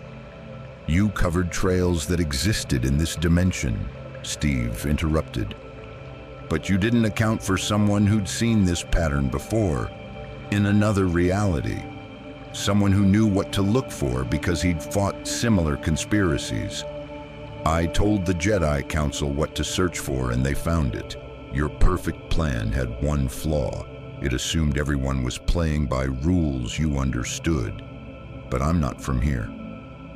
"You covered trails that existed in this dimension," Steve interrupted. "But you didn't account for someone who'd seen this pattern before, in another reality. Someone who knew what to look for because he'd fought similar conspiracies. I told the Jedi Council what to search for, and they found it. Your perfect plan had one flaw. It assumed everyone was playing by rules you understood. But I'm not from here,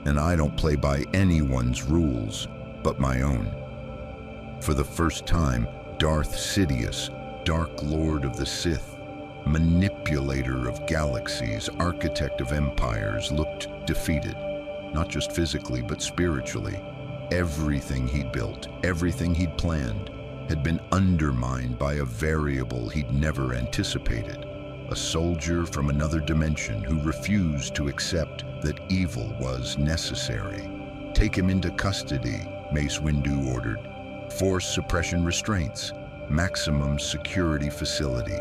and I don't play by anyone's rules but my own." For the first time, Darth Sidious, Dark Lord of the Sith, manipulator of galaxies, architect of empires, looked defeated, not just physically but spiritually. Everything he'd built, everything he'd planned, had been undermined by a variable he'd never anticipated. A soldier from another dimension who refused to accept that evil was necessary. "Take him into custody," Mace Windu ordered. "Force suppression restraints, maximum security facility.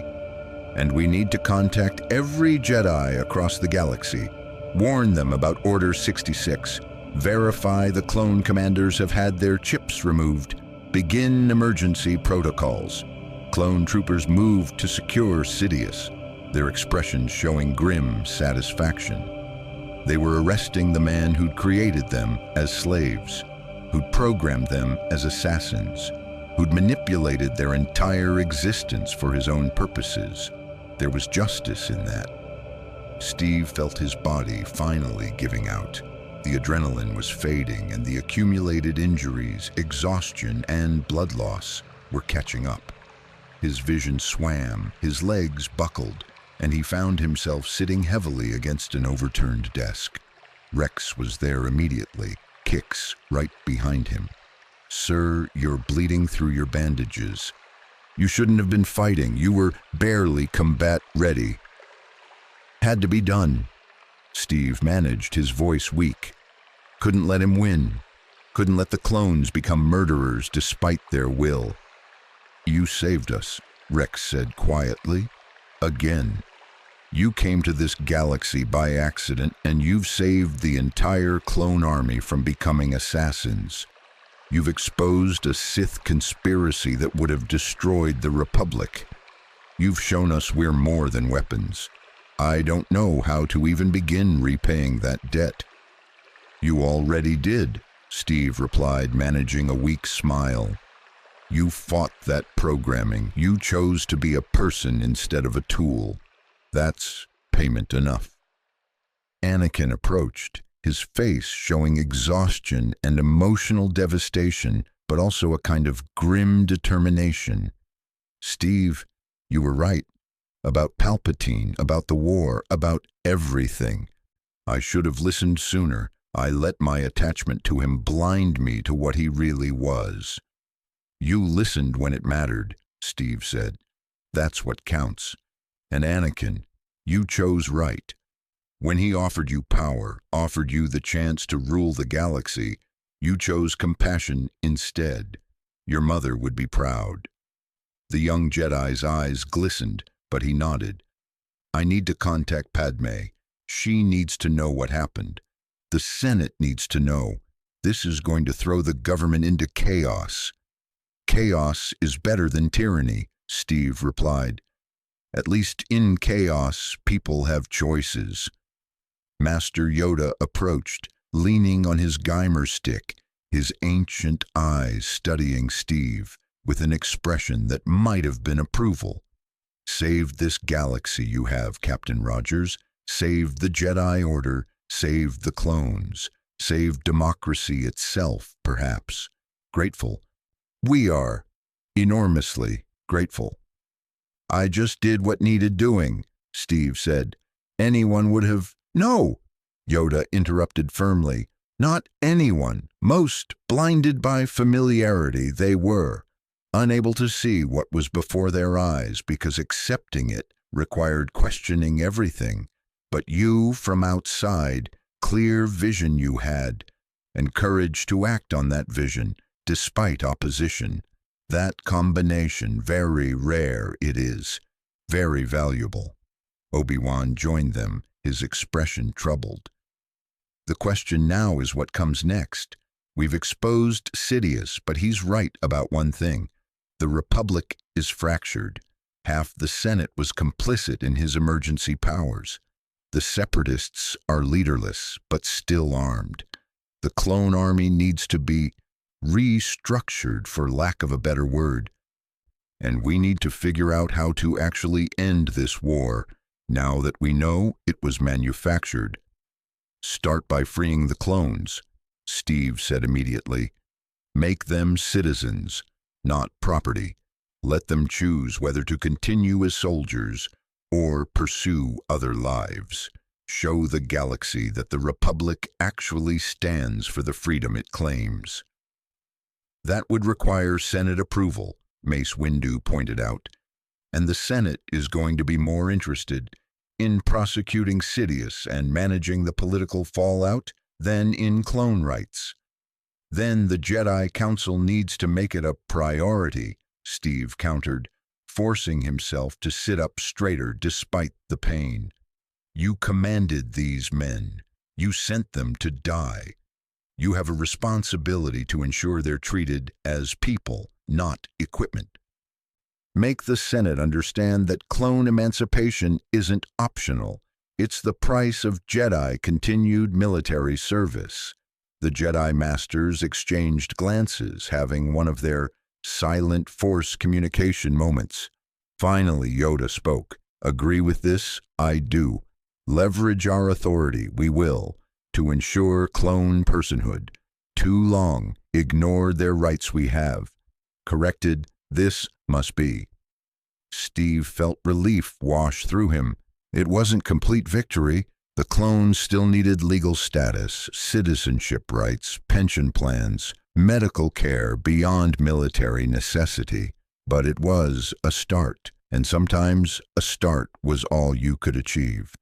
And we need to contact every Jedi across the galaxy. Warn them about Order 66. Verify the clone commanders have had their chips removed. Begin emergency protocols." Clone troopers moved to secure Sidious. their expressions showing grim satisfaction. They were arresting the man who'd created them as slaves, who'd programmed them as assassins, who'd manipulated their entire existence for his own purposes. There was justice in that. Steve felt his body finally giving out. The adrenaline was fading, and the accumulated injuries, exhaustion, and blood loss were catching up. His vision swam, his legs buckled, and he found himself sitting heavily against an overturned desk. Rex was there immediately, Kix right behind him. "Sir, you're bleeding through your bandages. You shouldn't have been fighting. You were barely combat ready." "Had to be done." Steve managed, his voice weak. Couldn't let him win. Couldn't let the clones become murderers despite their will. "You saved us," Rex said quietly. "Again. You came to this galaxy by accident, and you've saved the entire clone army from becoming assassins. You've exposed a Sith conspiracy that would have destroyed the Republic. You've shown us we're more than weapons. I don't know how to even begin repaying that debt." "You already did," Steve replied, managing a weak smile. "You fought that programming. You chose to be a person instead of a tool. That's payment enough." Anakin approached, his face showing exhaustion and emotional devastation, but also a kind of grim determination. "Steve, you were right. About Palpatine, about the war, about everything. I should have listened sooner. I let my attachment to him blind me to what he really was." "You listened when it mattered," Steve said. "That's what counts. And Anakin, you chose right. When he offered you power, offered you the chance to rule the galaxy, you chose compassion instead. Your mother would be proud." The young Jedi's eyes glistened, but he nodded. "I need to contact Padme. She needs to know what happened. The Senate needs to know. This is going to throw the government into chaos." "Chaos is better than tyranny," Steve replied. "At least in chaos, people have choices." Master Yoda approached, leaning on his Geimer stick, his ancient eyes studying Steve with an expression that might have been approval. "Saved this galaxy you have, Captain Rogers. Saved the Jedi Order. Saved the clones. Saved democracy itself, perhaps. Grateful. We are. Enormously grateful." "I just did what needed doing," Steve said. "Anyone would have—" "No," Yoda interrupted firmly. "Not anyone. Most blinded by familiarity they were. Unable to see what was before their eyes because accepting it required questioning everything. But you, from outside, clear vision you had, and courage to act on that vision, despite opposition. That combination, very rare it is, very valuable." Obi-Wan joined them, his expression troubled. "The question now is what comes next. We've exposed Sidious, but he's right about one thing. The Republic is fractured. Half the Senate was complicit in his emergency powers. The Separatists are leaderless, but still armed. The clone army needs to be restructured, for lack of a better word. And we need to figure out how to actually end this war, now that we know it was manufactured." "Start by freeing the clones," Steve said immediately. "Make them citizens, not property. Let them choose whether to continue as soldiers or pursue other lives. Show the galaxy that the Republic actually stands for the freedom it claims." "That would require Senate approval," Mace Windu pointed out. "And the Senate is going to be more interested in prosecuting Sidious and managing the political fallout than in clone rights. Then the Jedi Council needs to make it a priority," Steve countered, forcing himself to sit up straighter despite the pain. "You commanded these men. You sent them to die. You have a responsibility to ensure they're treated as people, not equipment." Make the Senate understand that clone emancipation isn't optional. It's the price of Jedi continued military service. The Jedi Masters exchanged glances, having one of their silent Force communication moments. Finally, Yoda spoke. Agree with this? I do. Leverage our authority, we will, to ensure clone personhood. Too long, ignored their rights we have. Corrected, this must be. Steve felt relief wash through him. It wasn't complete victory. The clones still needed legal status, citizenship rights, pension plans, medical care beyond military necessity. But it was a start, and sometimes a start was all you could achieve.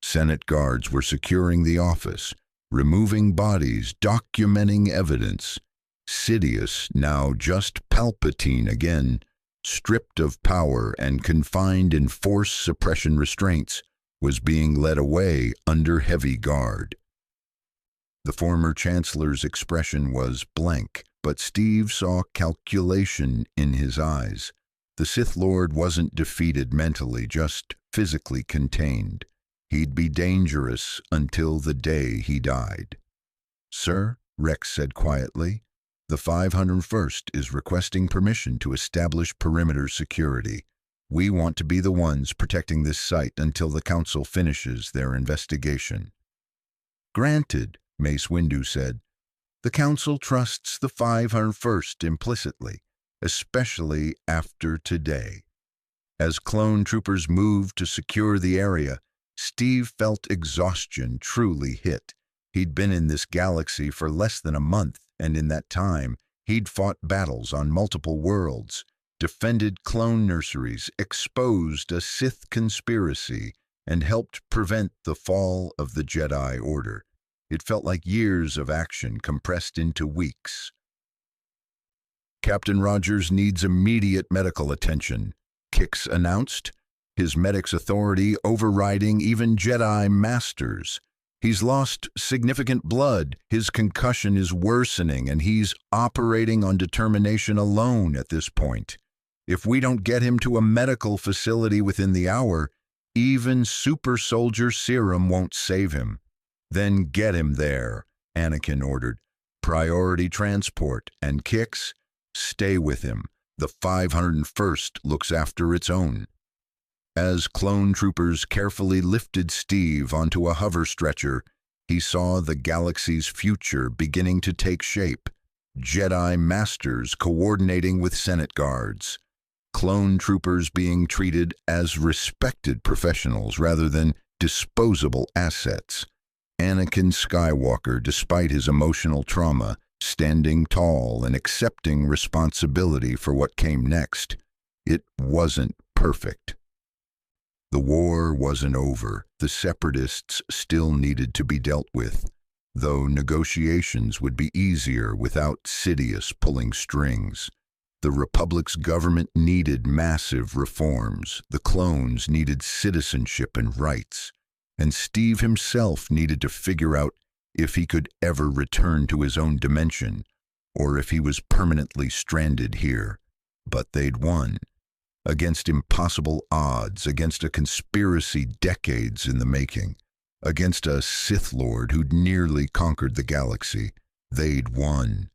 Senate guards were securing the office, removing bodies, documenting evidence. Sidious, now just Palpatine again, stripped of power and confined in Force suppression restraints, was being led away under heavy guard. The former Chancellor's expression was blank, but Steve saw calculation in his eyes. The Sith Lord wasn't defeated mentally, just physically contained. He'd be dangerous until the day he died. Sir, Rex said quietly, the 501st is requesting permission to establish perimeter security. We want to be the ones protecting this site until the Council finishes their investigation. Granted, Mace Windu said. The Council trusts the 501st implicitly, especially after today. As clone troopers moved to secure the area, Steve felt exhaustion truly hit. He'd been in this galaxy for less than a month, and in that time, he'd fought battles on multiple worlds, defended clone nurseries, exposed a Sith conspiracy, and helped prevent the fall of the Jedi Order. It felt like years of action compressed into weeks. Captain Rogers needs immediate medical attention, Kix announced, his medic's authority overriding even Jedi Masters. He's lost significant blood, his concussion is worsening, and he's operating on determination alone at this point. If we don't get him to a medical facility within the hour, even super soldier serum won't save him. Then get him there, Anakin ordered. Priority transport, and Kix, stay with him. The 501st looks after its own. As clone troopers carefully lifted Steve onto a hover stretcher, he saw the galaxy's future beginning to take shape. Jedi Masters coordinating with Senate guards. Clone troopers being treated as respected professionals rather than disposable assets. Anakin Skywalker, despite his emotional trauma, standing tall and accepting responsibility for what came next. It wasn't perfect. The war wasn't over. The Separatists still needed to be dealt with, though negotiations would be easier without Sidious pulling strings. The Republic's government needed massive reforms. The clones needed citizenship and rights. And Steve himself needed to figure out if he could ever return to his own dimension, or if he was permanently stranded here. But they'd won. Against impossible odds, against a conspiracy decades in the making, against a Sith Lord who'd nearly conquered the galaxy, they'd won.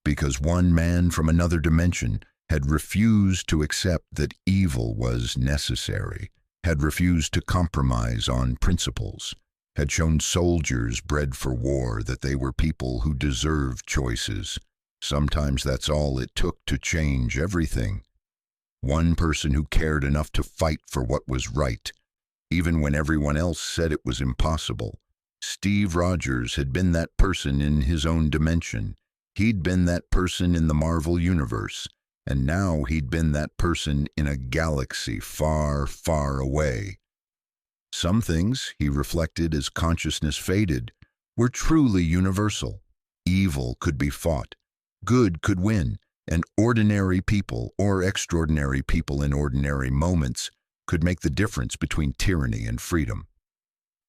Because one man from another dimension had refused to accept that evil was necessary, had refused to compromise on principles, had shown soldiers bred for war that they were people who deserved choices. Sometimes that's all it took to change everything. One person who cared enough to fight for what was right, even when everyone else said it was impossible. Steve Rogers had been that person in his own dimension. He'd been that person in the Marvel Universe, and now he'd been that person in a galaxy far, far away. Some things, he reflected as consciousness faded, were truly universal. Evil could be fought. Good could win. And ordinary people, or extraordinary people in ordinary moments, could make the difference between tyranny and freedom.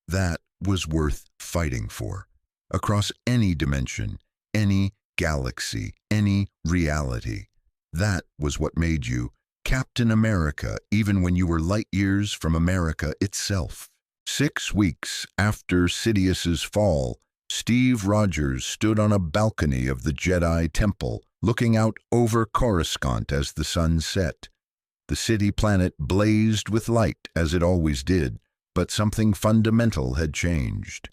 That was worth fighting for. Across any dimension, any galaxy, any reality. That was what made you Captain America, even when you were light years from America itself. 6 weeks after Sidious's fall, Steve Rogers stood on a balcony of the Jedi Temple, looking out over Coruscant as the sun set. The city planet blazed with light, as it always did, but something fundamental had changed.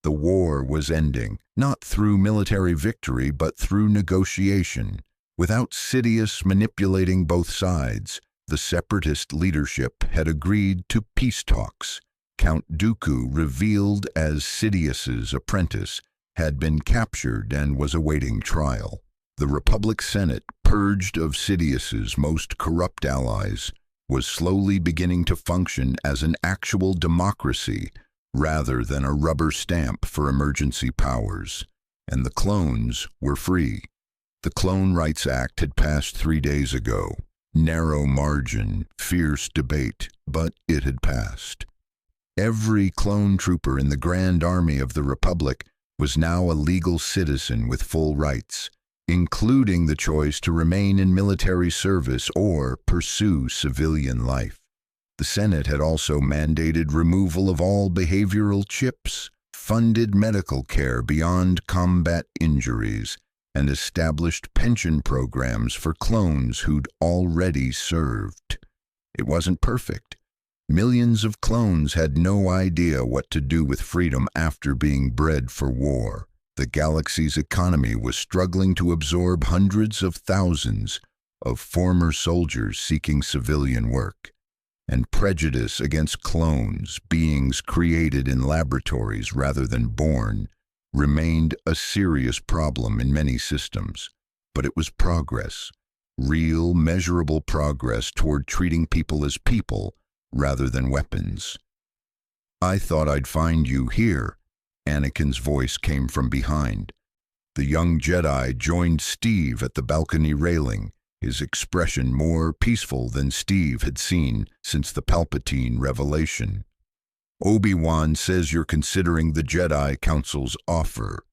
The war was ending, not through military victory, but through negotiation. Without Sidious manipulating both sides, the separatist leadership had agreed to peace talks. Count Dooku, revealed as Sidious's apprentice, had been captured and was awaiting trial. The Republic Senate, purged of Sidious's most corrupt allies, was slowly beginning to function as an actual democracy rather than a rubber stamp for emergency powers. And the clones were free. The Clone Rights Act had passed 3 days ago. Narrow margin, fierce debate, but it had passed. Every clone trooper in the Grand Army of the Republic was now a legal citizen with full rights, including the choice to remain in military service or pursue civilian life. The Senate had also mandated removal of all behavioral chips, funded medical care beyond combat injuries, and established pension programs for clones who'd already served. It wasn't perfect. Millions of clones had no idea what to do with freedom after being bred for war. The galaxy's economy was struggling to absorb hundreds of thousands of former soldiers seeking civilian work. And prejudice against clones, beings created in laboratories rather than born, remained a serious problem in many systems. But it was progress, real, measurable progress toward treating people as people rather than weapons. "I thought I'd find you here," Anakin's voice came from behind. The young Jedi joined Steve at the balcony railing, his expression more peaceful than Steve had seen since the Palpatine revelation. "Obi-Wan says you're considering the Jedi Council's offer."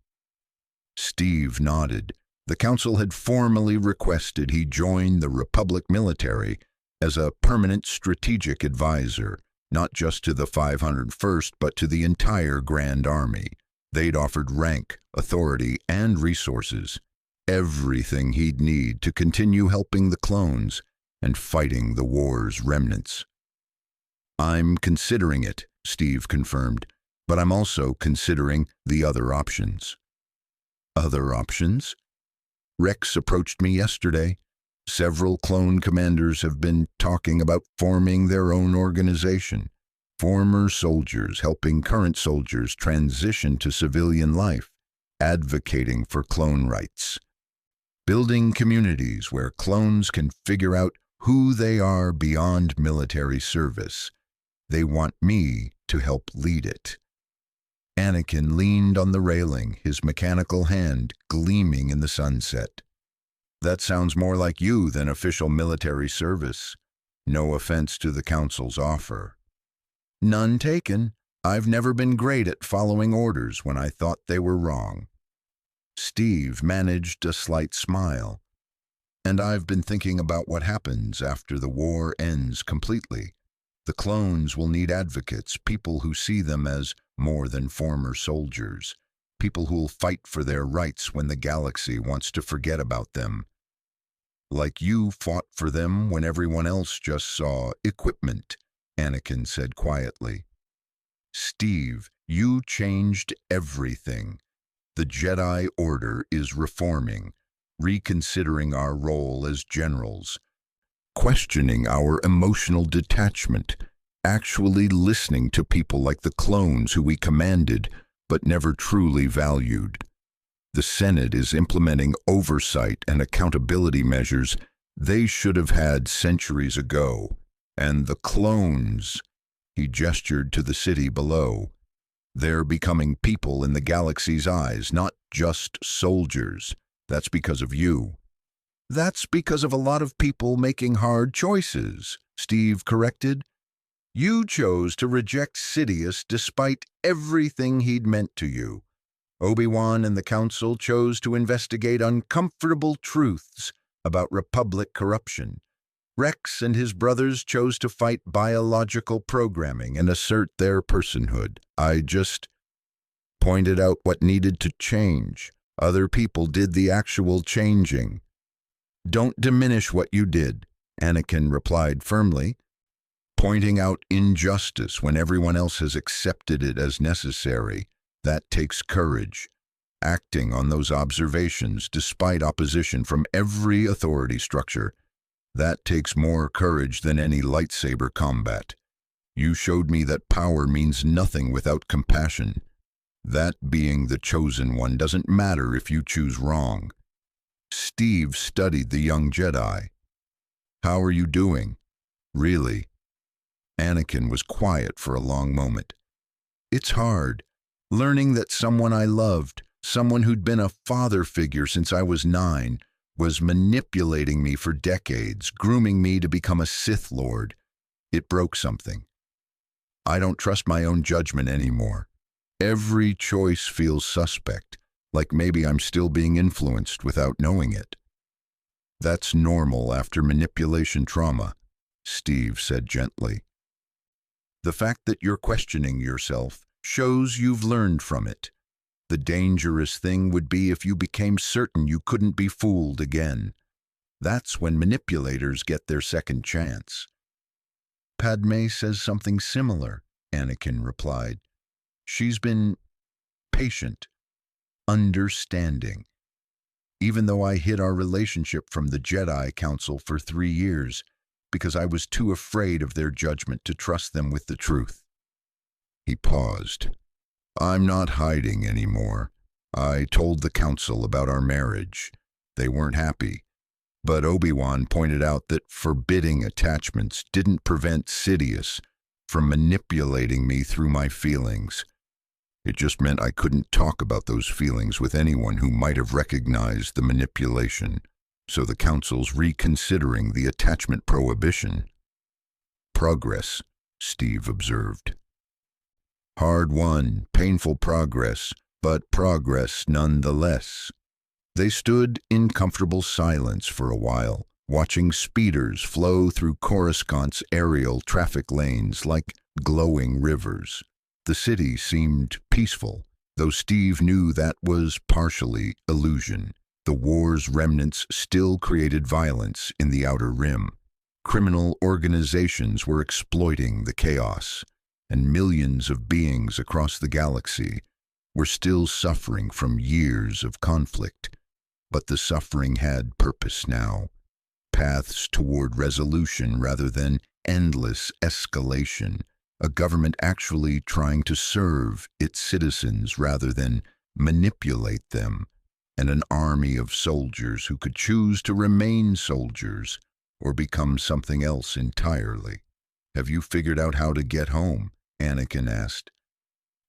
Steve nodded. The Council had formally requested he join the Republic military as a permanent strategic advisor, not just to the 501st, but to the entire Grand Army. They'd offered rank, authority, and resources, everything he'd need to continue helping the clones and fighting the war's remnants. "I'm considering it," Steve confirmed, "but I'm also considering the other options." "Other options?" "Rex approached me yesterday. Several clone commanders have been talking about forming their own organization. Former soldiers helping current soldiers transition to civilian life, advocating for clone rights. Building communities where clones can figure out who they are beyond military service. They want me to help lead it." Anakin leaned on the railing, his mechanical hand gleaming in the sunset. "That sounds more like you than official military service. No offense to the Council's offer." "None taken. I've never been great at following orders when I thought they were wrong." Steve managed a slight smile. "And I've been thinking about what happens after the war ends completely. The clones will need advocates, people who see them as more than former soldiers, people who'll fight for their rights when the galaxy wants to forget about them. Like you fought for them when everyone else just saw equipment," Anakin said quietly. "Steve, you changed everything. The Jedi Order is reforming, reconsidering our role as generals, questioning our emotional detachment, actually listening to people like the clones who we commanded but never truly valued. The Senate is implementing oversight and accountability measures they should have had centuries ago. And the clones," he gestured to the city below, "they're becoming people in the galaxy's eyes, not just soldiers. That's because of you." "That's because of a lot of people making hard choices," Steve corrected. "You chose to reject Sidious despite everything he'd meant to you. Obi-Wan and the Council chose to investigate uncomfortable truths about Republic corruption. Rex and his brothers chose to fight biological programming and assert their personhood. I just pointed out what needed to change. Other people did the actual changing. Don't diminish what you did, Anakin replied firmly. Pointing out injustice when everyone else has accepted it as necessary, that takes courage. Acting on those observations despite opposition from every authority structure, that takes more courage than any lightsaber combat. You showed me that power means nothing without compassion. That being the chosen one doesn't matter if you choose wrong. Steve studied the young Jedi. How are you doing? Really? Anakin was quiet for a long moment. It's hard. Learning that someone I loved, someone who'd been a father figure since I was 9, was manipulating me for decades, grooming me to become a Sith Lord. It broke something. I don't trust my own judgment anymore. Every choice feels suspect, like maybe I'm still being influenced without knowing it. That's normal after manipulation trauma, Steve said gently. The fact that you're questioning yourself shows you've learned from it. The dangerous thing would be if you became certain you couldn't be fooled again. That's when manipulators get their second chance. Padme says something similar, Anakin replied. She's been patient, understanding. Even though I hid our relationship from the Jedi Council for 3 years, because I was too afraid of their judgment to trust them with the truth. He paused. I'm not hiding anymore. I told the council about our marriage. They weren't happy. But Obi-Wan pointed out that forbidding attachments didn't prevent Sidious from manipulating me through my feelings. It just meant I couldn't talk about those feelings with anyone who might have recognized the manipulation. So the council's reconsidering the attachment prohibition. Progress, Steve observed. Hard-won, painful progress, but progress nonetheless. They stood in comfortable silence for a while, watching speeders flow through Coruscant's aerial traffic lanes like glowing rivers. The city seemed peaceful, though Steve knew that was partially illusion. The war's remnants still created violence in the Outer Rim. Criminal organizations were exploiting the chaos, and millions of beings across the galaxy were still suffering from years of conflict. But the suffering had purpose now, paths toward resolution rather than endless escalation, a government actually trying to serve its citizens rather than manipulate them, and an army of soldiers who could choose to remain soldiers or become something else entirely. Have you figured out how to get home? Anakin asked.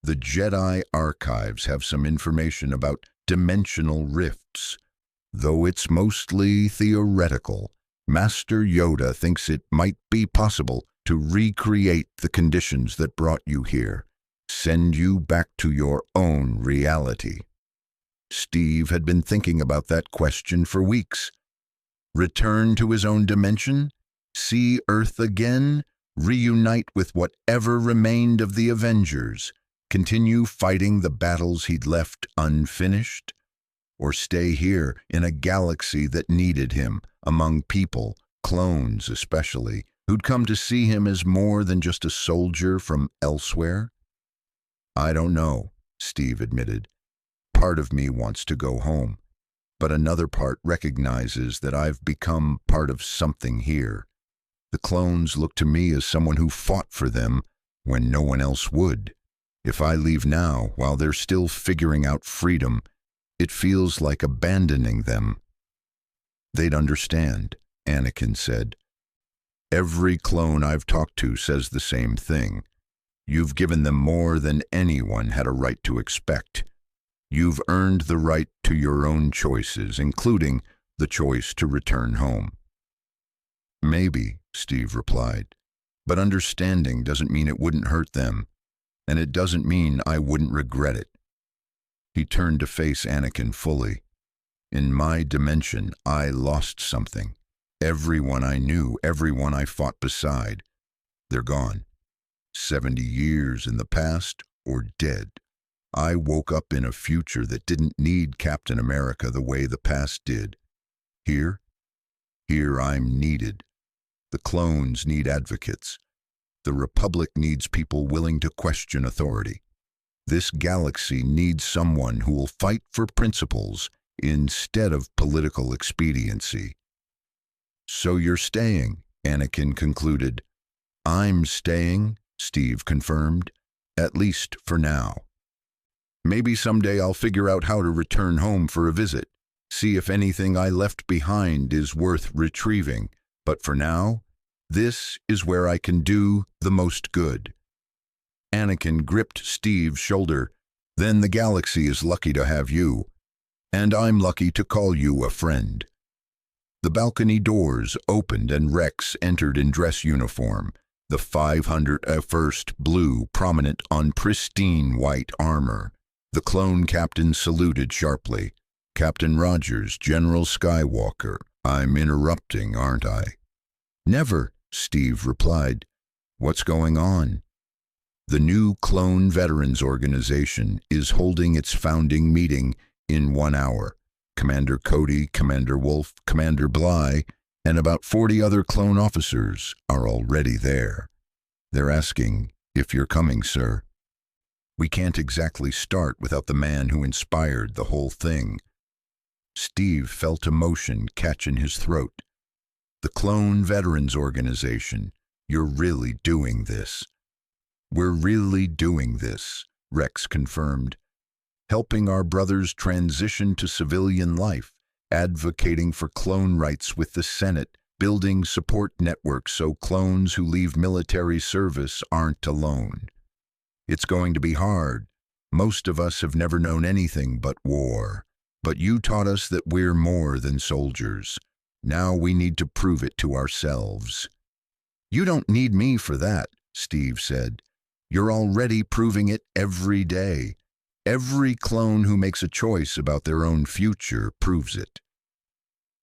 The Jedi archives have some information about dimensional rifts. Though it's mostly theoretical, Master Yoda thinks it might be possible to recreate the conditions that brought you here, send you back to your own reality. Steve had been thinking about that question for weeks. Return to his own dimension? See Earth again? Reunite with whatever remained of the Avengers? Continue fighting the battles he'd left unfinished? Or stay here in a galaxy that needed him, among people, clones especially, who'd come to see him as more than just a soldier from elsewhere? I don't know, Steve admitted. Part of me wants to go home, but another part recognizes that I've become part of something here. The clones look to me as someone who fought for them when no one else would. If I leave now, while they're still figuring out freedom, it feels like abandoning them. They'd understand, Anakin said. Every clone I've talked to says the same thing. You've given them more than anyone had a right to expect. You've earned the right to your own choices, including the choice to return home. Maybe, Steve replied, but understanding doesn't mean it wouldn't hurt them, and it doesn't mean I wouldn't regret it. He turned to face Anakin fully. In my dimension, I lost something, Everyone I knew, everyone I fought beside, they're gone. 70 years in the past or dead. I woke up in a future that didn't need Captain America the way the past did. Here I'm needed. The clones need advocates. The Republic needs people willing to question authority. This galaxy needs someone who will fight for principles instead of political expediency. So you're staying, Anakin concluded. I'm staying, Steve confirmed, at least for now. Maybe someday I'll figure out how to return home for a visit, see if anything I left behind is worth retrieving. But for now, this is where I can do the most good. Anakin gripped Steve's shoulder. Then the galaxy is lucky to have you, and I'm lucky to call you a friend. The balcony doors opened and Rex entered in dress uniform, the 501st Blue prominent on pristine white armor. The clone captain saluted sharply. Captain Rogers, General Skywalker, I'm interrupting, aren't I? Never, Steve replied. What's going on? The new Clone Veterans Organization is holding its founding meeting in 1 hour. Commander Cody, Commander Wolf, Commander Bly, and about 40 other clone officers are already there. They're asking if you're coming, sir. We can't exactly start without the man who inspired the whole thing. Steve felt emotion catch in his throat. The Clone Veterans Organization, you're really doing this. We're really doing this, Rex confirmed. Helping our brothers transition to civilian life, advocating for clone rights with the Senate, building support networks so clones who leave military service aren't alone. It's going to be hard. Most of us have never known anything but war. But you taught us that we're more than soldiers. Now we need to prove it to ourselves. You don't need me for that, Steve said. You're already proving it every day. Every clone who makes a choice about their own future proves it.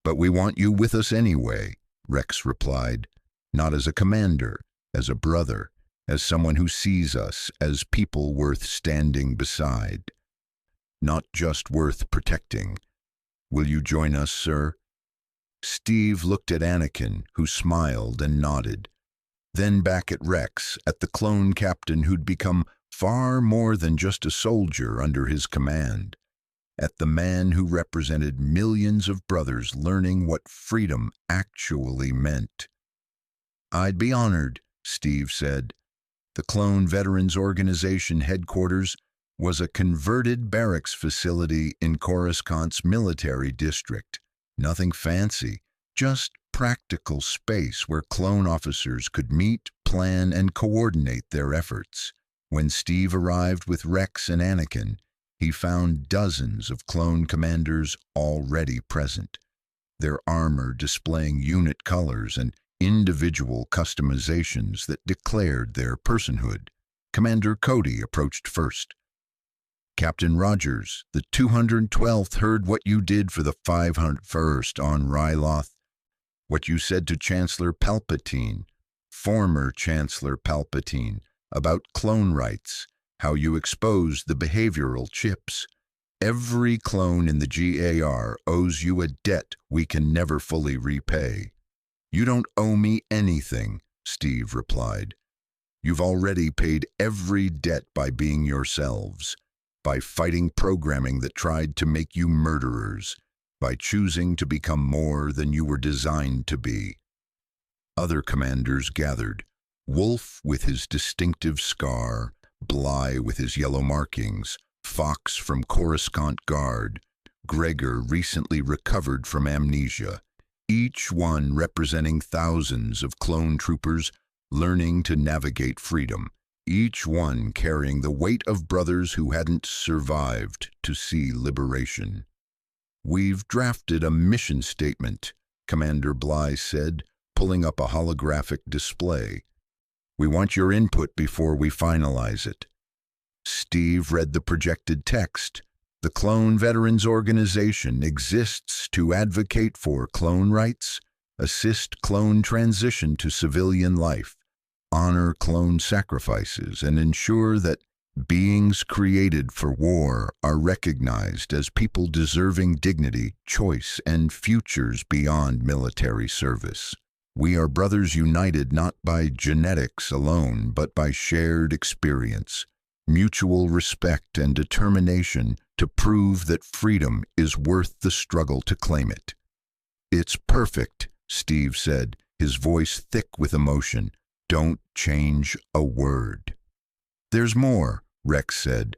But we want you with us anyway, Rex replied. Not as a commander, as a brother, as someone who sees us as people worth standing beside. Not just worth protecting. Will you join us, sir? Steve looked at Anakin, who smiled and nodded. Then back at Rex, at the clone captain who'd become far more than just a soldier under his command. At the man who represented millions of brothers learning what freedom actually meant. I'd be honored, Steve said. The Clone Veterans Organization headquarters was a converted barracks facility in Coruscant's military district. Nothing fancy, just practical space where clone officers could meet, plan, and coordinate their efforts. When Steve arrived with Rex and Anakin, he found dozens of clone commanders already present, their armor displaying unit colors and individual customizations that declared their personhood. Commander Cody approached first. Captain Rogers, the 212th heard what you did for the 501st on Ryloth, what you said to Chancellor Palpatine, former Chancellor Palpatine, about clone rights, how you exposed the behavioral chips. Every clone in the GAR owes you a debt we can never fully repay. You don't owe me anything, Steve replied. You've already paid every debt by being yourselves, by fighting programming that tried to make you murderers, by choosing to become more than you were designed to be. Other commanders gathered, Wolf with his distinctive scar, Bly with his yellow markings, Fox from Coruscant Guard, Gregor recently recovered from amnesia, each one representing thousands of clone troopers learning to navigate freedom, each one carrying the weight of brothers who hadn't survived to see liberation. We've drafted a mission statement, Commander Bly said, pulling up a holographic display. We want your input before we finalize it. Steve read the projected text. The Clone Veterans Organization exists to advocate for clone rights, assist clone transition to civilian life, honor clone sacrifices, and ensure that beings created for war are recognized as people deserving dignity, choice, and futures beyond military service. We are brothers united not by genetics alone, but by shared experience, mutual respect, and determination to prove that freedom is worth the struggle to claim it. "It's perfect," Steve said, his voice thick with emotion. "Don't change a word." "There's more," Rex said.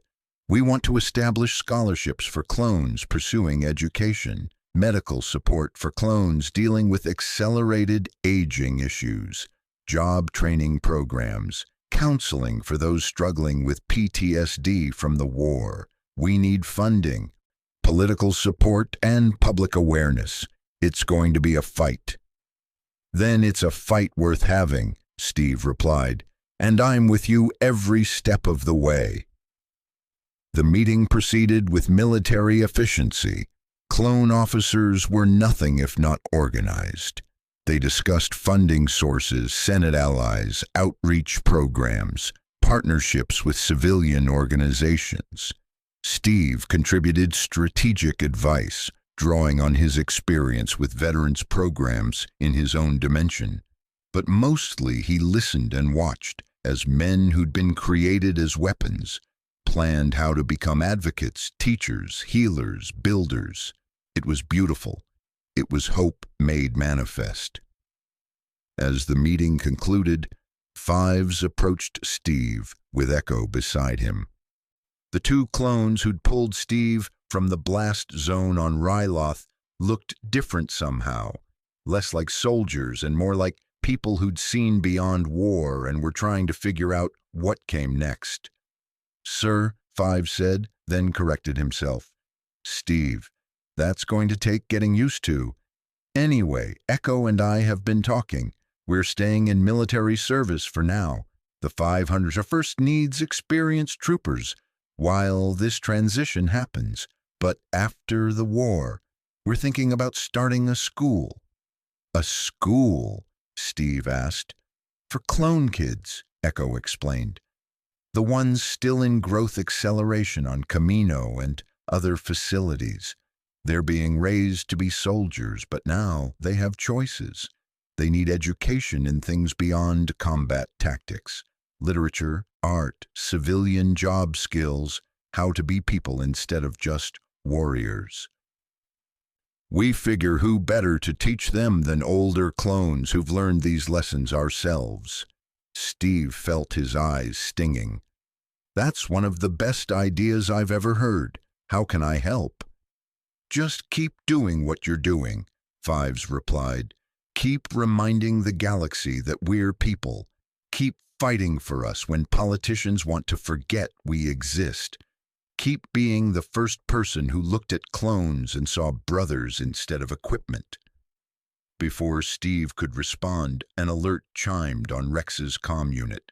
"We want to establish scholarships for clones pursuing education, medical support for clones dealing with accelerated aging issues, job training programs, counseling for those struggling with PTSD from the war. We need funding, political support, and public awareness. It's going to be a fight." "Then it's a fight worth having," Steve replied, "and I'm with you every step of the way." The meeting proceeded with military efficiency. Clone officers were nothing if not organized. They discussed funding sources, Senate allies, outreach programs, partnerships with civilian organizations. Steve contributed strategic advice, drawing on his experience with veterans programs in his own dimension. But mostly he listened and watched as men who'd been created as weapons planned how to become advocates, teachers, healers, builders. It was beautiful. It was hope made manifest. As the meeting concluded, Fives approached Steve with Echo beside him. The two clones who'd pulled Steve from the blast zone on Ryloth looked different somehow, less like soldiers and more like people who'd seen beyond war and were trying to figure out what came next. "Sir," Fives said, then corrected himself. "Steve, that's going to take getting used to. Anyway, Echo and I have been talking. We're staying in military service for now. The 500s are first needs experienced troopers while this transition happens. But after the war, we're thinking about starting a school." "A school?" Steve asked. "For clone kids," Echo explained. "The ones still in growth acceleration on Camino and other facilities. They're being raised to be soldiers, but now they have choices. They need education in things beyond combat tactics, literature, art, civilian job skills, how to be people instead of just warriors. We figure who better to teach them than older clones who've learned these lessons ourselves." Steve felt his eyes stinging. "That's one of the best ideas I've ever heard. How can I help?" "Just keep doing what you're doing," Fives replied. "Keep reminding the galaxy that we're people. Keep fighting for us when politicians want to forget we exist. Keep being the first person who looked at clones and saw brothers instead of equipment." Before Steve could respond, an alert chimed on Rex's comm unit.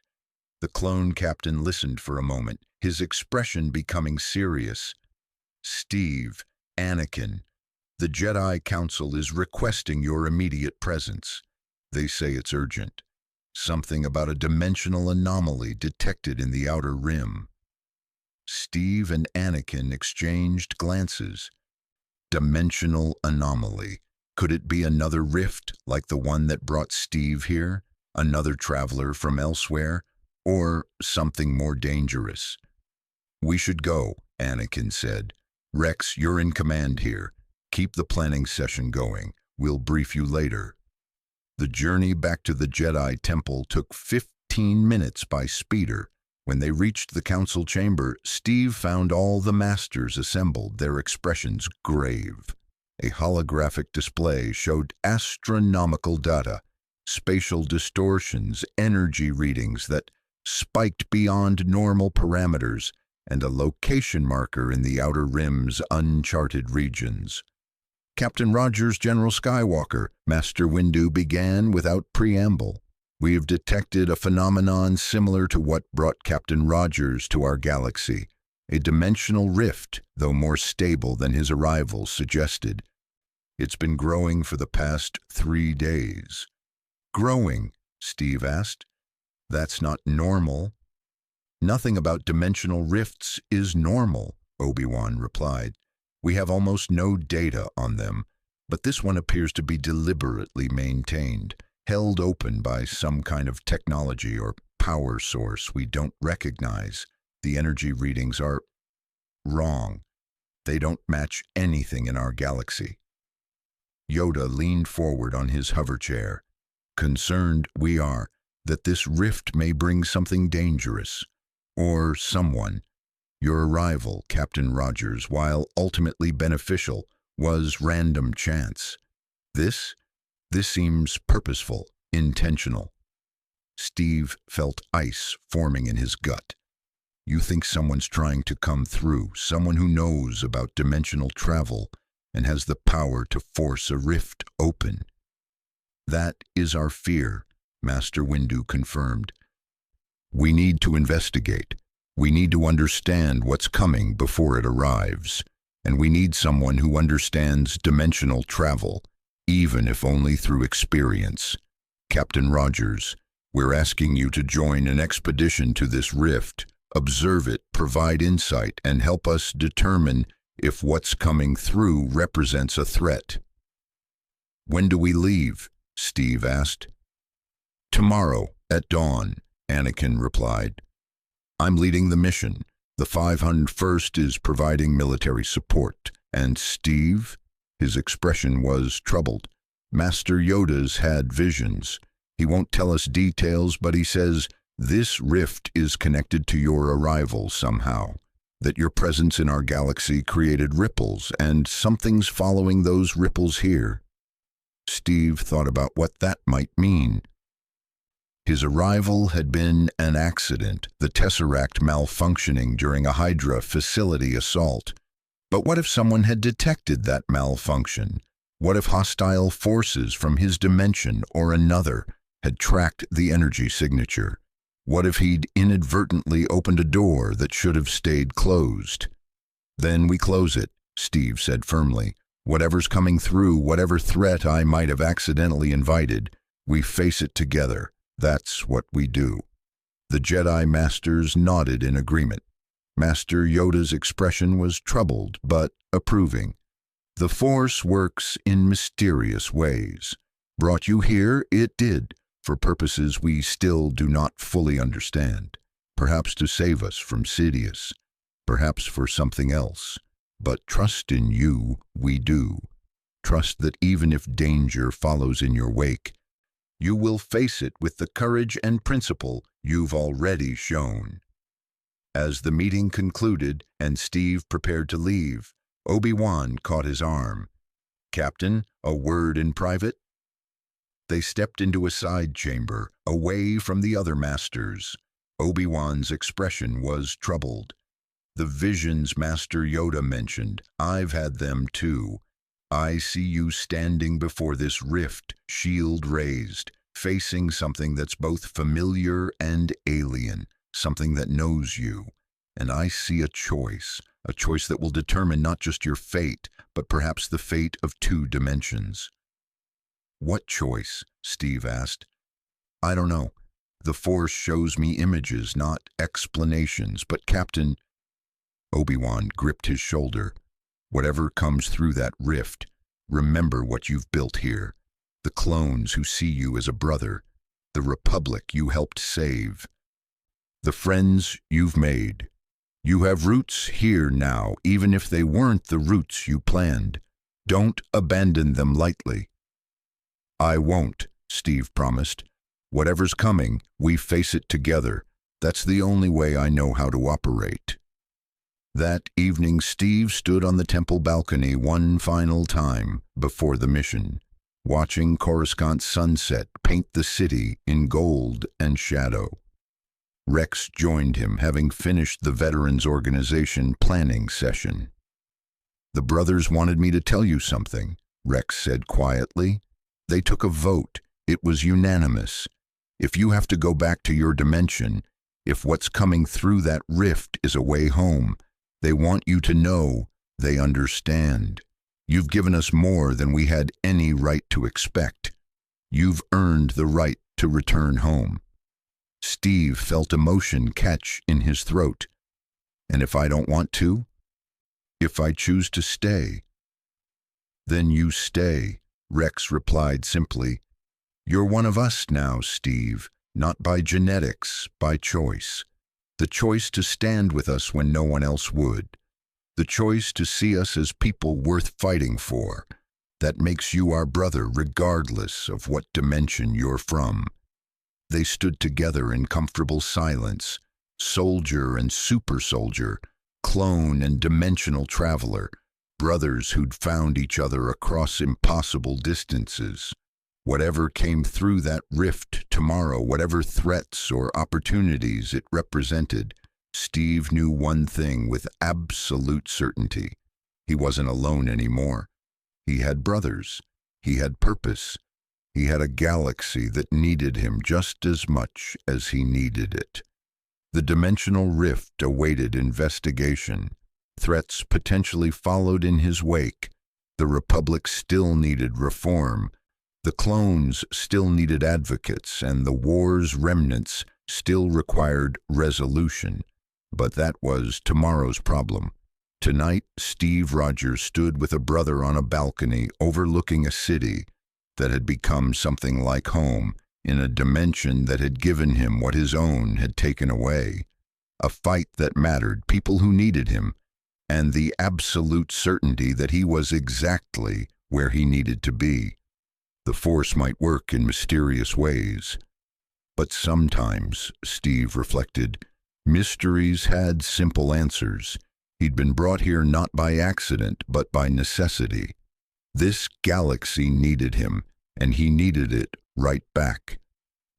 The clone captain listened for a moment, his expression becoming serious. "Steve, Anakin, the Jedi Council is requesting your immediate presence. They say it's urgent. Something about a dimensional anomaly detected in the outer rim." Steve and Anakin exchanged glances. Dimensional anomaly. Could it be another rift like the one that brought Steve here? Another traveler from elsewhere? Or something more dangerous? "We should go," Anakin said. "Rex, you're in command here. Keep the planning session going. We'll brief you later." The journey back to the Jedi Temple took 15 minutes by speeder. When they reached the council chamber, Steve found all the masters assembled, their expressions grave. A holographic display showed astronomical data, spatial distortions, energy readings that spiked beyond normal parameters, and a location marker in the outer rim's uncharted regions. "Captain Rogers, General Skywalker," Master Windu began without preamble. "We have detected a phenomenon similar to what brought Captain Rogers to our galaxy, a dimensional rift, though more stable than his arrival suggested. It's been growing for the past 3 days. Growing? Steve asked. That's not normal. Nothing about dimensional rifts is normal, Obi-Wan replied. We have almost no data on them, but this one appears to be deliberately maintained, held open by some kind of technology or power source we don't recognize. The energy readings are wrong. They don't match anything in our galaxy. Yoda leaned forward on his hover chair. Concerned we are that this rift may bring something dangerous, or someone. Your arrival, Captain Rogers, while ultimately beneficial, was random chance. This seems purposeful, intentional. Steve felt ice forming in his gut. You think someone's trying to come through, someone who knows about dimensional travel and has the power to force a rift open. That is our fear, Master Windu confirmed. We need to investigate. We need to understand what's coming before it arrives. And we need someone who understands dimensional travel, even if only through experience. Captain Rogers, we're asking you to join an expedition to this rift, observe it, provide insight, and help us determine if what's coming through represents a threat. When do we leave? Steve asked. Tomorrow, at dawn, Anakin replied. I'm leading the mission. The 501st is providing military support. And Steve? His expression was troubled. Master Yoda's had visions. He won't tell us details, but he says this rift is connected to your arrival somehow, that your presence in our galaxy created ripples, and something's following those ripples here. Steve thought about what that might mean. His arrival had been an accident, the Tesseract malfunctioning during a Hydra facility assault. But what if someone had detected that malfunction? What if hostile forces from his dimension or another had tracked the energy signature? What if he'd inadvertently opened a door that should have stayed closed? Then we close it, Steve said firmly. Whatever's coming through, whatever threat I might have accidentally invited, we face it together. That's what we do. The Jedi Masters nodded in agreement. Master Yoda's expression was troubled, but approving. The Force works in mysterious ways. Brought you here, it did, for purposes we still do not fully understand. Perhaps to save us from Sidious, perhaps for something else. But trust in you, we do. Trust that even if danger follows in your wake, you will face it with the courage and principle you've already shown. As the meeting concluded and Steve prepared to leave, Obi-Wan caught his arm. Captain, a word in private? They stepped into a side chamber, away from the other masters. Obi-Wan's expression was troubled. The visions Master Yoda mentioned, I've had them too. I see you standing before this rift, shield raised, facing something that's both familiar and alien, something that knows you. And I see a choice that will determine not just your fate, but perhaps the fate of 2 dimensions. What choice? Steve asked. I don't know. The Force shows me images, not explanations, but Captain... Obi-Wan gripped his shoulder. Whatever comes through that rift, remember what you've built here. The clones who see you as a brother. The Republic you helped save. The friends you've made. You have roots here now, even if they weren't the roots you planned. Don't abandon them lightly. I won't, Steve promised. Whatever's coming, we face it together. That's the only way I know how to operate. That evening, Steve stood on the temple balcony one final time before the mission, watching Coruscant's sunset paint the city in gold and shadow. Rex joined him, having finished the Veterans Organization planning session. The brothers wanted me to tell you something, Rex said quietly. They took a vote. It was unanimous. If you have to go back to your dimension, if what's coming through that rift is a way home, they want you to know they understand. You've given us more than we had any right to expect. You've earned the right to return home." Steve felt emotion catch in his throat. "And if I don't want to? If I choose to stay?" "Then you stay," Rex replied simply. "You're one of us now, Steve, not by genetics, by choice. The choice to stand with us when no one else would. The choice to see us as people worth fighting for. That makes you our brother regardless of what dimension you're from." They stood together in comfortable silence, soldier and super soldier, clone and dimensional traveler, brothers who'd found each other across impossible distances. Whatever came through that rift tomorrow, whatever threats or opportunities it represented, Steve knew one thing with absolute certainty. He wasn't alone anymore. He had brothers. He had purpose. He had a galaxy that needed him just as much as he needed it. The dimensional rift awaited investigation. Threats potentially followed in his wake. The Republic still needed reform. The clones still needed advocates, and the war's remnants still required resolution. But that was tomorrow's problem. Tonight, Steve Rogers stood with a brother on a balcony overlooking a city that had become something like home in a dimension that had given him what his own had taken away. A fight that mattered, people who needed him, and the absolute certainty that he was exactly where he needed to be. The Force might work in mysterious ways, but sometimes, Steve reflected, mysteries had simple answers. He'd been brought here not by accident, but by necessity. This galaxy needed him, and he needed it right back.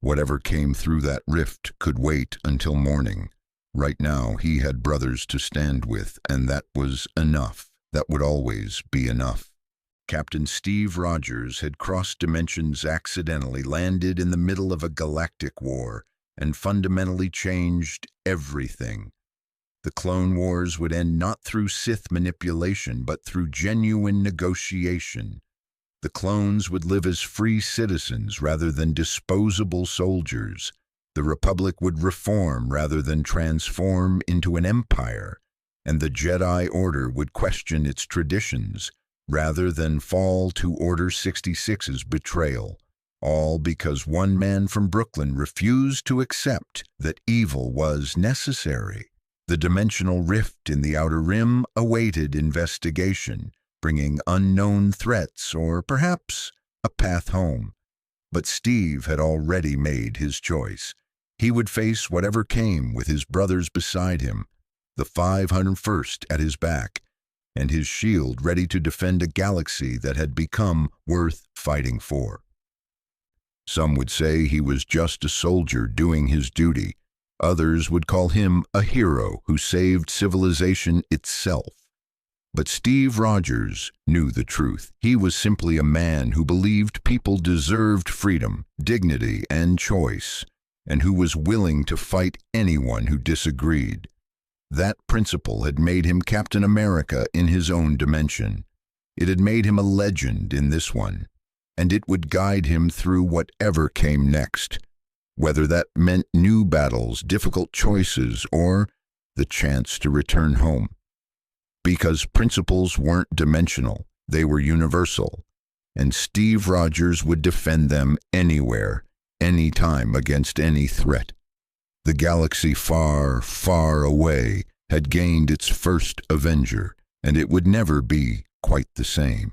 Whatever came through that rift could wait until morning. Right now, he had brothers to stand with, and that was enough. That would always be enough. Captain Steve Rogers had crossed dimensions accidentally, landed in the middle of a galactic war, and fundamentally changed everything. The Clone Wars would end not through Sith manipulation, but through genuine negotiation. The clones would live as free citizens rather than disposable soldiers. The Republic would reform rather than transform into an empire, and the Jedi Order would question its traditions rather than fall to Order 66's betrayal. All because one man from Brooklyn refused to accept that evil was necessary. The dimensional rift in the Outer Rim awaited investigation, bringing unknown threats or perhaps a path home. But Steve had already made his choice. He would face whatever came with his brothers beside him, the 501st at his back, and his shield ready to defend a galaxy that had become worth fighting for. Some would say he was just a soldier doing his duty. Others would call him a hero who saved civilization itself. But Steve Rogers knew the truth. He was simply a man who believed people deserved freedom, dignity, and choice, and who was willing to fight anyone who disagreed. That principle had made him Captain America in his own dimension. It had made him a legend in this one, and it would guide him through whatever came next, whether that meant new battles, difficult choices, or the chance to return home. Because principles weren't dimensional, they were universal, and Steve Rogers would defend them anywhere, anytime, against any threat. The galaxy far, far away had gained its first Avenger, and it would never be quite the same.